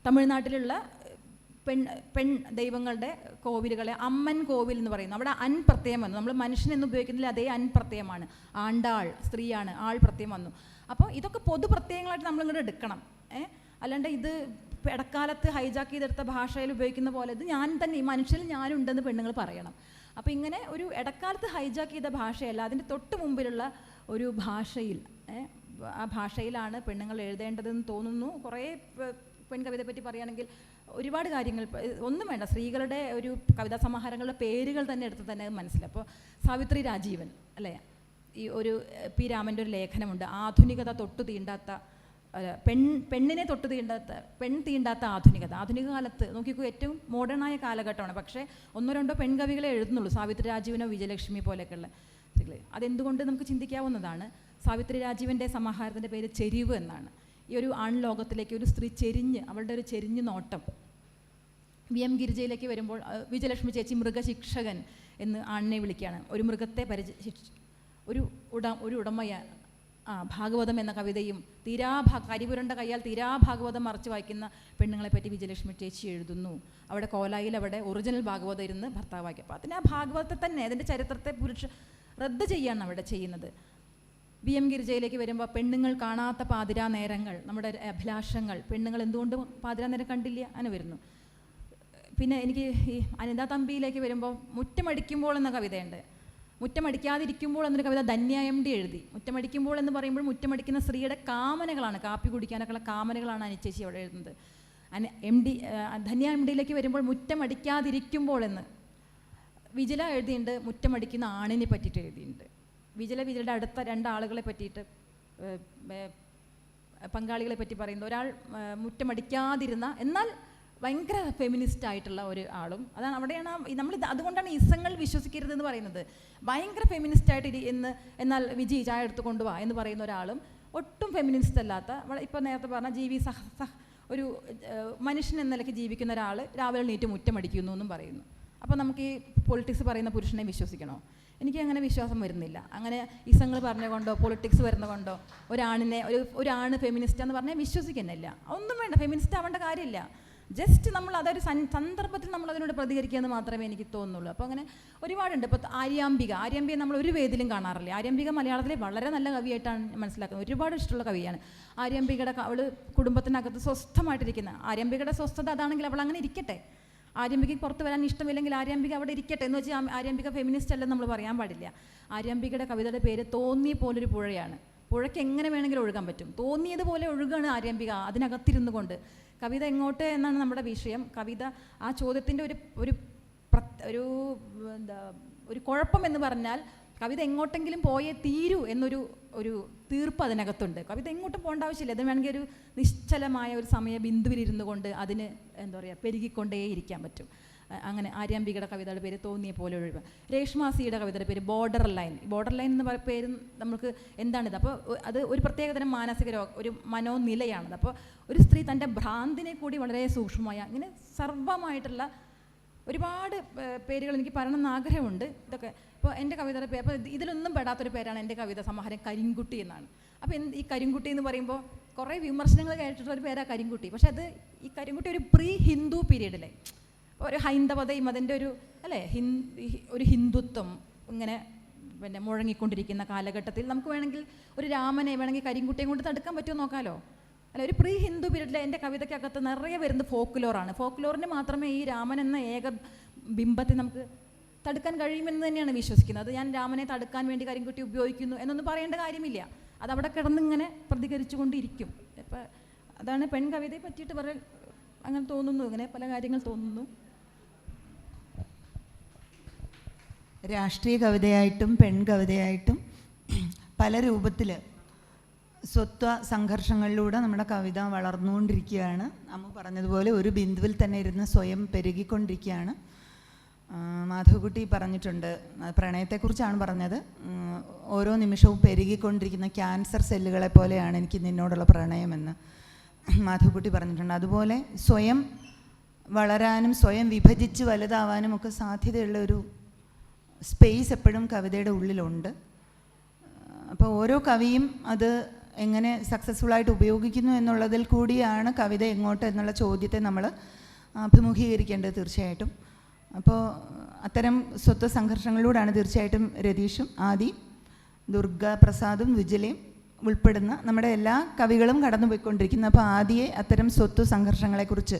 തമിഴ്നാട്ടിലുള്ള പെൺ ദൈവങ്ങളുടെ കോവിലുകളെ അമ്മൻ കോവിൽ എന്ന് പറയുന്നു. അവിടെ അൻ പ്രത്യയം വന്നു. നമ്മൾ മനുഷ്യൻ എന്ന് ഉപയോഗിക്കുന്നതിൽ അതേ അൻ പ്രത്യയമാണ്. ആണ്ടാൾ സ്ത്രീയാണ്, ആൾ പ്രത്യയം വന്നു. അപ്പോൾ ഇതൊക്കെ പൊതു പ്രത്യയങ്ങളായിട്ട് നമ്മളിങ്ങോട്ട് എടുക്കണം. അല്ലാണ്ട് ഇത് ഇടക്കാലത്ത് ഹൈജാക്ക് ചെയ്തെടുത്ത ഭാഷയിൽ ഉപയോഗിക്കുന്ന പോലെ ഇത് ഞാൻ തന്നെ, ഈ മനുഷ്യരിൽ ഞാനുണ്ടെന്ന് പെണ്ണുങ്ങൾ പറയണം. അപ്പോൾ ഇങ്ങനെ ഒരു ഇടക്കാലത്ത് ഹൈജാക്ക് ചെയ്ത ഭാഷയല്ല, അതിൻ്റെ തൊട്ട് മുമ്പിലുള്ള ഒരു ഭാഷയിൽ, ആ ഭാഷയിലാണ് പെണ്ണുങ്ങൾ എഴുതേണ്ടതെന്ന് തോന്നുന്നു. കുറേ പെൺകവിതയെ പറ്റി പറയുകയാണെങ്കിൽ ഒരുപാട് കാര്യങ്ങൾ, ഒന്നും വേണ്ട, സ്ത്രീകളുടെ ഒരു കവിതാ സമാഹാരങ്ങളുടെ പേരുകൾ തന്നെ എടുത്ത് തന്നെ മനസ്സിലാവും. അപ്പോൾ സാവിത്രി രാജീവൻ അല്ലേ, ഈ ഒരു പി രാമൻ്റെ ഒരു ലേഖനമുണ്ട്, ആധുനികത തൊട്ടു തീണ്ടാത്ത, പെണ്ണിനെ തൊട്ട് തീണ്ടാത്ത ആധുനികത. ആധുനിക കാലത്ത് നോക്കിക്കോ, ഏറ്റവും മോഡേണായ കാലഘട്ടമാണ്. പക്ഷേ 1-2 പെൺകവികളെ എഴുതുന്നുള്ളൂ, സാവിത്രി രാജീവനോ വിജയലക്ഷ്മി പോലെയൊക്കെയുള്ള സ്ത്രീകൾ. അതെന്തുകൊണ്ട് നമുക്ക് ചിന്തിക്കാവുന്നതാണ്. സാവിത്രി രാജീവൻ്റെ സമാഹാരത്തിൻ്റെ പേര് ചെരിവ് എന്നാണ്. ഈ ഒരു ആൺലോകത്തിലേക്ക് ഒരു സ്ത്രീ അവളുടെ ഒരു ചെരിഞ്ഞ് നോട്ടം. VM ഗിരിജയിലേക്ക് വരുമ്പോൾ വിജയലക്ഷ്മി ചേച്ചി മൃഗശിക്ഷകൻ എന്ന് ആണിനെ വിളിക്കുകയാണ്. ഒരു മൃഗത്തെ ഒരു ഉടമയാണ്. ഭാഗവതം എന്ന കവിതയും കരിപുരണ്ട കയ്യാൽ ഭാഗവതം മറച്ച് വായിക്കുന്ന പെണ്ണുങ്ങളെ പറ്റി വിജയലക്ഷ്മി ചേച്ചി എഴുതുന്നു. അവിടെ കോലായിൽ അവിടെ ഒറിജിനൽ ഭാഗവതം ഇരുന്ന് ഭർത്താവ് വായിക്കും. അപ്പോൾ അതിന് ആ ഭാഗവതത്തെ തന്നെ, അതിൻ്റെ ചരിത്രത്തെ റദ്ദ് ചെയ്യാണ് അവിടെ ചെയ്യുന്നത്. VM ഗിരിജയിലേക്ക് വരുമ്പോൾ പെണ്ണുങ്ങൾ കാണാത്ത പാതിരാ നേരങ്ങൾ, നമ്മുടെ അഭിലാഷങ്ങൾ, പെണ്ണുങ്ങൾ എന്തുകൊണ്ട് പാതിരാ നേരം കണ്ടില്ല, അങ്ങനെ വരുന്നു. പിന്നെ എനിക്ക് ഈ അനിതാ തമ്പിയിലേക്ക് വരുമ്പോൾ മുറ്റമടിക്കുമ്പോൾ എന്ന കവിതയുണ്ട്. മുറ്റമടിക്കാതിരിക്കുമ്പോൾ എന്നൊരു കവിത ധന്യ MD എഴുതി. മുറ്റമടിക്കുമ്പോൾ എന്ന് പറയുമ്പോൾ മുറ്റമടിക്കുന്ന സ്ത്രീയുടെ കാമനകളാണ്, കാപ്പി കുടിക്കാനൊക്കെയുള്ള കാമനകളാണ് അനിച്ചേച്ചി അവിടെ എഴുതുന്നത്. ധന്യ MDയിലേക്ക് വരുമ്പോൾ മുറ്റമടിക്കാതിരിക്കുമ്പോൾ എന്ന് വിജില എഴുതിയിട്ടുണ്ട്. മുറ്റമടിക്കുന്ന ആണിനെ പറ്റിയിട്ട് എഴുതിയിട്ടുണ്ട്. വിജയുടെ അടുത്ത 2 ആളുകളെ പറ്റിയിട്ട്, പങ്കാളികളെ പറ്റി പറയുന്നത്, ഒരാൾ മുറ്റമടിക്കാതിരുന്ന എന്നാൽ ഭയങ്കര ഫെമിനിസ്റ്റ് ആയിട്ടുള്ള ഒരു ആളും. അതാണ് അവിടെയാണ് അതുകൊണ്ടാണ് ഇസങ്ങൾ വിശ്വസിക്കരുതെന്ന് പറയുന്നത്. ഭയങ്കര ഫെമിനിസ്റ്റ് ആയിട്ട് എന്നാൽ വിജി ചായ എടുത്ത് കൊണ്ടുപോവാ എന്ന് പറയുന്ന ഒരാളും ഒട്ടും ഫെമിനിസ്റ്റ് അല്ലാത്ത, ഇപ്പോൾ നേരത്തെ പറഞ്ഞ ഒരു മനുഷ്യൻ എന്ന നിലയ്ക്ക് ജീവിക്കുന്ന ഒരാൾ രാവിലെ എണീറ്റ് മുറ്റമടിക്കുന്നു എന്നും പറയുന്നു. അപ്പോൾ നമുക്ക് ഈ പൊളിറ്റിക്സ് പറയുന്ന പുരുഷനെ വിശ്വസിക്കണോ? എനിക്ക് അങ്ങനെ വിശ്വാസം വരുന്നില്ല. അങ്ങനെ ഇസങ്ങൾ പറഞ്ഞുകൊണ്ടോ പൊളിറ്റിക്സ് വരുന്നതുകൊണ്ടോ ഒരാണ് ഫെമിനിസ്റ്റ് എന്ന് പറഞ്ഞാൽ വിശ്വസിക്കുന്നില്ല. ഒന്നും വേണ്ട, ഫെമിനിസ്റ്റ് ആവേണ്ട കാര്യമില്ല. ജസ്റ്റ് നമ്മൾ അതൊരു സന്ദർഭത്തിൽ നമ്മൾ അതിനോട് പ്രതികരിക്കുക എന്ന് മാത്രമേ എനിക്ക് തോന്നുന്നുള്ളൂ. അപ്പോൾ അങ്ങനെ ഒരുപാടുണ്ട്. ഇപ്പോൾ ആര്യാമ്പിക നമ്മൾ ഒരു വേദിയിലും കാണാറില്ല. ആര്യാമ്പിക മലയാളത്തിലെ വളരെ നല്ല കവിയായിട്ടാണ് മനസ്സിലാക്കുന്നത്. ഒരുപാട് ഇഷ്ടമുള്ള കവിയാണ് ആര്യാമ്പികയുടെ. അവൾ കുടുംബത്തിനകത്ത് സ്വസ്ഥമായിട്ടിരിക്കുന്ന, ആര്യാമ്പികയുടെ സ്വസ്ഥത അതാണെങ്കിൽ അവൾ അങ്ങനെ ഇരിക്കട്ടെ. ആര്യമ്പികയ്ക്ക് പുറത്ത് വരാൻ ഇഷ്ടമില്ലെങ്കിൽ ആര്യാമ്പിക അവിടെ ഇരിക്കട്ടെ എന്ന് വെച്ചാൽ ആര്യാമ്പിക ഫെമിനിസ്റ്റ് അല്ലെന്ന് നമ്മൾ പറയാൻ പാടില്ല. ആര്യാമ്പികയുടെ കവിതയുടെ പേര് തോന്നിയ പോലൊരു പുഴയാണ്. പുഴയ്ക്ക് എങ്ങനെ വേണമെങ്കിലും ഒഴുകാൻ പറ്റും. തോന്നിയതുപോലെ ഒഴുകാണ് ആര്യാമ്പിക അതിനകത്തിരുന്നു കൊണ്ട്. കവിത എങ്ങോട്ട് എന്നാണ് നമ്മുടെ വിഷയം. കവിത ആ ചോദ്യത്തിൻ്റെ ഒരു കുഴപ്പം എന്ന് പറഞ്ഞാൽ കവിത എങ്ങോട്ടെങ്കിലും പോയേ തീരൂ എന്നൊരു തീർപ്പ് അതിനകത്തുണ്ട്. കവിത എങ്ങോട്ടും പോകേണ്ട ആവശ്യമില്ല. അതിന് വേണമെങ്കിൽ ഒരു നിശ്ചലമായ ഒരു സമയ ബിന്ദുവിലിരുന്നു കൊണ്ട് അതിന് എന്താ പറയുക പെരുകിക്കൊണ്ടേ ഇരിക്കാൻ പറ്റും. അങ്ങനെ ആര്യാമ്പികയുടെ കവിതയുടെ പേര് തോന്നിയ പോലെ ഒഴിവ്. രേഷ്മാസിയുടെ കവിതയുടെ പേര് ബോർഡർ ലൈൻ. ബോർഡർ ലൈൻ എന്ന് പേര് നമുക്ക് എന്താണിത്? അപ്പോൾ അത് ഒരു പ്രത്യേകതരം മാനസിക ഒരു മനോനിലയാണത്. അപ്പോൾ ഒരു സ്ത്രീ തൻ്റെ ഭ്രാന്തിനെ കൂടി വളരെ സൂക്ഷ്മമായ ഇങ്ങനെ സർവമായിട്ടുള്ള ഒരുപാട് പേരുകൾ എനിക്ക് പറയണമെന്ന് ആഗ്രഹമുണ്ട്. ഇതൊക്കെ ഇപ്പോൾ എൻ്റെ കവിതയുടെ പേര്, അപ്പോൾ ഇതിലൊന്നും പെടാത്തൊരു പേരാണ് എൻ്റെ കവിത സമാഹാരം കരിങ്കുട്ടി എന്നാണ്. അപ്പോൾ ഈ കരിങ്കുട്ടി എന്ന് പറയുമ്പോൾ കുറേ വിമർശനങ്ങൾ കേട്ടിട്ടുള്ളൊരു പേരാണ് കരിങ്കുട്ടി. പക്ഷേ അത് ഈ കരിങ്കുട്ടി ഒരു പ്രീ ഹിന്ദു പീരീഡിലെ ഒരു ഹൈന്ദവതയും അതിൻ്റെ ഒരു അല്ലേ ഒരു ഹിന്ദുത്വം ഇങ്ങനെ പിന്നെ മുഴങ്ങിക്കൊണ്ടിരിക്കുന്ന കാലഘട്ടത്തിൽ നമുക്ക് വേണമെങ്കിൽ ഒരു രാമനെ വേണമെങ്കിൽ കരിങ്കുട്ടിയെ കൊണ്ട് തടുക്കാൻ പറ്റുമോ നോക്കാമല്ലോ. അല്ല, ഒരു പ്രീ ഹിന്ദു പീരീഡിലെ എൻ്റെ കവിതയ്ക്കകത്ത് നിറയെ വരുന്നത് ഫോക്ക്ലോറാണ്. ഫോക്ക്ലോറിന് മാത്രമേ ഈ രാമൻ എന്ന ഏക ബിംബത്തെ നമുക്ക് തടുക്കാൻ കഴിയുമെന്ന് തന്നെയാണ് വിശ്വസിക്കുന്നത്. ഞാൻ രാമനെ തടുക്കാൻ വേണ്ടി കരിങ്കുട്ടി ഉപയോഗിക്കുന്നു എന്നൊന്നും പറയേണ്ട കാര്യമില്ല. അതവിടെ കിടന്നിങ്ങനെ പ്രതികരിച്ചു കൊണ്ടിരിക്കും. ഇപ്പം അതാണ് പെൺകവിതയെ പറ്റിയിട്ട് പറയാൻ അങ്ങനെ തോന്നുന്നു. ഇങ്ങനെ പല കാര്യങ്ങൾ തോന്നുന്നു. രാഷ്ട്രീയ കവിതയായിട്ടും പെൺകവിതയായിട്ടും പല രൂപത്തിൽ സ്വത്വ സംഘർഷങ്ങളിലൂടെ നമ്മുടെ കവിത വളർന്നുകൊണ്ടിരിക്കുകയാണ്. അമ്മ പറഞ്ഞതുപോലെ ഒരു ബിന്ദുവിൽ തന്നെ ഇരുന്ന് സ്വയം പെരുകിക്കൊണ്ടിരിക്കുകയാണ്. മാധവക്കുട്ടി പറഞ്ഞിട്ടുണ്ട്, പ്രണയത്തെക്കുറിച്ചാണ് പറഞ്ഞത്. ഓരോ നിമിഷവും പെരുകിക്കൊണ്ടിരിക്കുന്ന ക്യാൻസർ സെല്ലുകളെ പോലെയാണ് എനിക്ക് നിന്നോടുള്ള പ്രണയമെന്ന് മാധവക്കുട്ടി പറഞ്ഞിട്ടുണ്ട്. അതുപോലെ സ്വയം വളരാനും സ്വയം വിഭജിച്ച് വലുതാവാനും ഒക്കെ സാധ്യതയുള്ള ഒരു സ്പേസ് എപ്പോഴും കവിതയുടെ ഉള്ളിലുണ്ട്. അപ്പോൾ ഓരോ കവിയും അത് എങ്ങനെ സക്സസ്ഫുള്ളായിട്ട് ഉപയോഗിക്കുന്നു എന്നുള്ളതിൽ കൂടിയാണ് കവിത എങ്ങോട്ട് എന്നുള്ള ചോദ്യത്തെ നമ്മൾ അഭിമുഖീകരിക്കേണ്ടത് തീർച്ചയായിട്ടും. അപ്പോൾ അത്തരം സ്വത്വ സംഘർഷങ്ങളിലൂടെയാണ് തീർച്ചയായിട്ടും രതീഷും ആദി ദുർഗ പ്രസാദും വിജലയും ഉൾപ്പെടുന്ന നമ്മുടെ എല്ലാ കവികളും കടന്നു പോയിക്കൊണ്ടിരിക്കുന്നത്. അപ്പോൾ ആദിയെ അത്തരം സ്വത്വ സംഘർഷങ്ങളെക്കുറിച്ച്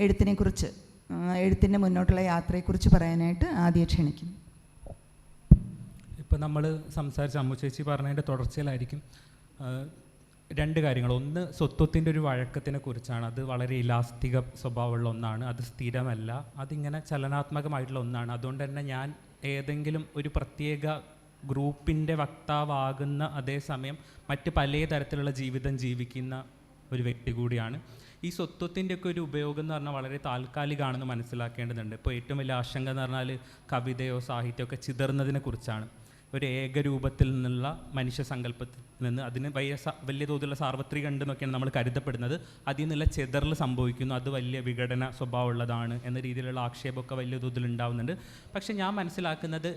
എഴുത്തിനെക്കുറിച്ച് എഴുത്തിൻ്റെ മുന്നോട്ടുള്ള യാത്രയെക്കുറിച്ച് പറയാനായിട്ട് ആദിയെ ക്ഷണിക്കുന്നു. ഇപ്പോൾ നമ്മൾ സംസാരിച്ച അമ്മു ചേച്ചി പറഞ്ഞതിൻ്റെ തുടർച്ചയിലായിരിക്കും രണ്ട് കാര്യങ്ങൾ. ഒന്ന്, സ്വത്വത്തിൻ്റെ ഒരു വഴക്കത്തിനെ കുറിച്ചാണ്. അത് വളരെ ഇലാസ്തിക സ്വഭാവമുള്ള ഒന്നാണ്, അത് സ്ഥിരമല്ല, അതിങ്ങനെ ചലനാത്മകമായിട്ടുള്ള ഒന്നാണ്. അതുകൊണ്ട് തന്നെ ഞാൻ ഏതെങ്കിലും ഒരു പ്രത്യേക ഗ്രൂപ്പിൻ്റെ വക്താവാകുന്ന അതേസമയം മറ്റ് പല തരത്തിലുള്ള ജീവിതം ജീവിക്കുന്ന ഒരു വ്യക്തി കൂടിയാണ്. ഈ സ്വത്വത്തിൻ്റെയൊക്കെ ഒരു ഉപയോഗം എന്ന് പറഞ്ഞാൽ വളരെ താൽക്കാലികമാണെന്ന് മനസ്സിലാക്കേണ്ടതുണ്ട്. ഇപ്പോൾ ഏറ്റവും വലിയ ആശങ്ക എന്ന് പറഞ്ഞാൽ കവിതയോ സാഹിത്യമോ ഒക്കെ ചിതറുന്നതിനെ കുറിച്ചാണ്. ഒരു ഏകരൂപത്തിൽ നിന്നുള്ള മനുഷ്യ സങ്കല്പത്തിൽ നിന്ന് അതിന് വലിയ തോതിലുള്ള സാർവത്രിക ഉണ്ടെന്നൊക്കെയാണ് നമ്മൾ കരുതപ്പെടുന്നത്. അതിൽ നിന്നുള്ള ചെതറൽ സംഭവിക്കുന്നു, അത് വലിയ വിഘടന സ്വഭാവമുള്ളതാണ് എന്ന രീതിയിലുള്ള ആക്ഷേപമൊക്കെ വലിയ തോതിൽ ഉണ്ടാവുന്നുണ്ട്. പക്ഷേ ഞാൻ മനസ്സിലാക്കുന്നത്,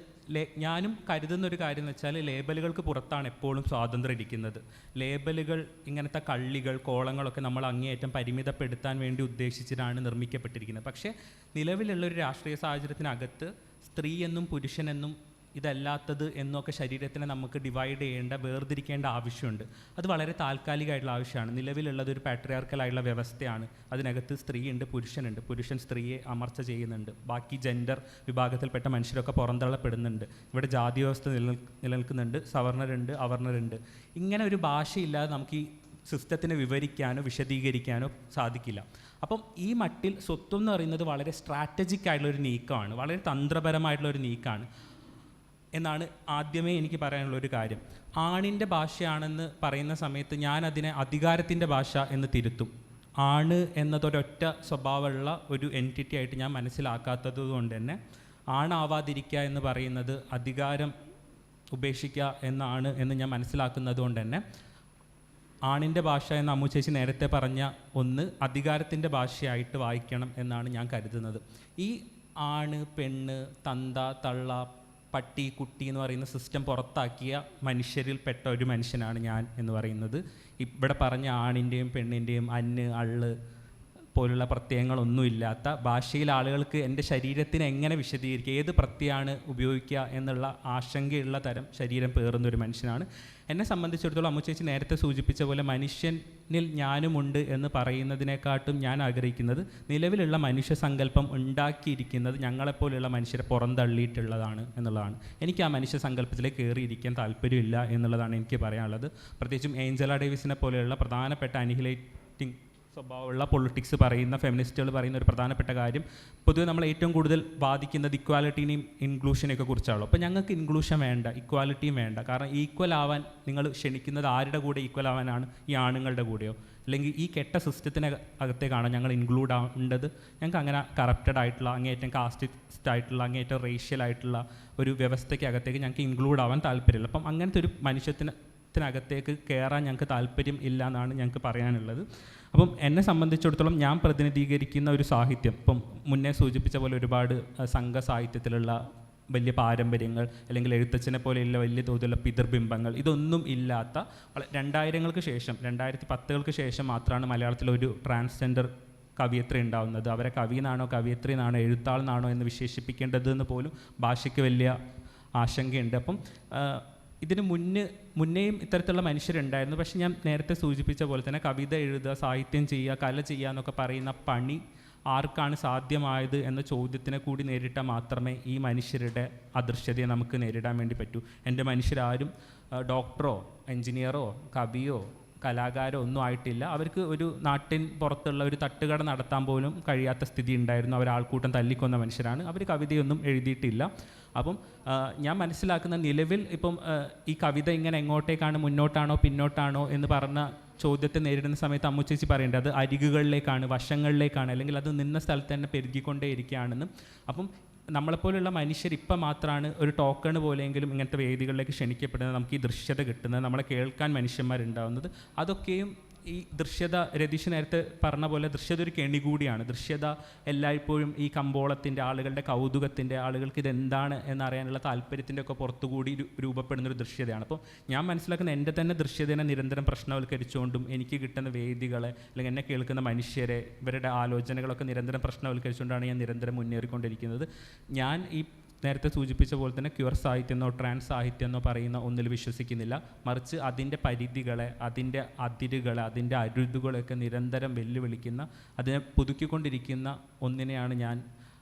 ഞാനും കരുതുന്നൊരു കാര്യം എന്ന് വെച്ചാൽ ലേബലുകൾക്ക് പുറത്താണ് എപ്പോഴും സ്വാതന്ത്ര്യം ഇരിക്കുന്നത്. ലേബലുകൾ, ഇങ്ങനത്തെ കള്ളികൾ, കോളങ്ങളൊക്കെ നമ്മൾ അങ്ങേയറ്റം പരിമിതപ്പെടുത്താൻ വേണ്ടി ഉദ്ദേശിച്ചിട്ടാണ് നിർമ്മിക്കപ്പെട്ടിരിക്കുന്നത്. പക്ഷേ നിലവിലുള്ളൊരു രാഷ്ട്രീയ സാഹചര്യത്തിനകത്ത് സ്ത്രീ എന്നും പുരുഷനെന്നും ഇതല്ലാത്തത് എന്നൊക്കെ ശരീരത്തിനെ നമുക്ക് ഡിവൈഡ് ചെയ്യേണ്ട, വേർതിരിക്കേണ്ട ആവശ്യമുണ്ട്. അത് വളരെ താൽക്കാലികമായിട്ടുള്ള ആവശ്യമാണ്. നിലവിലുള്ളത് ഒരു പാട്രിയാർക്കലായിട്ടുള്ള വ്യവസ്ഥയാണ്. അതിനകത്ത് സ്ത്രീയുണ്ട്, പുരുഷനുണ്ട്. പുരുഷൻ സ്ത്രീയെ അമർച്ച ചെയ്യുന്നുണ്ട്. ബാക്കി ജെൻഡർ വിഭാഗത്തിൽപ്പെട്ട മനുഷ്യരൊക്കെ പുറന്തള്ളപ്പെടുന്നുണ്ട്. ഇവിടെ ജാതി വ്യവസ്ഥ നിലനിൽക്കുന്നുണ്ട്. സവർണരുണ്ട്, അവർണരുണ്ട്. ഇങ്ങനെ ഒരു ഭാഷയില്ലാതെ നമുക്ക് ഈ സിസ്റ്റത്തിനെ വിവരിക്കാനോ വിശദീകരിക്കാനോ സാധിക്കില്ല. അപ്പം ഈ മട്ടിൽ സ്വത്വം എന്ന് പറയുന്നത് വളരെ സ്ട്രാറ്റജിക് ആയിട്ടുള്ളൊരു നീക്കമാണ്, വളരെ തന്ത്രപരമായിട്ടുള്ളൊരു നീക്കമാണ് എന്നാണ് ആദ്യമേ എനിക്ക് പറയാനുള്ളൊരു കാര്യം. ആണിൻ്റെ ഭാഷയാണെന്ന് പറയുന്ന സമയത്ത് ഞാൻ അതിനെ അധികാരത്തിൻ്റെ ഭാഷ എന്ന് തിരുത്തും. ആണ് എന്നതൊരൊറ്റ സ്വഭാവമുള്ള ഒരു എൻറ്റിറ്റി ആയിട്ട് ഞാൻ മനസ്സിലാക്കാത്തത് കൊണ്ട് തന്നെ ആണാവാതിരിക്കുക എന്ന് പറയുന്നത് അധികാരം ഉപേക്ഷിക്കുക എന്നാണ് എന്ന് ഞാൻ മനസ്സിലാക്കുന്നത് കൊണ്ട് തന്നെ ആണിൻ്റെ ഭാഷ എന്ന് അമ്മു ചേച്ചി നേരത്തെ പറഞ്ഞ ഒന്ന് അധികാരത്തിൻ്റെ ഭാഷയായിട്ട് വായിക്കണം എന്നാണ് ഞാൻ കരുതുന്നത്. ഈ ആണ്, പെണ്ണ്, തന്ത, തള്ള, പട്ടി, കുട്ടി എന്ന് പറയുന്ന സിസ്റ്റം പുറത്താക്കിയ മനുഷ്യരിൽ പെട്ട ഒരു മനുഷ്യനാണ് ഞാൻ എന്ന് പറയുന്നത്. ഇവിടെ പറഞ്ഞ ആണിൻ്റെയും പെണ്ണിൻ്റെയും അന്ന്, അള്ള് പോലുള്ള പ്രത്യയങ്ങളൊന്നുമില്ലാത്ത ഭാഷയിൽ ആളുകൾക്ക് എൻ്റെ ശരീരത്തിനെ എങ്ങനെ വിശദീകരിക്കുക, ഏത് പ്രത്യയമാണ് ഉപയോഗിക്കുക എന്നുള്ള ആശങ്കയുള്ള തരം ശരീരം പേറുന്നൊരു മനുഷ്യനാണ്. എന്നെ സംബന്ധിച്ചിടത്തോളം അമ്മു ചേച്ചി നേരത്തെ സൂചിപ്പിച്ച പോലെ മനുഷ്യനിൽ ഞാനുമുണ്ട് എന്ന് പറയുന്നതിനെക്കാട്ടും ഞാൻ ആഗ്രഹിക്കുന്നത് നിലവിലുള്ള മനുഷ്യ സങ്കല്പം ഉണ്ടാക്കിയിരിക്കുന്നത് ഞങ്ങളെപ്പോലെയുള്ള മനുഷ്യരെ പുറന്തള്ളിയിട്ടുള്ളതാണ് എന്നുള്ളതാണ്. എനിക്ക് ആ മനുഷ്യ സങ്കല്പത്തിലേക്ക് കയറിയിരിക്കാൻ താല്പര്യമില്ല എന്നുള്ളതാണ് എനിക്ക് പറയാനുള്ളത്. പ്രത്യേകിച്ചും ഏഞ്ചല ഡേവിസിനെ പോലെയുള്ള പ്രധാനപ്പെട്ട അനിഹിലേറ്റിംഗ് സ്വഭാവമുള്ള പൊളിറ്റിക്സ് പറയുന്ന ഫെമിനിസ്റ്റുകൾ പറയുന്ന ഒരു പ്രധാനപ്പെട്ട കാര്യം, പൊതുവെ നമ്മൾ ഏറ്റവും കൂടുതൽ വാദിക്കുന്നത് ഇക്വാലിറ്റീനെയും ഇൻക്ലൂഷനെയൊക്കെ കുറിച്ചാണല്ലോ. അപ്പോൾ ഞങ്ങൾക്ക് ഇൻക്ലൂഷൻ വേണ്ട, ഇക്വാലിറ്റിയും വേണ്ട. കാരണം ഈക്വൽ ആവാൻ നിങ്ങൾ ക്ഷണിക്കുന്നത് ആരുടെ കൂടെ ഈക്വൽ ആവാനാണ്? ഈ ആണുങ്ങളുടെ കൂടെയോ? അല്ലെങ്കിൽ ഈ കെട്ട സിസ്റ്റത്തിന് അകത്തേക്കാണോ ഞങ്ങൾ ഇൻക്ലൂഡ് ആവേണ്ടത്? ഞങ്ങൾക്ക് അങ്ങനെ കറപ്റ്റഡ് ആയിട്ടുള്ള, അങ്ങേയറ്റം കാസ്റ്റിസ്റ്റ് ആയിട്ടുള്ള, അങ്ങേയറ്റം റേഷ്യൽ ആയിട്ടുള്ള ഒരു വ്യവസ്ഥയ്ക്ക് അകത്തേക്ക് ഞങ്ങൾക്ക് ഇൻക്ലൂഡ് ആവാൻ താല്പര്യമില്ല. അപ്പം അങ്ങനത്തെ ഒരു മനുഷ്യത്തിനകത്തേക്ക് കയറാൻ ഞങ്ങൾക്ക് താല്പര്യം ഇല്ല എന്നാണ് ഞങ്ങൾക്ക് പറയാനുള്ളത്. അപ്പം എന്നെ സംബന്ധിച്ചിടത്തോളം ഞാൻ പ്രതിനിധീകരിക്കുന്ന ഒരു സാഹിത്യം, ഇപ്പം മുന്നേ സൂചിപ്പിച്ച പോലെ ഒരുപാട് സംഘ സാഹിത്യത്തിലുള്ള വലിയ പാരമ്പര്യങ്ങൾ, അല്ലെങ്കിൽ എഴുത്തച്ഛനെ പോലെയുള്ള വലിയ തോതിലുള്ള പിതൃബിംബങ്ങൾ, ഇതൊന്നും ഇല്ലാത്ത 2000-ങ്ങൾക്ക് ശേഷം, 2010-കൾക്ക് ശേഷം മാത്രമാണ് മലയാളത്തിലൊരു ട്രാൻസ്ജെൻഡർ കവിയത്രി ഉണ്ടാവുന്നത്. അവരെ കവിയെന്നാണോ കവിയത്രി എന്നാണോ എഴുത്താളെന്നാണോ എന്ന് വിശേഷിപ്പിക്കേണ്ടതെന്ന് പോലും ഭാഷയ്ക്ക് വലിയ ആശങ്കയുണ്ട്. അപ്പം ഇതിന് മുന്നേയും ഇത്തരത്തിലുള്ള മനുഷ്യരുണ്ടായിരുന്നു. പക്ഷേ ഞാൻ നേരത്തെ സൂചിപ്പിച്ച പോലെ തന്നെ കവിത എഴുതുക, സാഹിത്യം ചെയ്യുക, കല ചെയ്യുക എന്നൊക്കെ പറയുന്ന പണി ആർക്കാണ് സാധ്യമായത് എന്ന ചോദ്യത്തിനെ കൂടി നേരിട്ടാൽ മാത്രമേ ഈ മനുഷ്യരുടെ അദൃശ്യതയെ നമുക്ക് നേരിടാൻ വേണ്ടി പറ്റൂ. എൻ്റെ മനുഷ്യരാരും ഡോക്ടറോ എൻജിനീയറോ കവിയോ കലാകാരോ ഒന്നും ആയിട്ടില്ല. അവർക്ക് ഒരു നാട്ടിൻ പുറത്തുള്ള ഒരു തട്ടുകട നടത്താൻ പോലും കഴിയാത്ത സ്ഥിതി ഉണ്ടായിരുന്നു. അവർ ആൾക്കൂട്ടം തല്ലിക്കൊന്ന മനുഷ്യരാണ്. അവർ കവിതയൊന്നും എഴുതിയിട്ടില്ല. അപ്പം ഞാൻ മനസ്സിലാക്കുന്ന നിലവിൽ ഇപ്പം ഈ കവിത ഇങ്ങനെ എങ്ങോട്ടേക്കാണ്, മുന്നോട്ടാണോ പിന്നോട്ടാണോ എന്ന് പറഞ്ഞ ചോദ്യത്തെ നേരിടുന്ന സമയത്ത് അമ്മുച്ചേച്ചി പറയേണ്ടത് അത് അരികുകളിലേക്കാണ്, വശങ്ങളിലേക്കാണ്, അല്ലെങ്കിൽ അത് നിന്ന സ്ഥലത്ത് തന്നെ പെരുകിക്കൊണ്ടേ ഇരിക്കുകയാണെന്ന്. അപ്പം നമ്മളെപ്പോലുള്ള മനുഷ്യർ ഇപ്പം മാത്രമാണ് ഒരു ടോക്കൺ പോലെയെങ്കിലും ഇങ്ങനത്തെ വേദികളിലേക്ക് ക്ഷണിക്കപ്പെടുന്നത്, നമുക്ക് ഈ ദൃശ്യത കിട്ടുന്നത്, നമ്മളെ കേൾക്കാൻ മനുഷ്യന്മാരുണ്ടാവുന്നത്. അതൊക്കെയും ഈ ദൃശ്യത, രതീഷ് നേരത്തെ പറഞ്ഞ പോലെ ദൃശ്യത ഒരു കെണി കൂടിയാണ്. ദൃശ്യത എല്ലായ്പ്പോഴും ഈ കമ്പോളത്തിൻ്റെ, ആളുകളുടെ കൗതുകത്തിൻ്റെ, ആളുകൾക്ക് ഇതെന്താണ് എന്നറിയാനുള്ള താല്പര്യത്തിൻ്റെ ഒക്കെ പുറത്തുകൂടി രൂപപ്പെടുന്നൊരു ദൃശ്യതയാണ്. അപ്പോൾ ഞാൻ മനസ്സിലാക്കുന്ന എൻ്റെ തന്നെ ദൃശ്യതയെ നിരന്തരം പ്രശ്നവൽക്കരിച്ചുകൊണ്ടും എനിക്ക് കിട്ടുന്ന വേദികളെ, അല്ലെങ്കിൽ എന്നെ കേൾക്കുന്ന മനുഷ്യരെ, ഇവരുടെ ആലോചനകളൊക്കെ നിരന്തരം പ്രശ്നവൽക്കരിച്ചുകൊണ്ടാണ് ഞാൻ നിരന്തരം മുന്നേറിക്കൊണ്ടിരിക്കുന്നത്. ഞാൻ ഈ നേരത്തെ സൂചിപ്പിച്ച പോലെ തന്നെ ക്യൂർ സാഹിത്യം എന്നോ ട്രാൻസ് സാഹിത്യം എന്നോ പറയുന്ന ഒന്നിൽ വിശ്വസിക്കുന്നില്ല. മറിച്ച് അതിൻ്റെ പരിധികളെ, അതിൻ്റെ അതിരുകളെ, അതിൻ്റെ അരുതുകളെയൊക്കെ നിരന്തരം വെല്ലുവിളിക്കുന്ന, അതിനെ പുതുക്കിക്കൊണ്ടിരിക്കുന്ന ഒന്നിനെയാണ് ഞാൻ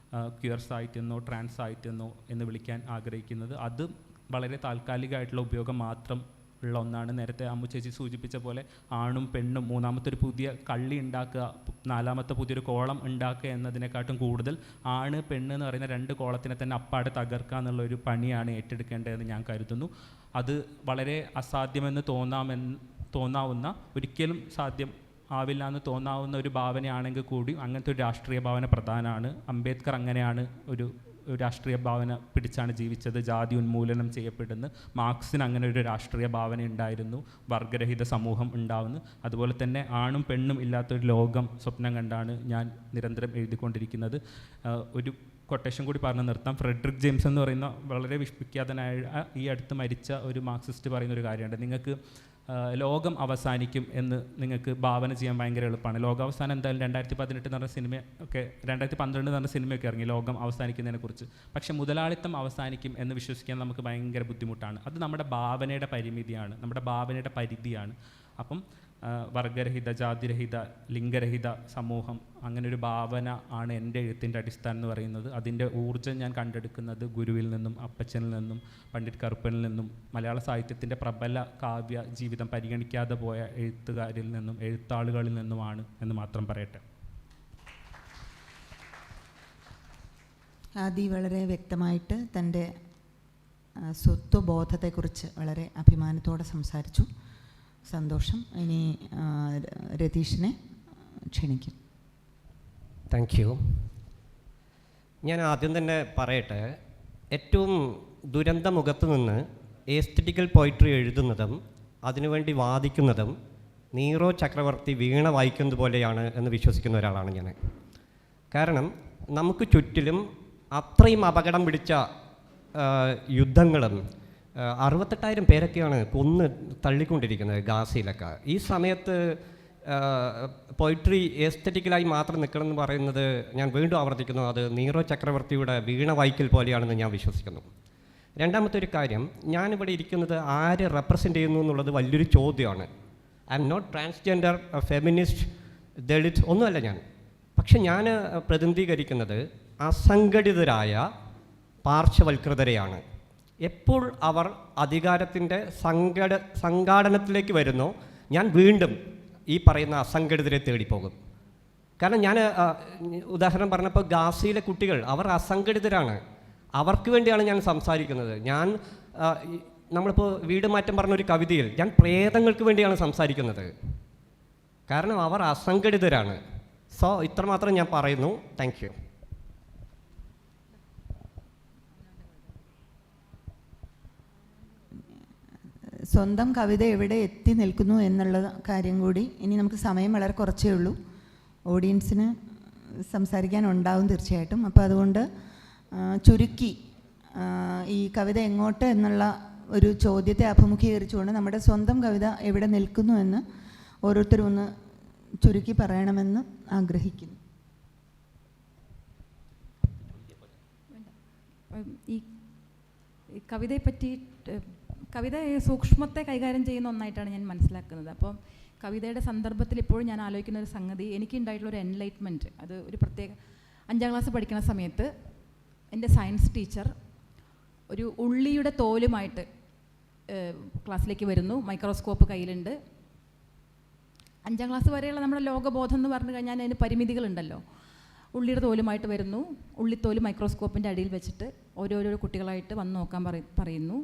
ക്യൂർ സാഹിത്യം എന്നോ ട്രാൻസ് സാഹിത്യം എന്നോ എന്ന് വിളിക്കാൻ ആഗ്രഹിക്കുന്നത്. അത് വളരെ താൽക്കാലികമായിട്ടുള്ള ഉപയോഗം മാത്രം ഉള്ള ഒന്നാണ്. നേരത്തെ അമ്മുച്ചേച്ചി സൂചിപ്പിച്ച പോലെ ആണും പെണ്ണും, മൂന്നാമത്തെ ഒരു പുതിയ കള്ളി ഉണ്ടാക്കുക, നാലാമത്തെ പുതിയൊരു കോളം ഉണ്ടാക്കുക എന്നതിനെക്കാട്ടും കൂടുതൽ ആണ് പെണ്ണ് എന്ന് പറയുന്ന 2 കോളത്തിനെ തന്നെ അപ്പാടെ തകർക്കുക എന്നുള്ളൊരു പണിയാണ് ഏറ്റെടുക്കേണ്ടതെന്ന് ഞാൻ കരുതുന്നു. അത് വളരെ അസാധ്യമെന്ന് തോന്നാവുന്ന, ഒരിക്കലും സാധ്യം ആവില്ല എന്ന് തോന്നാവുന്ന ഒരു ഭാവനയാണെങ്കിൽ കൂടി അങ്ങനത്തെ ഒരു രാഷ്ട്രീയ ഭാവന പ്രധാനമാണ്. അംബേദ്കർ അങ്ങനെയാണ് ഒരു രാഷ്ട്രീയ ഭാവന പിടിച്ചാണ് ജീവിച്ചത്. ജാതി ഉന്മൂലനം ചെയ്യപ്പെടുന്നു. മാർക്സിന് അങ്ങനെ ഒരു രാഷ്ട്രീയ ഭാവന ഉണ്ടായിരുന്നു, വർഗരഹിത സമൂഹം ഉണ്ടാവുന്നു. അതുപോലെ തന്നെ ആണും പെണ്ണും ഇല്ലാത്തൊരു ലോകം സ്വപ്നം കണ്ടാണ് ഞാൻ നിരന്തരം എഴുതിക്കൊണ്ടിരിക്കുന്നത്. ഒരു കൊട്ടേഷൻ കൂടി പറഞ്ഞു നിർത്താം. ഫ്രെഡറിക് ജെയിംസ് എന്ന് പറയുന്ന വളരെ വിഖ്യാതനായ ഈ അടുത്ത് മരിച്ച ഒരു മാർക്സിസ്റ്റ് പറയുന്ന ഒരു കാര്യമുണ്ട്. നിങ്ങൾക്ക് ലോകം അവസാനിക്കും എന്ന് നിങ്ങൾക്ക് ഭാവന ചെയ്യാൻ ഭയങ്കര എളുപ്പമാണ്. ലോകാവസാനം എന്തായാലും 2018 എന്ന് പറഞ്ഞ സിനിമയൊക്കെ, 2012 എന്ന് പറഞ്ഞ സിനിമയൊക്കെ ഇറങ്ങി ലോകം അവസാനിക്കുന്നതിനെക്കുറിച്ച്. പക്ഷെ മുതലാളിത്തം അവസാനിക്കും എന്ന് വിശ്വസിക്കാൻ നമുക്ക് ഭയങ്കര ബുദ്ധിമുട്ടാണ്. അത് നമ്മുടെ ഭാവനയുടെ പരിമിതിയാണ്, നമ്മുടെ ഭാവനയുടെ പരിധിയാണ്. അപ്പം വർഗരഹിത, ജാതിരഹിത, ലിംഗരഹിത സമൂഹം, അങ്ങനെ ഒരു ഭാവന ആണ് എൻ്റെ എഴുത്തിൻ്റെ അടിസ്ഥാനം എന്ന് പറയുന്നത്. അതിൻ്റെ ഊർജ്ജം ഞാൻ കണ്ടെടുക്കുന്നത് ഗുരുവിൽ നിന്നും, അപ്പച്ചനിൽ നിന്നും, പണ്ഡിറ്റ് കറുപ്പനിൽ നിന്നും, മലയാള സാഹിത്യത്തിൻ്റെ പ്രബല കാവ്യ ജീവിതം പരിഗണിക്കാതെ പോയ എഴുത്തുകാരിൽ നിന്നും, എഴുത്താളുകളിൽ നിന്നുമാണ് എന്ന് മാത്രം പറയട്ടെ. ആദി വളരെ വ്യക്തമായിട്ട് തൻ്റെ സ്വത്വബോധത്തെക്കുറിച്ച് വളരെ അഭിമാനത്തോടെ സംസാരിച്ചു. സന്തോഷം. ഇനി രതീഷിനെ ക്ഷണിക്കും. Thank you. ഞാൻ ആദ്യം തന്നെ പറയട്ടെ, ഏറ്റവും ദുരന്ത മുഖത്ത് നിന്ന് എസ്തറ്റിക്കൽ പോയിട്രി എഴുതുന്നതും അതിനുവേണ്ടി വാദിക്കുന്നതും നീറോ ചക്രവർത്തി വീണ വായിക്കുന്നത് പോലെയാണ് എന്ന് വിശ്വസിക്കുന്ന ഒരാളാണ് ഞാൻ. കാരണം നമുക്ക് ചുറ്റിലും അത്രയും അപകടം പിടിച്ച യുദ്ധങ്ങളും 68,000 പേരൊക്കെയാണ് കൊന്ന് തള്ളിക്കൊണ്ടിരിക്കുന്നത് ഗാസയിലൊക്കെ. ഈ സമയത്ത് പോയിട്രി എസ്തറ്റിക്കലായി മാത്രം നിൽക്കണം എന്ന് പറയുന്നത്, ഞാൻ വീണ്ടും ആവർത്തിക്കുന്നു, അത് നീറോ ചക്രവർത്തിയുടെ വീണ വായിക്കൽ പോലെയാണെന്ന് ഞാൻ വിശ്വസിക്കുന്നു. രണ്ടാമത്തെ ഒരു കാര്യം, ഞാനിവിടെ ഇരിക്കുന്നത് ആര് റെപ്രസെൻ്റ് ചെയ്യുന്നു എന്നുള്ളത് വലിയൊരു ചോദ്യമാണ്. I am not transgender, feminist, Dalit ഒന്നുമല്ല ഞാൻ. പക്ഷെ ഞാൻ പ്രതിനിധീകരിക്കുന്നത് അസംഘടിതരായ പാർശ്വവൽകൃതരെയാണ്. എപ്പോൾ അവർ അധികാരത്തിൻ്റെ സംഘാടനത്തിലേക്ക് വരുന്നോ, ഞാൻ വീണ്ടും ഈ പറയുന്ന അസംഘടിതരെ തേടിപ്പോകും. കാരണം ഞാൻ ഉദാഹരണം പറഞ്ഞപ്പോൾ ഗാസയിലെ കുട്ടികൾ അവർ അസംഘടിതരാണ്, അവർക്ക് വേണ്ടിയാണ് ഞാൻ സംസാരിക്കുന്നത്. ഞാൻ നമ്മളിപ്പോൾ വീട് മാറ്റം പറഞ്ഞൊരു കവിതയിൽ ഞാൻ പ്രേതങ്ങൾക്ക് വേണ്ടിയാണ് സംസാരിക്കുന്നത്, കാരണം അവർ അസംഘടിതരാണ്. സോ ഇത്രമാത്രം ഞാൻ പറയുന്നു. Thank you. സ്വന്തം കവിത എവിടെ എത്തി നിൽക്കുന്നു എന്നുള്ള കാര്യം കൂടി ഇനി നമുക്ക് സമയം വളരെ കുറച്ചേ ഉള്ളൂ, ഓഡിയൻസിന് സംസാരിക്കാനുണ്ടാവും തീർച്ചയായിട്ടും. അപ്പോൾ അതുകൊണ്ട് ചുരുക്കി ഈ കവിത എങ്ങോട്ട് എന്നുള്ള ഒരു ചോദ്യത്തെ അഭിമുഖീകരിച്ചുകൊണ്ട് നമ്മുടെ സ്വന്തം കവിത എവിടെ നിൽക്കുന്നു എന്ന് ഓരോരുത്തരും ഒന്ന് ചുരുക്കി പറയണമെന്ന് ആഗ്രഹിക്കുന്നു. ഈ കവിതയെപ്പറ്റി കവിത സൂക്ഷ്മത്തെ കൈകാര്യം ചെയ്യുന്ന ഒന്നായിട്ടാണ് ഞാൻ മനസ്സിലാക്കുന്നത്. അപ്പം കവിതയുടെ സന്ദർഭത്തിൽ ഇപ്പോഴും ഞാൻ ആലോചിക്കുന്ന ഒരു സംഗതി, എനിക്കുണ്ടായിട്ടുള്ളൊരു എൻലൈറ്റ്മെൻറ്റ്, അത് ഒരു പ്രത്യേക 5ാം ക്ലാസ് പഠിക്കുന്ന സമയത്ത് എൻ്റെ സയൻസ് ടീച്ചർ ഒരു ഉള്ളിയുടെ തോലുമായിട്ട് ക്ലാസ്സിലേക്ക് വരുന്നു. മൈക്രോസ്കോപ്പ് കയ്യിലുണ്ട്. 5ാം ക്ലാസ് വരെയുള്ള നമ്മുടെ ലോകബോധം എന്ന് പറഞ്ഞു കഴിഞ്ഞാൽ അതിന് പരിമിതികളുണ്ടല്ലോ. ഉള്ളിയുടെ തോലുമായിട്ട് വരുന്നു. ഉള്ളിത്തോല് മൈക്രോസ്കോപ്പിൻ്റെ അടിയിൽ വെച്ചിട്ട് ഓരോരോ കുട്ടികളായിട്ട് വന്ന് നോക്കാൻ പറയുന്നു.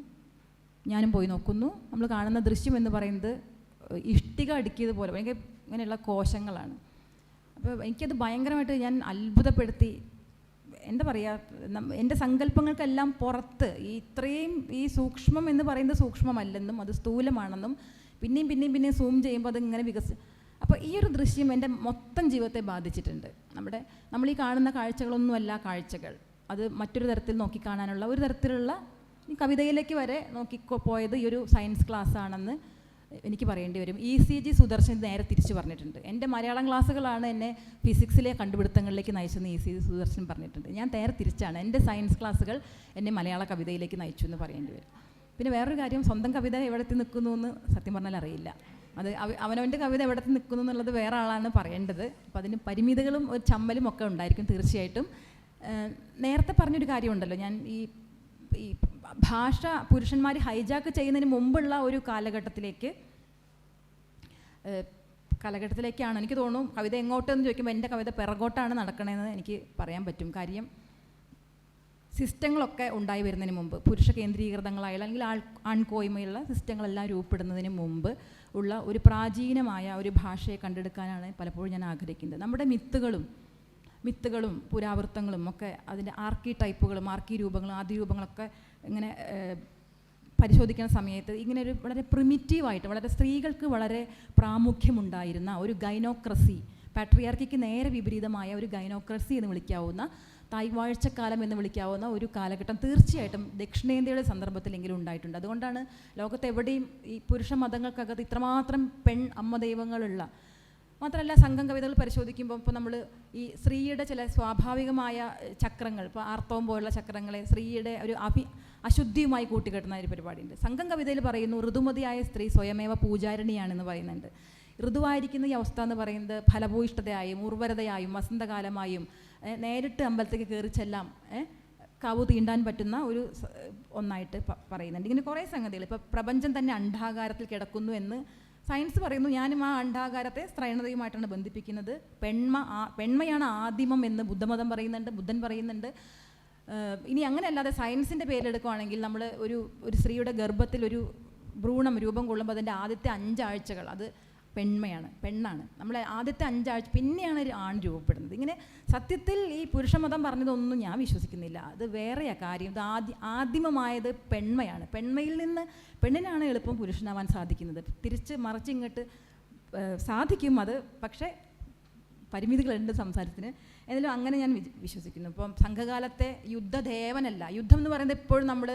ഞാനും പോയി നോക്കുന്നു. നമ്മൾ കാണുന്ന ദൃശ്യം എന്ന് പറയുന്നത് ഇഷ്ടിക അടുക്കിയത് പോലെ ഭയങ്കര ഇങ്ങനെയുള്ള കോശങ്ങളാണ്. അപ്പോൾ എനിക്കത് ഭയങ്കരമായിട്ട് ഞാൻ അത്ഭുതപ്പെടുത്തി. എന്താ പറയുക, എൻ്റെ സങ്കല്പങ്ങൾക്കെല്ലാം പുറത്ത് ഇത്രയും ഈ സൂക്ഷ്മം എന്ന് പറയുന്നത് സൂക്ഷ്മമല്ലെന്നും അത് സ്ഥൂലമാണെന്നും പിന്നെയും സൂം ചെയ്യുമ്പോൾ അതിങ്ങനെ അപ്പോൾ ഈ ഒരു ദൃശ്യം എൻ്റെ മൊത്തം ജീവിതത്തെ ബാധിച്ചിട്ടുണ്ട്. നമ്മൾ ഈ കാണുന്ന കാഴ്ചകളൊന്നുമല്ല കാഴ്ചകൾ, അത് മറ്റൊരു തരത്തിൽ നോക്കിക്കാണാനുള്ള ഒരു തരത്തിലുള്ള കവിതയിലേക്ക് വരെ നോക്കിപ്പോയത് ഈ ഒരു സയൻസ് ക്ലാസ് ആണെന്ന് എനിക്ക് പറയേണ്ടി വരും. ECG സുദർശൻ നേരെ തിരിച്ചു പറഞ്ഞിട്ടുണ്ട്. എൻ്റെ മലയാളം ക്ലാസ്സുകളാണ് എന്നെ ഫിസിക്സിലെ കണ്ടുപിടുത്തങ്ങളിലേക്ക് നയിച്ചെന്ന് ECG സുദർശൻ പറഞ്ഞിട്ടുണ്ട്. ഞാൻ നേരെ തിരിച്ചാണ്, എൻ്റെ സയൻസ് ക്ലാസ്സുകൾ എന്നെ മലയാള കവിതയിലേക്ക് നയിച്ചു എന്ന് പറയേണ്ടി വരും. പിന്നെ വേറൊരു കാര്യം, സ്വന്തം കവിത എവിടത്തി നിൽക്കുന്നു എന്ന് സത്യം പറഞ്ഞാൽ അറിയില്ല. അത് അവനവൻ്റെ കവിത എവിടത്തി നിൽക്കുന്നു എന്നുള്ളത് വേറെ ആളാണ് പറയേണ്ടത്. അപ്പോൾ അതിന് പരിമിതികളും ഒരു ചമ്മലും ഒക്കെ ഉണ്ടായിരിക്കും തീർച്ചയായിട്ടും. നേരത്തെ പറഞ്ഞൊരു കാര്യമുണ്ടല്ലോ, ഞാൻ ഈ ഭാഷ പുരുഷന്മാർ ഹൈജാക്ക് ചെയ്യുന്നതിന് മുമ്പുള്ള ഒരു കാലഘട്ടത്തിലേക്കാണ് എനിക്ക് തോന്നുന്നു കവിത എങ്ങോട്ടെന്ന് ചോദിക്കുമ്പോൾ എൻ്റെ കവിത പിറകോട്ടാണ് നടക്കണമെന്ന് എനിക്ക് പറയാൻ പറ്റും. കാര്യം സിസ്റ്റങ്ങളൊക്കെ ഉണ്ടായി വരുന്നതിന് മുമ്പ്, പുരുഷ കേന്ദ്രീകൃതങ്ങളായ അല്ലെങ്കിൽ ആൺകോയ്മയുള്ള സിസ്റ്റങ്ങളെല്ലാം രൂപപ്പെടുന്നതിന് മുമ്പ് ഉള്ള ഒരു പ്രാചീനമായ ഒരു ഭാഷയെ കണ്ടെടുക്കാനാണ് പലപ്പോഴും ഞാൻ ആഗ്രഹിക്കുന്നത്. നമ്മുടെ മിത്തുകളും പുരാവൃത്തങ്ങളും ഒക്കെ അതിൻ്റെ ആർക്കി ടൈപ്പുകളും ആർക്കി രൂപങ്ങളും ആദ്യ രൂപങ്ങളൊക്കെ ഇങ്ങനെ പരിശോധിക്കുന്ന സമയത്ത് ഇങ്ങനെ ഒരു വളരെ പ്രിമിറ്റീവായിട്ട് വളരെ സ്ത്രീകൾക്ക് വളരെ പ്രാമുഖ്യമുണ്ടായിരുന്ന ഒരു ഗൈനോക്രസി, പാട്രിയാർക്കിക്ക് നേരെ വിപരീതമായ ഒരു ഗൈനോക്രസി എന്ന് വിളിക്കാവുന്ന, തായ്വാഴ്ചക്കാലം എന്ന് വിളിക്കാവുന്ന ഒരു കാലഘട്ടം തീർച്ചയായിട്ടും ദക്ഷിണേന്ത്യയുടെ സന്ദർഭത്തിലെങ്കിലും ഉണ്ടായിട്ടുണ്ട്. അതുകൊണ്ടാണ് ലോകത്തെവിടെയും ഈ പുരുഷ മതങ്ങൾക്കകത്ത് ഇത്രമാത്രം അമ്മ ദൈവങ്ങളുള്ള, മാത്രമല്ല സംഘം കവിതകൾ പരിശോധിക്കുമ്പോൾ ഇപ്പോൾ നമ്മൾ ഈ സ്ത്രീയുടെ ചില സ്വാഭാവികമായ ചക്രങ്ങൾ, ഇപ്പോൾ ആർത്തവം പോലുള്ള ചക്രങ്ങളെ സ്ത്രീയുടെ ഒരു അശുദ്ധിയുമായി കൂട്ടിക്കെട്ടുന്ന ഒരു പരിപാടിയുണ്ട്. സംഘം കവിതയിൽ പറയുന്നു ഋതുമതിയായ സ്ത്രീ സ്വയമേവ പൂജാരിണിയാണെന്ന് പറയുന്നുണ്ട്. ഋതുവായിരിക്കുന്ന ഈ അവസ്ഥ എന്ന് പറയുന്നത് ഫലഭൂയിഷ്ഠതയായും ഉർവരതയായും വസന്തകാലമായും നേരിട്ട് അമ്പലത്തേക്ക് കയറി ചെല്ലാം കാവു തീണ്ടാൻ പറ്റുന്ന ഒരു ഒന്നായിട്ട് പറയുന്നുണ്ട്. ഇങ്ങനെ കുറേ സംഗതികൾ. ഇപ്പോൾ പ്രപഞ്ചം തന്നെ അണ്ഡാകാരത്തിൽ കിടക്കുന്നു എന്ന് സയൻസ് പറയുന്നു. ഞാനും ആ അണ്ഡാകാരത്തെ സ്ത്രൈണതയുമായിട്ടാണ് ബന്ധിപ്പിക്കുന്നത്. പെൺമയാണ് ആദിമം എന്ന് ബുദ്ധമതം പറയുന്നുണ്ട്, ബുദ്ധൻ പറയുന്നുണ്ട്. ഇനി അങ്ങനെയല്ലാതെ സയൻസിൻ്റെ പേരിലെടുക്കുകയാണെങ്കിൽ നമ്മൾ ഒരു സ്ത്രീയുടെ ഗർഭത്തിൽ ഒരു ഭ്രൂണം രൂപം കൊള്ളുമ്പോൾ അതിൻ്റെ ആദ്യത്തെ 5 ആഴ്ചകൾ അത് പെണ്ണാണ്. നമ്മളെ ആദ്യത്തെ 5 ആഴ്ച പിന്നെയാണ് ഒരു ആൺ രൂപപ്പെടുന്നത്. ഇങ്ങനെ സത്യത്തിൽ ഈ പുരുഷമതം പറഞ്ഞതൊന്നും ഞാൻ വിശ്വസിക്കുന്നില്ല. അത് വേറെയാ കാര്യം. ഇത് ആദിമമായത് പെൺമയാണ്. പെൺമയിൽ നിന്ന് പെണ്ണിനാണ് എളുപ്പം പുരുഷനാവാൻ സാധിക്കുന്നത്. തിരിച്ച് മറിച്ചിങ്ങോട്ട് സാധിക്കും അത്, പക്ഷേ പരിമിതികളുണ്ട് സംസാരത്തിന്. എന്നാലും അങ്ങനെ ഞാൻ വിശ്വസിക്കുന്നു. ഇപ്പം സംഘകാലത്തെ യുദ്ധദേവനല്ല, യുദ്ധം എന്ന് പറയുന്നത് എപ്പോഴും നമ്മൾ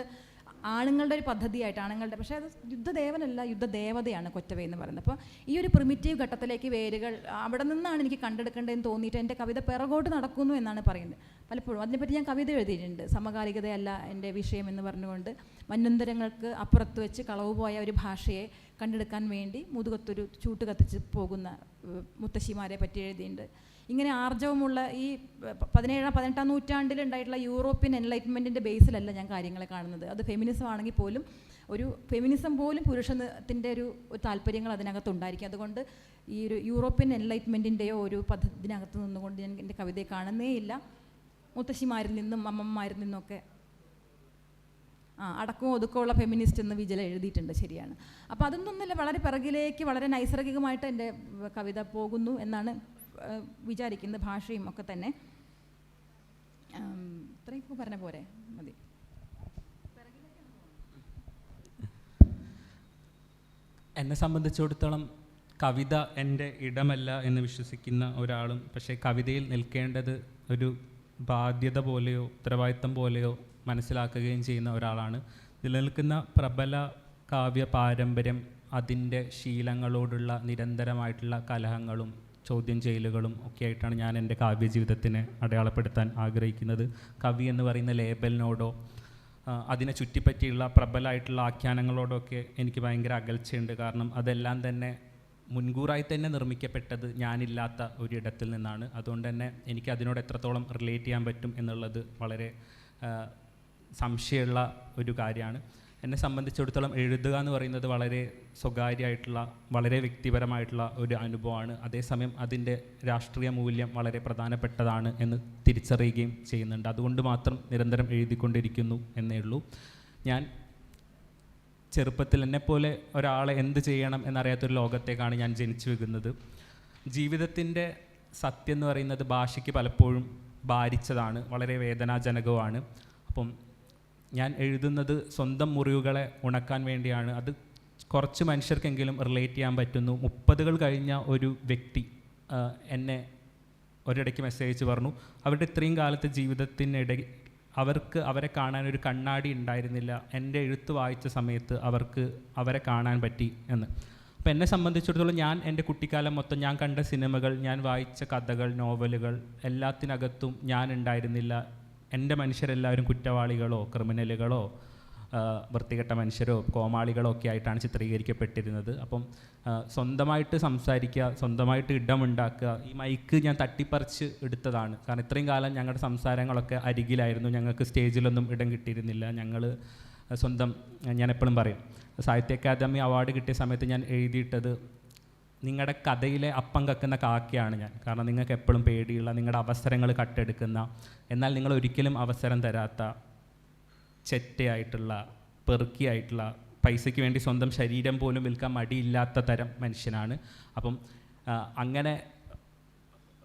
ആണുങ്ങളുടെ ഒരു പദ്ധതിയായിട്ട് പക്ഷേ അത് യുദ്ധദേവനല്ല, യുദ്ധദേവതയാണ് കൊറ്റവ എന്ന് പറയുന്നത്. അപ്പോൾ ഈ ഒരു പ്രിമിറ്റീവ് ഘട്ടത്തിലേക്ക് വേരുകൾ അവിടെ നിന്നാണ് എനിക്ക് കണ്ടെടുക്കേണ്ടതെന്ന് തോന്നിയിട്ട് എൻ്റെ കവിത പിറകോട്ട് നടക്കുന്നു എന്നാണ് പറയുന്നത്. പലപ്പോഴും അതിനെപ്പറ്റി ഞാൻ കവിത എഴുതിയിട്ടുണ്ട്. സമകാലികതയല്ല എൻ്റെ വിഷയം എന്ന് പറഞ്ഞുകൊണ്ട് മന്വന്തരങ്ങൾക്ക് അപ്പുറത്ത് വെച്ച് കളവ് പോയ ഒരു ഭാഷയെ കണ്ടെടുക്കാൻ വേണ്ടി മുതുകത്തൊരു ചൂട്ട് കത്തിച്ച് പോകുന്ന മുത്തശ്ശിമാരെ പറ്റി എഴുതിയിട്ടുണ്ട്. ഇങ്ങനെ ആർജവമുള്ള ഈ 17-18 നൂറ്റാണ്ടിൽ ഉണ്ടായിട്ടുള്ള യൂറോപ്യൻ എൻലൈറ്റ്മെൻറ്റിൻ്റെ ബേസിലല്ല ഞാൻ കാര്യങ്ങളെ കാണുന്നത്. അത് ഫെമിനിസം ആണെങ്കിൽ പോലും ഒരു ഫെമിനിസം പോലും പുരുഷത്തിൻ്റെ ഒരു താല്പര്യങ്ങൾ അതിനകത്തുണ്ടായിരിക്കും. അതുകൊണ്ട് ഈ ഒരു യൂറോപ്യൻ എൻലൈറ്റ്മെൻറ്റിൻ്റെയോ ഒരു ഇതിനകത്ത് നിന്നുകൊണ്ട് ഞാൻ എൻ്റെ കവിതയെ കാണുന്നേ ഇല്ല. മുത്തശ്ശിമാരിൽ നിന്നും അമ്മമാരിൽ നിന്നൊക്കെ അടക്കവും ഒതുക്കമുള്ള ഫെമിനിസ്റ്റ് എന്ന് വിജല എഴുതിയിട്ടുണ്ട്, ശരിയാണ്. അപ്പോൾ അതൊന്നൊന്നുമില്ല, വളരെ പിറകിലേക്ക് വളരെ നൈസർഗികമായിട്ട് എൻ്റെ കവിത പോകുന്നു എന്നാണ് വിചാരിക്കുന്നത്. ഭാഷയും ഒക്കെ തന്നെ ഇത്രയൊക്കെ പറഞ്ഞ പോരെ, മതി. എന്നെ സംബന്ധിച്ചിടത്തോളം കവിത എൻ്റെ ഇടമല്ല എന്ന് വിശ്വസിക്കുന്ന ഒരാളും, പക്ഷേ കവിതയിൽ നിൽക്കേണ്ടത് ഒരു ബാധ്യത പോലെയോ ഉത്തരവാദിത്തം പോലെയോ മനസ്സിലാക്കുകയും ചെയ്യുന്ന ഒരാളാണ്. നിലനിൽക്കുന്ന പ്രബല കാവ്യ പാരമ്പര്യം അതിൻ്റെ ശീലങ്ങളോടുള്ള നിരന്തരമായിട്ടുള്ള കലഹങ്ങളും ചോദ്യം ചെയ്യലുകളും ഒക്കെ ആയിട്ടാണ് ഞാൻ എൻ്റെ കാവ്യജീവിതത്തിനെ അടയാളപ്പെടുത്താൻ ആഗ്രഹിക്കുന്നത്. കവി എന്ന് പറയുന്ന ലേബലിനോടോ അതിനെ ചുറ്റിപ്പറ്റിയുള്ള പ്രബലമായിട്ടുള്ള ആഖ്യാനങ്ങളോടൊക്കെ എനിക്ക് ഭയങ്കര അകൽച്ചയുണ്ട്. കാരണം അതെല്ലാം തന്നെ മുൻകൂറായി തന്നെ നിർമ്മിക്കപ്പെട്ടത് ഞാനില്ലാത്ത ഒരിടത്തിൽ നിന്നാണ്. അതുകൊണ്ട് തന്നെ എനിക്ക് അതിനോട് എത്രത്തോളം റിലേറ്റ് ചെയ്യാൻ പറ്റും എന്നുള്ളത് വളരെ സംശയമുള്ള ഒരു കാര്യമാണ്. എന്നെ സംബന്ധിച്ചിടത്തോളം എഴുതുക എന്ന് പറയുന്നത് വളരെ സ്വകാര്യമായിട്ടുള്ള വളരെ വ്യക്തിപരമായിട്ടുള്ള ഒരു അനുഭവമാണ്. അതേസമയം അതിൻ്റെ രാഷ്ട്രീയ മൂല്യം വളരെ പ്രധാനപ്പെട്ടതാണ് എന്ന് തിരിച്ചറിയുകയും ചെയ്യുന്നുണ്ട്. അതുകൊണ്ട് മാത്രം നിരന്തരം എഴുതിക്കൊണ്ടിരിക്കുന്നു എന്നേ ഉള്ളൂ. ഞാൻ ചെറുപ്പത്തിൽ എന്നെപ്പോലെ ഒരാളെ എന്ത് ചെയ്യണം എന്നറിയാത്തൊരു ലോകത്തേക്കാണ് ഞാൻ ജനിച്ചു വെക്കുന്നത്. ജീവിതത്തിൻ്റെ സത്യം എന്ന് പറയുന്നത് ഭാഷയ്ക്ക് പലപ്പോഴും ഭാരിച്ചതാണ്, വളരെ വേദനാജനകവുമാണ്. അപ്പം ഞാൻ എഴുതുന്നത് സ്വന്തം മുറിവുകളെ ഉണക്കാൻ വേണ്ടിയാണ്. അത് കുറച്ച് മനുഷ്യർക്കെങ്കിലും റിലേറ്റ് ചെയ്യാൻ പറ്റുന്നു. 30 കഴിഞ്ഞ ഒരു വ്യക്തി എന്നെ ഒരിടയ്ക്ക് മെസ്സേജ് പറഞ്ഞു, അവരുടെ ഇത്രയും കാലത്തെ ജീവിതത്തിനിടെ അവർക്ക് അവരെ കാണാനൊരു കണ്ണാടി ഉണ്ടായിരുന്നില്ല, എൻ്റെ എഴുത്ത് വായിച്ച സമയത്ത് അവർക്ക് അവരെ കാണാൻ പറ്റി എന്ന്. അപ്പോൾ എന്നെ സംബന്ധിച്ചിടത്തോളം ഞാൻ എൻ്റെ കുട്ടിക്കാലം മൊത്തം ഞാൻ കണ്ട സിനിമകൾ, ഞാൻ വായിച്ച കഥകൾ, നോവലുകൾ എല്ലാത്തിനകത്തും ഞാൻ ഉണ്ടായിരുന്നില്ല. എൻ്റെ മനുഷ്യരെല്ലാവരും കുറ്റവാളികളോ ക്രിമിനലുകളോ വൃത്തികെട്ട മനുഷ്യരോ കോമാളികളോ ഒക്കെ ആയിട്ടാണ് ചിത്രീകരിക്കപ്പെട്ടിരുന്നത്. അപ്പം സ്വന്തമായിട്ട് സംസാരിക്കുക, സ്വന്തമായിട്ട് ഇടമുണ്ടാക്കുക, ഈ മൈക്ക് ഞാൻ തട്ടിപ്പറിച്ച് എടുത്തതാണ്. കാരണം ഇത്രയും കാലം ഞങ്ങളുടെ സംസാരങ്ങളൊക്കെ അരികിലായിരുന്നു, ഞങ്ങൾക്ക് സ്റ്റേജിലൊന്നും ഇടം കിട്ടിയിരുന്നില്ല. ഞങ്ങൾ സ്വന്തം, ഞാൻ എപ്പോഴും പറയും, സാഹിത്യ അക്കാദമി അവാർഡ് കിട്ടിയ സമയത്ത് ഞാൻ എഴുതിയിട്ടത് നിങ്ങളുടെ കഥയിലെ അപ്പം കക്കുന്ന കാക്കയാണ് ഞാൻ. കാരണം നിങ്ങൾക്ക് എപ്പോഴും പേടിയുള്ള, നിങ്ങളുടെ അവസരങ്ങൾ കട്ടെടുക്കുന്ന, എന്നാൽ നിങ്ങൾ ഒരിക്കലും അവസരം തരാത്ത, ചെറ്റയായിട്ടുള്ള, പെറുക്കിയായിട്ടുള്ള, പൈസയ്ക്ക് വേണ്ടി സ്വന്തം ശരീരം പോലും വിൽക്കാൻ മടിയില്ലാത്ത തരം മനുഷ്യനാണ്. അപ്പം അങ്ങനെ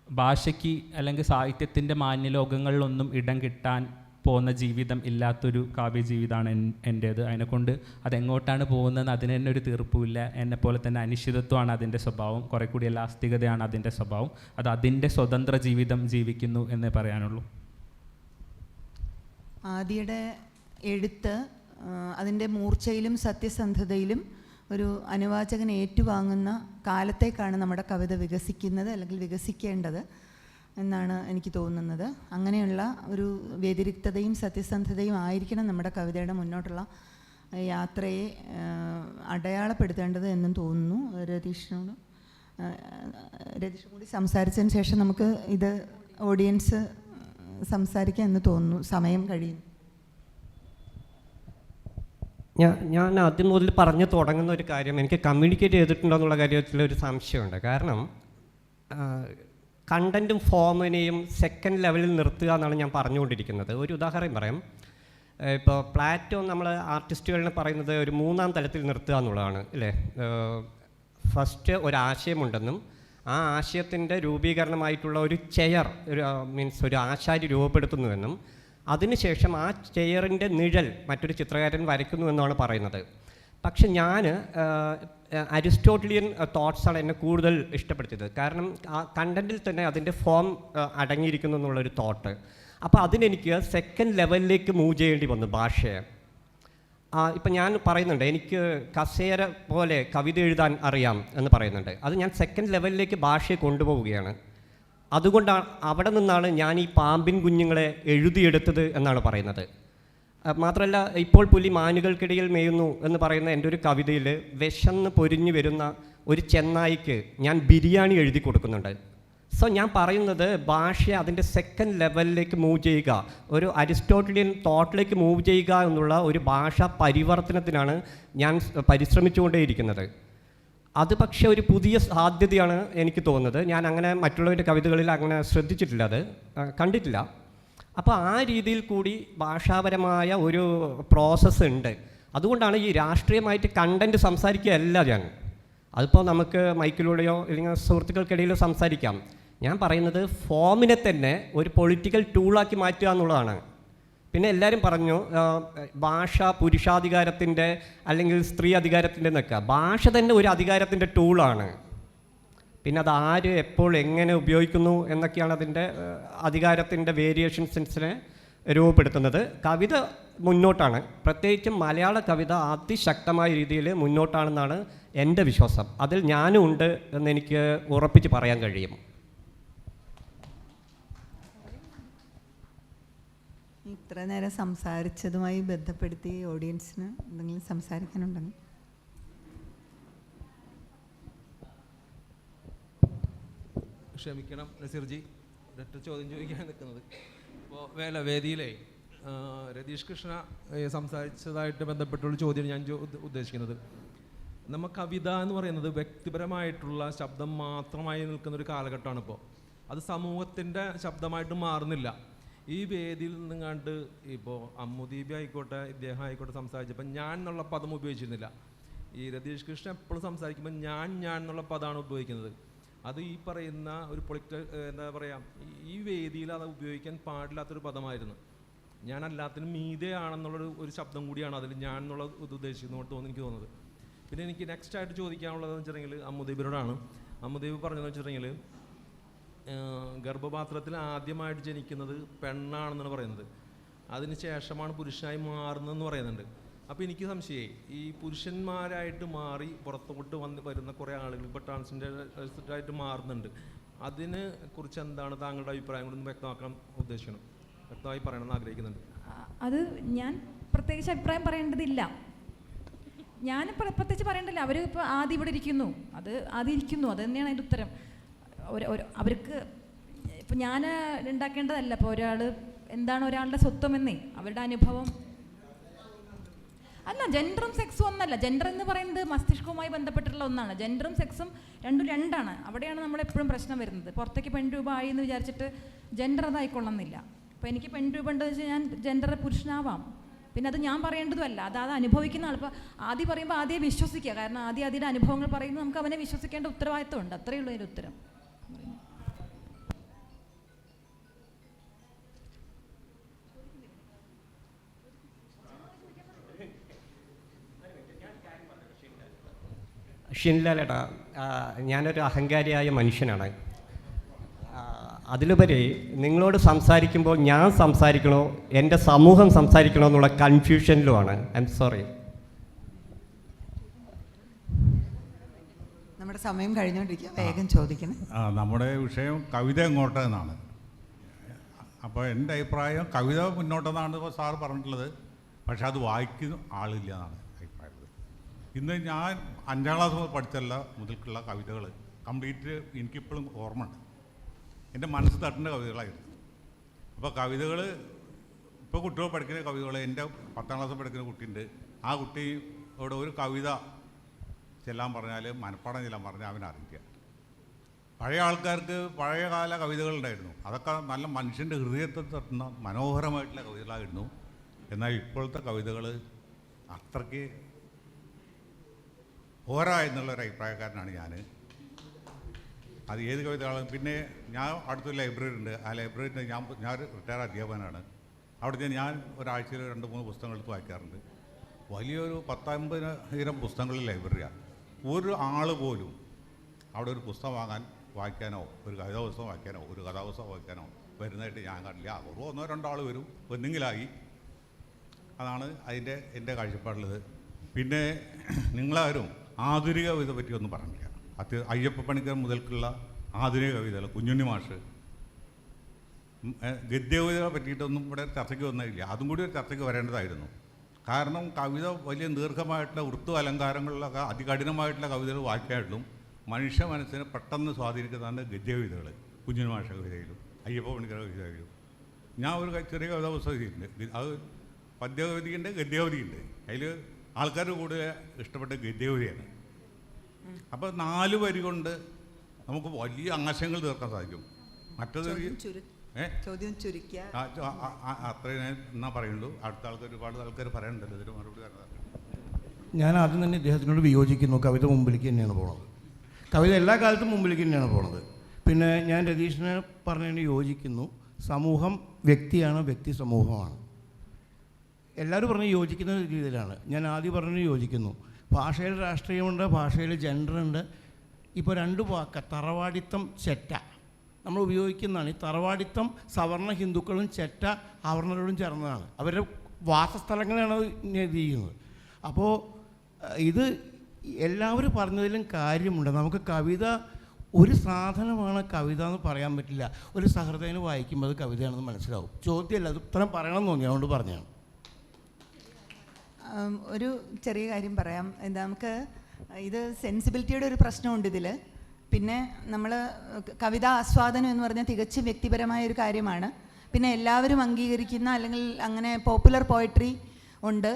ഭാഷയ്ക്ക് അല്ലെങ്കിൽ സാഹിത്യത്തിൻ്റെ മാന്യലോകങ്ങളിലൊന്നും ഇടം കിട്ടാൻ പോകുന്ന ജീവിതം ഇല്ലാത്തൊരു കാവ്യജീവിതമാണ് എൻ്റേത്. അതിനെക്കൊണ്ട് അതെങ്ങോട്ടാണ് പോകുന്നതെന്ന് അതിന് തന്നെ ഒരു തീർപ്പുമില്ല. എന്നെപ്പോലെ തന്നെ അനിശ്ചിതത്വമാണ് അതിൻ്റെ സ്വഭാവം, കുറേ കൂടി എലാസ്തികതയാണ് അതിൻ്റെ സ്വഭാവം. അത് അതിൻ്റെ സ്വതന്ത്ര ജീവിതം ജീവിക്കുന്നു എന്നേ പറയാനുള്ളൂ. ആദിയുടെ എഴുത്ത് അതിൻ്റെ മൂർച്ചയിലും സത്യസന്ധതയിലും ഒരു അനുവാചകൻ ഏറ്റുവാങ്ങുന്ന കാലത്തേക്കാണ് നമ്മുടെ കവിത വികസിക്കുന്നത്, അല്ലെങ്കിൽ വികസിക്കേണ്ടത് എന്നാണ് എനിക്ക് തോന്നുന്നത്. അങ്ങനെയുള്ള ഒരു വ്യതിരിക്തതയും സത്യസന്ധതയും ആയിരിക്കണം നമ്മുടെ കവിതയുടെ മുന്നോട്ടുള്ള യാത്രയെ അടയാളപ്പെടുത്തേണ്ടത് എന്നും തോന്നുന്നു. രതീഷും കൂടി സംസാരിച്ചതിന് ശേഷം നമുക്ക് ഇത് ഓഡിയൻസ് സംസാരിക്കാം എന്ന് തോന്നുന്നു. സമയം കഴിയും. ഞാൻ ആദ്യം മുതൽ പറഞ്ഞു തുടങ്ങുന്ന ഒരു കാര്യം, എനിക്ക് കമ്മ്യൂണിക്കേറ്റ് ചെയ്തിട്ടുണ്ടോ എന്നുള്ള കാര്യത്തിലൊരു സംശയമുണ്ട്. കാരണം കണ്ടൻറ്റും ഫോമിനെയും സെക്കൻഡ് ലെവലിൽ നിർത്തുക എന്നാണ് ഞാൻ പറഞ്ഞുകൊണ്ടിരിക്കുന്നത്. ഒരു ഉദാഹരണം പറയാം. ഇപ്പോൾ പ്ലാറ്റോ നമ്മൾ ആർട്ടിസ്റ്റുകളിനെ പറയുന്നത് ഒരു 3-ാം തലത്തിൽ നിർത്തുക എന്നുള്ളതാണ് അല്ലേ. ഫസ്റ്റ് ഒരാശയമുണ്ടെന്നും ആ ആശയത്തിൻ്റെ രൂപീകരണമായിട്ടുള്ള ഒരു ചെയർ, ഒരു ആശാരി രൂപപ്പെടുത്തുന്നുവെന്നും അതിനുശേഷം ആ ചെയറിൻ്റെ നിഴൽ മറ്റൊരു ചിത്രകാരൻ വരയ്ക്കുന്നുവെന്നാണ് പറയുന്നത്. പക്ഷെ ഞാൻ അരിസ്റ്റോട്ടിലിയൻ തോട്ട്സാണ് എന്നെ കൂടുതൽ ഇഷ്ടപ്പെടുത്തിയത്. കാരണം ആ കണ്ടൻറ്റിൽ തന്നെ അതിൻ്റെ ഫോം അടങ്ങിയിരിക്കുന്നു എന്നുള്ളൊരു തോട്ട്. അപ്പോൾ അതിനെനിക്ക് സെക്കൻഡ് ലെവലിലേക്ക് മൂവ് ചെയ്യേണ്ടി വന്നു ഭാഷയെ. ഇപ്പം ഞാൻ പറയുന്നുണ്ട് എനിക്ക് കസേര പോലെ കവിത എഴുതാൻ അറിയാം എന്ന് പറയുന്നുണ്ട്. അത് ഞാൻ സെക്കൻഡ് ലെവലിലേക്ക് ഭാഷയെ കൊണ്ടുപോവുകയാണ്. അതുകൊണ്ടാണ് അവിടെ നിന്നാണ് ഞാൻ ഈ പാമ്പിൻ കുഞ്ഞുങ്ങളെ എഴുതിയെടുത്തത് എന്നാണ് പറയുന്നത്. മാത്രമല്ല, ഇപ്പോൾ പുലി മാനുകൾക്കിടയിൽ മേയുന്നു എന്ന് പറയുന്ന എൻ്റെ ഒരു കവിതയിൽ വിശന്ന് പൊരിഞ്ഞു വരുന്ന ഒരു ചെന്നായിക്ക് ഞാൻ ബിരിയാണി എഴുതി കൊടുക്കുന്നുണ്ട്. സോ ഞാൻ പറയുന്നത് ഭാഷ അതിൻ്റെ സെക്കൻഡ് ലെവലിലേക്ക് മൂവ് ചെയ്യുക, ഒരു അരിസ്റ്റോട്ടലിയൻ തോട്ടിലേക്ക് മൂവ് ചെയ്യുക എന്നുള്ള ഒരു ഭാഷാ പരിവർത്തനത്തിനാണ് ഞാൻ പരിശ്രമിച്ചുകൊണ്ടേയിരിക്കുന്നത്. അത് പക്ഷേ ഒരു പുതിയ സാധ്യതയാണ് എനിക്ക് തോന്നുന്നത്. ഞാൻ അങ്ങനെ മറ്റുള്ളവരുടെ കവിതകളിൽ അങ്ങനെ ശ്രദ്ധിച്ചിട്ടില്ല, അത് കണ്ടിട്ടില്ല. അപ്പോൾ ആ രീതിയിൽ കൂടി ഭാഷാപരമായ ഒരു പ്രോസസ്സ് ഉണ്ട്. അതുകൊണ്ടാണ് ഈ രാഷ്ട്രീയമായിട്ട് കണ്ടൻറ്റ് സംസാരിക്കുകയല്ല ഞാൻ. അതിപ്പോൾ നമുക്ക് മൈക്കിലൂടെയോ അല്ലെങ്കിൽ സുഹൃത്തുക്കൾക്കിടയിലോ സംസാരിക്കാം. ഞാൻ പറയുന്നത് ഫോമിനെ തന്നെ ഒരു പൊളിറ്റിക്കൽ ടൂളാക്കി മാറ്റുക എന്നുള്ളതാണ്. പിന്നെ എല്ലാവരും പറഞ്ഞു ഭാഷ പുരുഷാധികാരത്തിൻ്റെ അല്ലെങ്കിൽ സ്ത്രീ അധികാരത്തിൻ്റെ എന്നൊക്കെ. ഭാഷ തന്നെ ഒരു അധികാരത്തിൻ്റെ ടൂളാണ്. പിന്നെ അത് ആര് എപ്പോൾ എങ്ങനെ ഉപയോഗിക്കുന്നു എന്നൊക്കെയാണ് അതിൻ്റെ അധികാരത്തിൻ്റെ വേരിയേഷൻസിനെ രൂപപ്പെടുത്തുന്നത്. കവിത മുന്നോട്ടാണ്, പ്രത്യേകിച്ചും മലയാള കവിത അതിശക്തമായ രീതിയിൽ മുന്നോട്ടാണെന്നാണ് എൻ്റെ വിശ്വാസം. അതിൽ ഞാനും ഉണ്ട് എന്നെനിക്ക് ഉറപ്പിച്ച് പറയാൻ കഴിയും. ഇത്ര നേരം സംസാരിച്ചതുമായി ബന്ധപ്പെടുത്തി ഓഡിയൻസിന് എന്തെങ്കിലും സംസാരിക്കാനുണ്ടെങ്കിൽ? ക്ഷമിക്കണം നസീർജി, ഒരൊറ്റ ചോദ്യം ചോദിക്കാൻ നിൽക്കുന്നത്. ഇപ്പോൾ വേദിയിലെ രതീഷ് കൃഷ്ണ സംസാരിച്ചതായിട്ട് ബന്ധപ്പെട്ടുള്ള ചോദ്യം ഞാൻ ഉദ്ദേശിക്കുന്നത്, നമ്മൾ കവിത എന്ന് പറയുന്നത് വ്യക്തിപരമായിട്ടുള്ള ശബ്ദം മാത്രമായി നിൽക്കുന്നൊരു കാലഘട്ടമാണ് ഇപ്പോൾ. അത് സമൂഹത്തിൻ്റെ ശബ്ദമായിട്ട് മാറുന്നില്ല. ഈ വേദിയിൽ നിന്നങ്ങാണ്ട് ഇപ്പോൾ അമ്മുദീപി ആയിക്കോട്ടെ, ഇദ്ദേഹം ആയിക്കോട്ടെ സംസാരിച്ചപ്പോൾ ഞാൻ എന്നുള്ള പദം ഉപയോഗിച്ചിരുന്നില്ല. ഈ രതീഷ് കൃഷ്ണ എപ്പോഴും സംസാരിക്കുമ്പോൾ ഞാൻ എന്നുള്ള പദമാണ് ഉപയോഗിക്കുന്നത്. അത് ഈ പറയുന്ന ഒരു പൊളിറ്റിക്കൽ എന്താ പറയുക, ഈ വേദിയിൽ അത് ഉപയോഗിക്കാൻ പാടില്ലാത്തൊരു പദമായിരുന്നു. ഞാൻ എല്ലാത്തിനും മീതെയാണെന്നുള്ളൊരു ശബ്ദം കൂടിയാണ് അതിൽ ഞാൻ എന്നുള്ള ഉദ്ദേശിക്കുന്നതുകൊണ്ട് എനിക്ക് തോന്നുന്നത്. പിന്നെ എനിക്ക് നെക്സ്റ്റ് ആയിട്ട് ചോദിക്കാനുള്ളതെന്ന് വെച്ചിട്ടുണ്ടെങ്കിൽ അമ്മുദീപിനോടാണ്. അമ്മുദീപ് പറഞ്ഞതെന്ന് വെച്ചിട്ടുണ്ടെങ്കിൽ ഗർഭപാത്രത്തിൽ ആദ്യമായിട്ട് ജനിക്കുന്നത് പെണ്ണാണെന്നാണ് പറയുന്നത്, അതിന് ശേഷമാണ് പുരുഷനായി മാറുന്നതെന്ന് പറയുന്നുണ്ട്. അപ്പോൾ എനിക്ക് സംശയമായി, ഈ പുരുഷന്മാരായിട്ട് മാറി പുറത്തോട്ട് വരുന്ന കുറേ ആളുകൾ ഇപ്പോൾ ട്രാൻസ്ജെൻഡറായിട്ട് മാറുന്നുണ്ട്. അതിനെ കുറിച്ച് എന്താണ് താങ്കളുടെ അഭിപ്രായം കൂടി വ്യക്തമാക്കാൻ ഉദ്ദേശിക്കണം, വ്യക്തമായി പറയണമെന്ന് ആഗ്രഹിക്കുന്നുണ്ട്. അത് ഞാൻ പ്രത്യേകിച്ച് അഭിപ്രായം പറയേണ്ടതില്ല. ഞാൻ പ്രത്യേകിച്ച് പറയേണ്ടതില്ല. അവർ ഇപ്പോൾ ആദ്യം ഇവിടെ ഇരിക്കുന്നു, അത് തന്നെയാണ് അതിൻ്റെ ഉത്തരം. അവർക്ക് ഇപ്പം ഞാൻ ഉണ്ടാക്കേണ്ടതല്ല. ഇപ്പോൾ ഒരാൾ എന്താണ് ഒരാളുടെ സ്വത്വമെന്നേ അവരുടെ അനുഭവം അല്ല. ജെൻഡറും സെക്സും ഒന്നല്ല. ജെൻഡർ എന്ന് പറയുന്നത് മസ്തിഷ്കവുമായി ബന്ധപ്പെട്ടിട്ടുള്ള ഒന്നാണ്. ജെൻഡറും സെക്സും രണ്ടാണ്. അവിടെയാണ് നമ്മളെപ്പോഴും പ്രശ്നം വരുന്നത്. പുറത്തേക്ക് പെൺരൂപ ആയി എന്ന് വിചാരിച്ചിട്ട് ജെൻഡർ അതായിക്കൊള്ളുന്നില്ല. അപ്പോൾ എനിക്ക് പെൺരൂപ ഉണ്ടെന്ന് വെച്ചാൽ ഞാൻ ജെൻഡർ പുരുഷനാവാം. പിന്നെ അത് ഞാൻ പറയേണ്ടതുമല്ല, അത് അനുഭവിക്കുന്ന ആൾ. ഇപ്പോൾ ആദ്യം പറയുമ്പോൾ ആദ്യം വിശ്വസിക്കുക, കാരണം ആദ്യയുടെ അനുഭവങ്ങൾ പറയുമ്പോൾ നമുക്ക് അവനെ വിശ്വസിക്കേണ്ട ഉത്തരവാദിത്വമുണ്ട്. അത്രയേ ഉള്ളൂ അതിൻ്റെ ഉത്തരം. ഷിൻലാലേട്ടാ, ഞാനൊരു അഹങ്കാരിയായ മനുഷ്യനാണ്. അതിലുപരി നിങ്ങളോട് സംസാരിക്കുമ്പോൾ ഞാൻ സംസാരിക്കണോ എൻ്റെ സമൂഹം സംസാരിക്കണോ എന്നുള്ള കൺഫ്യൂഷനിലുമാണ്. I am sorry. നമ്മുടെ സമയം കഴിഞ്ഞുകൊണ്ടിരിക്കുക, വേഗം ചോദിക്കണം. നമ്മുടെ വിഷയം കവിത എങ്ങോട്ടെന്നാണ്. അപ്പോൾ എൻ്റെ അഭിപ്രായം കവിത മുന്നോട്ടെന്നാണ് ഇപ്പോൾ സാറ് പറഞ്ഞിട്ടുള്ളത്. പക്ഷെ അത് വായിക്കുന്ന ആളില്ല എന്നാണ് അഭിപ്രായത്തിൽ. ഇന്ന് ഞാൻ 5ാം ക്ലാസ് മുതൽ പഠിച്ചല്ല മുതൽക്കുള്ള കവിതകൾ കംപ്ലീറ്റ് എനിക്കിപ്പോഴും ഓർമ്മയുണ്ട്. എൻ്റെ മനസ്സ് തട്ടേണ്ട കവിതകളായിരുന്നു. അപ്പോൾ കവിതകൾ ഇപ്പോൾ കുട്ടികൾ പഠിക്കുന്ന കവിതകൾ, എൻ്റെ 10ാം ക്ലാസ് പഠിക്കുന്ന കുട്ടിയുണ്ട്. ആ കുട്ടിയോട് ഒരു കവിത ചെല്ലാൻ പറഞ്ഞാൽ, മനപ്പാടം ചെല്ലാൻ പറഞ്ഞാൽ അവനറിയിക്കുക. പഴയ ആൾക്കാർക്ക് പഴയകാല കവിതകളുണ്ടായിരുന്നു. അതൊക്കെ നല്ല മനുഷ്യൻ്റെ ഹൃദയത്തെ തട്ടുന്ന മനോഹരമായിട്ടുള്ള കവിതകളായിരുന്നു. എന്നാൽ ഇപ്പോഴത്തെ കവിതകൾ അത്രയ്ക്ക് പോരാ എന്നുള്ളൊരു അഭിപ്രായക്കാരനാണ് ഞാൻ. അത് ഏത് കവിതകളും. പിന്നെ ഞാൻ അടുത്തൊരു ലൈബ്രറി ഉണ്ട്. ആ ലൈബ്രറിയിൽ ഞാൻ റിട്ടയർ അധ്യാപകനാണ്. അവിടുത്തെ ഞാൻ ഒരാഴ്ചയിൽ 2-3 പുസ്തകങ്ങൾ എടുത്ത് വായിക്കാറുണ്ട്. വലിയൊരു 10-50,000 പുസ്തകങ്ങളുടെ ലൈബ്രറിയാണ്. ഒരു ആൾ പോലും അവിടെ ഒരു പുസ്തകം വായിക്കാനോ ഒരു കവിതാ പുസ്തകം വായിക്കാനോ ഒരു കഥാപുസ്തകം വായിക്കാനോ വരുന്നതായിട്ട് ഞാൻ കണ്ടില്ല. ഒരു 1-2 ആൾ വരും, എന്തെങ്കിലായി. അതാണ് എൻ്റെ കാഴ്ചപ്പാടുള്ളത്. പിന്നെ നിങ്ങളാരും ആധുനിക കവിതയെ പറ്റി ഒന്നും പറഞ്ഞില്ല. അയ്യപ്പ പണിക്കർ മുതൽക്കുള്ള ആധുനിക കവിതകൾ, കുഞ്ഞുണ്ണി മാഷ്, ഗദ്യകവിതയെ പറ്റിയിട്ടൊന്നും ഇവിടെ ചർച്ചയ്ക്ക് വന്നില്ല. അതും കൂടി ഒരു ചർച്ചയ്ക്ക് വരേണ്ടതായിരുന്നു. കാരണം കവിത വലിയ ദീർഘമായിട്ടുള്ള വൃത്തു അലങ്കാരങ്ങളിലൊക്കെ അതികഠിനമായിട്ടുള്ള കവിതകൾ വായിക്കായിട്ടും മനുഷ്യ മനസ്സിനെ പെട്ടെന്ന് സ്വാധീനിക്കുന്നതാണ് ഗദ്യകവിതകൾ. കുഞ്ഞിന് മാഷ കവിതയിലും അയ്യപ്പ പണിക്കര കവിതയിലും. ഞാൻ ഒരു ചെറിയ കവിതാ പുസ്തകത്തിലുണ്ട്, അത് പദ്യകവിതയുണ്ട് ഗദ്യകവിതയുണ്ട്. അതിൽ ആൾക്കാർ കൂടുതൽ ഇഷ്ടപ്പെട്ട ഗദ്യകവിതയാണ്. അപ്പോൾ 4 വരി കൊണ്ട് നമുക്ക് വലിയ ആശയങ്ങൾ തീർക്കാൻ സാധിക്കും. മറ്റത് ചോദ്യം ചുരുക്കുക അത്രയും എന്നാ പറയുള്ളൂ. അടുത്ത ആൾക്കാർ ഒരുപാട് ആൾക്കാർ പറയാനുണ്ടല്ലോ, ഇതിന് മറുപടി തരണം. ഞാൻ ആദ്യം തന്നെ ഇദ്ദേഹത്തിനോട് വിയോജിക്കുന്നു. കവിത മുമ്പിലേക്ക് തന്നെയാണ് പോണത്. കവിത എല്ലാ കാലത്തും മുമ്പിലേക്ക് തന്നെയാണ് പോണത്. പിന്നെ ഞാൻ രതീഷിനെ പറഞ്ഞതിന് യോജിക്കുന്നു. സമൂഹം വ്യക്തിയാണ്, വ്യക്തി സമൂഹമാണ്. എല്ലാവരും പറഞ്ഞ് യോജിക്കുന്ന രീതിയിലാണ്. ഞാൻ ആദ്യം പറഞ്ഞതിന് യോജിക്കുന്നു. ഭാഷയിൽ രാഷ്ട്രീയമുണ്ട്, ഭാഷയിൽ ജെൻഡറുണ്ട്. ഇപ്പോൾ 2 വാക്ക് തറവാടിത്തം, ചെറ്റ നമ്മൾ ഉപയോഗിക്കുന്നതാണ്. ഈ തറവാടിത്തം സവർണ ഹിന്ദുക്കളും ചെറ്റ അവർണരോടും ചേർന്നതാണ്. അവരുടെ വാസസ്ഥലങ്ങളാണ് ഇത് ചെയ്യുന്നത്. അപ്പോൾ ഇത് എല്ലാവരും പറഞ്ഞതിലും കാര്യമുണ്ട്. നമുക്ക് കവിത ഒരു സാധനമാണ് കവിത എന്ന് പറയാൻ പറ്റില്ല. ഒരു സഹൃദയന് വായിക്കുമ്പോൾ അത് കവിതയാണെന്ന് മനസ്സിലാവും. ചോദ്യമല്ല, അത് ഉത്തരം പറയണമെന്ന് തോന്നി, അതുകൊണ്ട് പറഞ്ഞതാണ്. ഒരു ചെറിയ കാര്യം പറയാം. നമുക്ക് ഇത് സെൻസിബിലിറ്റിയുടെ ഒരു പ്രശ്നമുണ്ട് ഇതിൽ. പിന്നെ നമ്മൾ കവിതാ ആസ്വാദനം എന്ന് പറഞ്ഞാൽ തികച്ചും വ്യക്തിപരമായ ഒരു കാര്യമാണ്. പിന്നെ എല്ലാവരും അംഗീകരിക്കുന്ന അല്ലെങ്കിൽ അങ്ങനെ പോപ്പുലർ പോയട്രി ഉണ്ട്,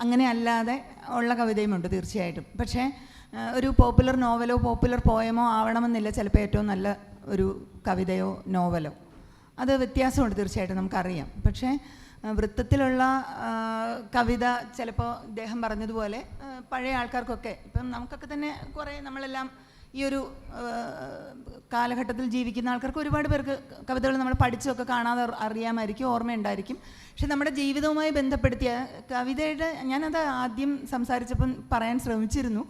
അങ്ങനെ അല്ലാതെ ഉള്ള കവിതയുമുണ്ട് തീർച്ചയായിട്ടും. പക്ഷേ ഒരു പോപ്പുലർ നോവലോ പോപ്പുലർ പോയമോ ആവണമെന്നില്ല ചിലപ്പോൾ ഏറ്റവും നല്ല ഒരു കവിതയോ നോവലോ. അത് വ്യത്യാസമുണ്ട് തീർച്ചയായിട്ടും, നമുക്കറിയാം. പക്ഷേ വൃത്തത്തിലുള്ള കവിത ചിലപ്പോൾ ഇദ്ദേഹം പറഞ്ഞതുപോലെ പഴയ ആൾക്കാർക്കൊക്കെ, ഇപ്പം നമുക്കൊക്കെ തന്നെ കുറേ നമ്മളെല്ലാം ഈ ഒരു കാലഘട്ടത്തിൽ ജീവിക്കുന്ന ആൾക്കാർക്ക് ഒരുപാട് പേർക്ക് കവിതകൾ നമ്മൾ പഠിച്ചൊക്കെ കാണാതെ അറിയാമായിരിക്കും, ഓർമ്മയുണ്ടായിരിക്കും. പക്ഷെ നമ്മുടെ ജീവിതവുമായി ബന്ധപ്പെടുത്തിയ കവിതയുടെ, ഞാനത് ആദ്യം സംസാരിച്ചപ്പം പറയാൻ ശ്രമിച്ചിരുന്നു,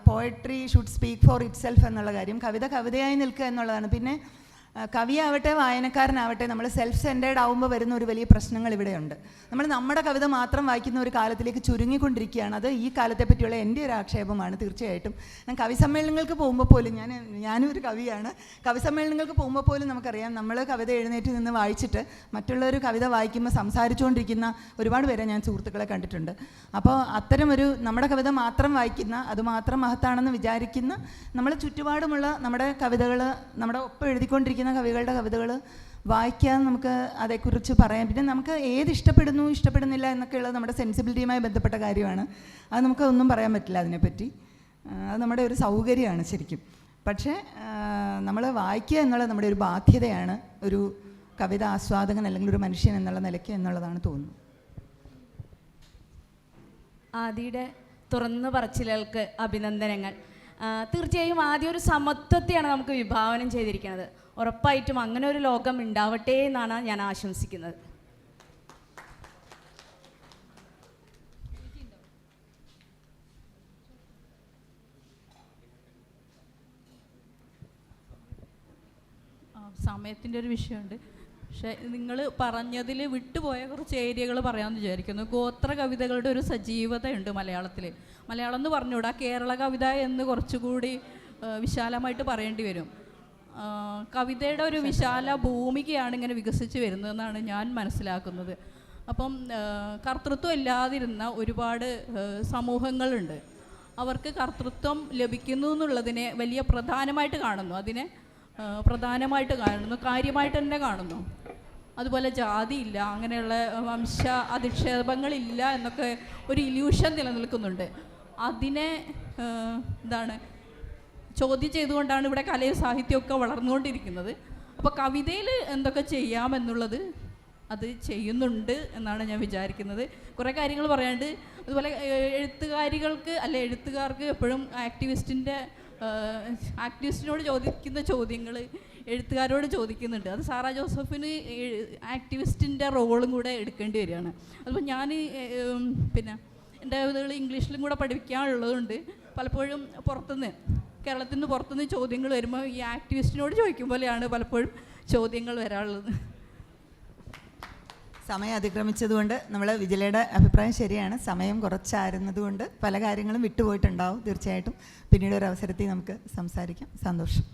poetry should speak for it self എന്നുള്ള കാര്യം. കവിത കവിതയായി നിൽക്കുക എന്നുള്ളതാണ്. പിന്നെ കവിയാവട്ടെ വായനക്കാരനാവട്ടെ, നമ്മൾ സെൽഫ് സെൻറ്റേർഡ് ആവുമ്പോൾ വരുന്ന ഒരു വലിയ പ്രശ്നങ്ങൾ ഇവിടെയുണ്ട്. നമ്മൾ നമ്മുടെ കവിത മാത്രം വായിക്കുന്ന ഒരു കാലത്തിലേക്ക് ചുരുങ്ങിക്കൊണ്ടിരിക്കുകയാണ്. അത് ഈ കാലത്തെ പറ്റിയുള്ള എൻ്റെ ഒരു ആക്ഷേപമാണ് തീർച്ചയായിട്ടും. ഞാൻ കവി സമ്മേളനങ്ങൾക്ക് പോകുമ്പോൾ പോലും, ഞാനും ഒരു കവിയാണ്, കവി സമ്മേളനങ്ങൾക്ക് പോകുമ്പോൾ പോലും നമുക്കറിയാം, നമ്മൾ കവിത എഴുന്നേറ്റ് നിന്ന് വായിച്ചിട്ട് മറ്റുള്ളൊരു കവിത വായിക്കുമ്പോൾ സംസാരിച്ചുകൊണ്ടിരിക്കുന്ന ഒരുപാട് പേരെ ഞാൻ സുഹൃത്തുക്കളെ കണ്ടിട്ടുണ്ട്. അപ്പോൾ അത്തരമൊരു നമ്മുടെ കവിത മാത്രം വായിക്കുന്ന, അത് മാത്രം മഹത്താണെന്ന് വിചാരിക്കുന്ന, നമ്മൾ ചുറ്റുപാടുമുള്ള നമ്മുടെ കവിതകൾ, നമ്മുടെ ഒപ്പം എഴുതിക്കൊണ്ടിരിക്കുന്ന കവികളുടെ കവിതകൾ വായിക്കാൻ നമുക്ക് അതേക്കുറിച്ച് പറയാം. പിന്നെ നമുക്ക് ഏത് ഇഷ്ടപ്പെടുന്നു ഇഷ്ടപ്പെടുന്നില്ല എന്നൊക്കെയുള്ളത് നമ്മുടെ സെൻസിബിലിറ്റിയുമായി ബന്ധപ്പെട്ട കാര്യമാണ്. അത് നമുക്ക് ഒന്നും പറയാൻ പറ്റില്ല അതിനെപ്പറ്റി. അത് നമ്മുടെ ഒരു സൗകര്യമാണ് ശരിക്കും. പക്ഷേ നമ്മൾ വായിക്കുക എന്നുള്ളത് നമ്മുടെ ഒരു ബാധ്യതയാണ്, ഒരു കവിത ആസ്വാദകൻ അല്ലെങ്കിൽ ഒരു മനുഷ്യൻ എന്നുള്ള നിലയ്ക്ക് എന്നുള്ളതാണ് തോന്നുന്നു. ആദിയുടെ തുറന്നു പറച്ചിലുകൾക്ക് അഭിനന്ദനങ്ങൾ. തീർച്ചയായും ആദ്യം ഒരു സമത്വത്തെയാണ് നമുക്ക് വിഭാവനം ചെയ്തിരിക്കുന്നത്. ഉറപ്പായിട്ടും അങ്ങനെ ഒരു ലോകം ഉണ്ടാവട്ടെ എന്നാണ് ഞാൻ ആശംസിക്കുന്നത്. സമയത്തിൻ്റെ ഒരു വിഷയമുണ്ട്. പക്ഷേ നിങ്ങൾ പറഞ്ഞതിൽ വിട്ടുപോയ കുറച്ച് ഏരിയകൾ പറയാമെന്ന് വിചാരിക്കുന്നു. ഗോത്ര കവിതകളുടെ ഒരു സജീവതയുണ്ട് മലയാളത്തിൽ. മലയാളം എന്ന് പറഞ്ഞുകൂടാ, കേരള കവിത എന്ന് കുറച്ചുകൂടി വിശാലമായിട്ട് പറയേണ്ടി വരും. കവിതയുടെ ഒരു വിശാല ഭൂമികയാണ് ഇങ്ങനെ വികസിച്ച് വരുന്നതെന്നാണ് ഞാൻ മനസ്സിലാക്കുന്നത്. അപ്പം കർത്തൃത്വം ഇല്ലാതിരുന്ന ഒരുപാട് സമൂഹങ്ങളുണ്ട്. അവർക്ക് കർത്തൃത്വം ലഭിക്കുന്നു എന്നുള്ളതിനെ വലിയ പ്രധാനമായിട്ട് കാണുന്നു, അതിനെ പ്രധാനമായിട്ട് കാണുന്നു, കാര്യമായിട്ട് തന്നെ കാണുന്നു. അതുപോലെ ജാതിയില്ല, അങ്ങനെയുള്ള വംശ അധിക്ഷേപങ്ങളില്ല എന്നൊക്കെ ഒരു ഇല്യൂഷൻ നിലനിൽക്കുന്നുണ്ട്. അതിനെ ചോദ്യം ചെയ്തുകൊണ്ടാണ് ഇവിടെ കലയും സാഹിത്യമൊക്കെ വളർന്നുകൊണ്ടിരിക്കുന്നത്. അപ്പോൾ കവിതയിൽ എന്തൊക്കെ ചെയ്യാമെന്നുള്ളത് അത് ചെയ്യുന്നുണ്ട് എന്നാണ് ഞാൻ വിചാരിക്കുന്നത്. കുറേ കാര്യങ്ങൾ പറയാണ്ട്. അതുപോലെ എഴുത്തുകാർക്ക് എപ്പോഴും ആക്ടിവിസ്റ്റിനോട് ചോദിക്കുന്ന ചോദ്യങ്ങൾ എഴുത്തുകാരോട് ചോദിക്കുന്നുണ്ട്. അത് സാറാ ജോസഫിന് ആക്ടിവിസ്റ്റിൻ്റെ റോളും കൂടെ എടുക്കേണ്ടി വരികയാണ്. അതുപോലെ ഞാൻ പിന്നെ എൻ്റെ കവിതകൾ ഇംഗ്ലീഷിലും കൂടെ പഠിക്കാനുള്ളതുകൊണ്ട് പലപ്പോഴും കേരളത്തിൽ നിന്ന് പുറത്തുനിന്ന് ചോദ്യങ്ങൾ വരുമ്പോൾ ഈ ആക്ടിവിസ്റ്റിനോട് ചോദിക്കുമ്പോഴാണ് പലപ്പോഴും ചോദ്യങ്ങൾ വരാനുള്ളത്. സമയം അതിക്രമിച്ചതുകൊണ്ട് നമ്മൾ വിജിലയുടെ അഭിപ്രായം ശരിയാണ്, സമയം കുറച്ചായിരുന്നതുകൊണ്ട് പല കാര്യങ്ങളും വിട്ടുപോയിട്ടുണ്ടാവും തീർച്ചയായിട്ടും. പിന്നീട് ഒരു അവസരത്തിൽ നമുക്ക് സംസാരിക്കാം. സന്തോഷം.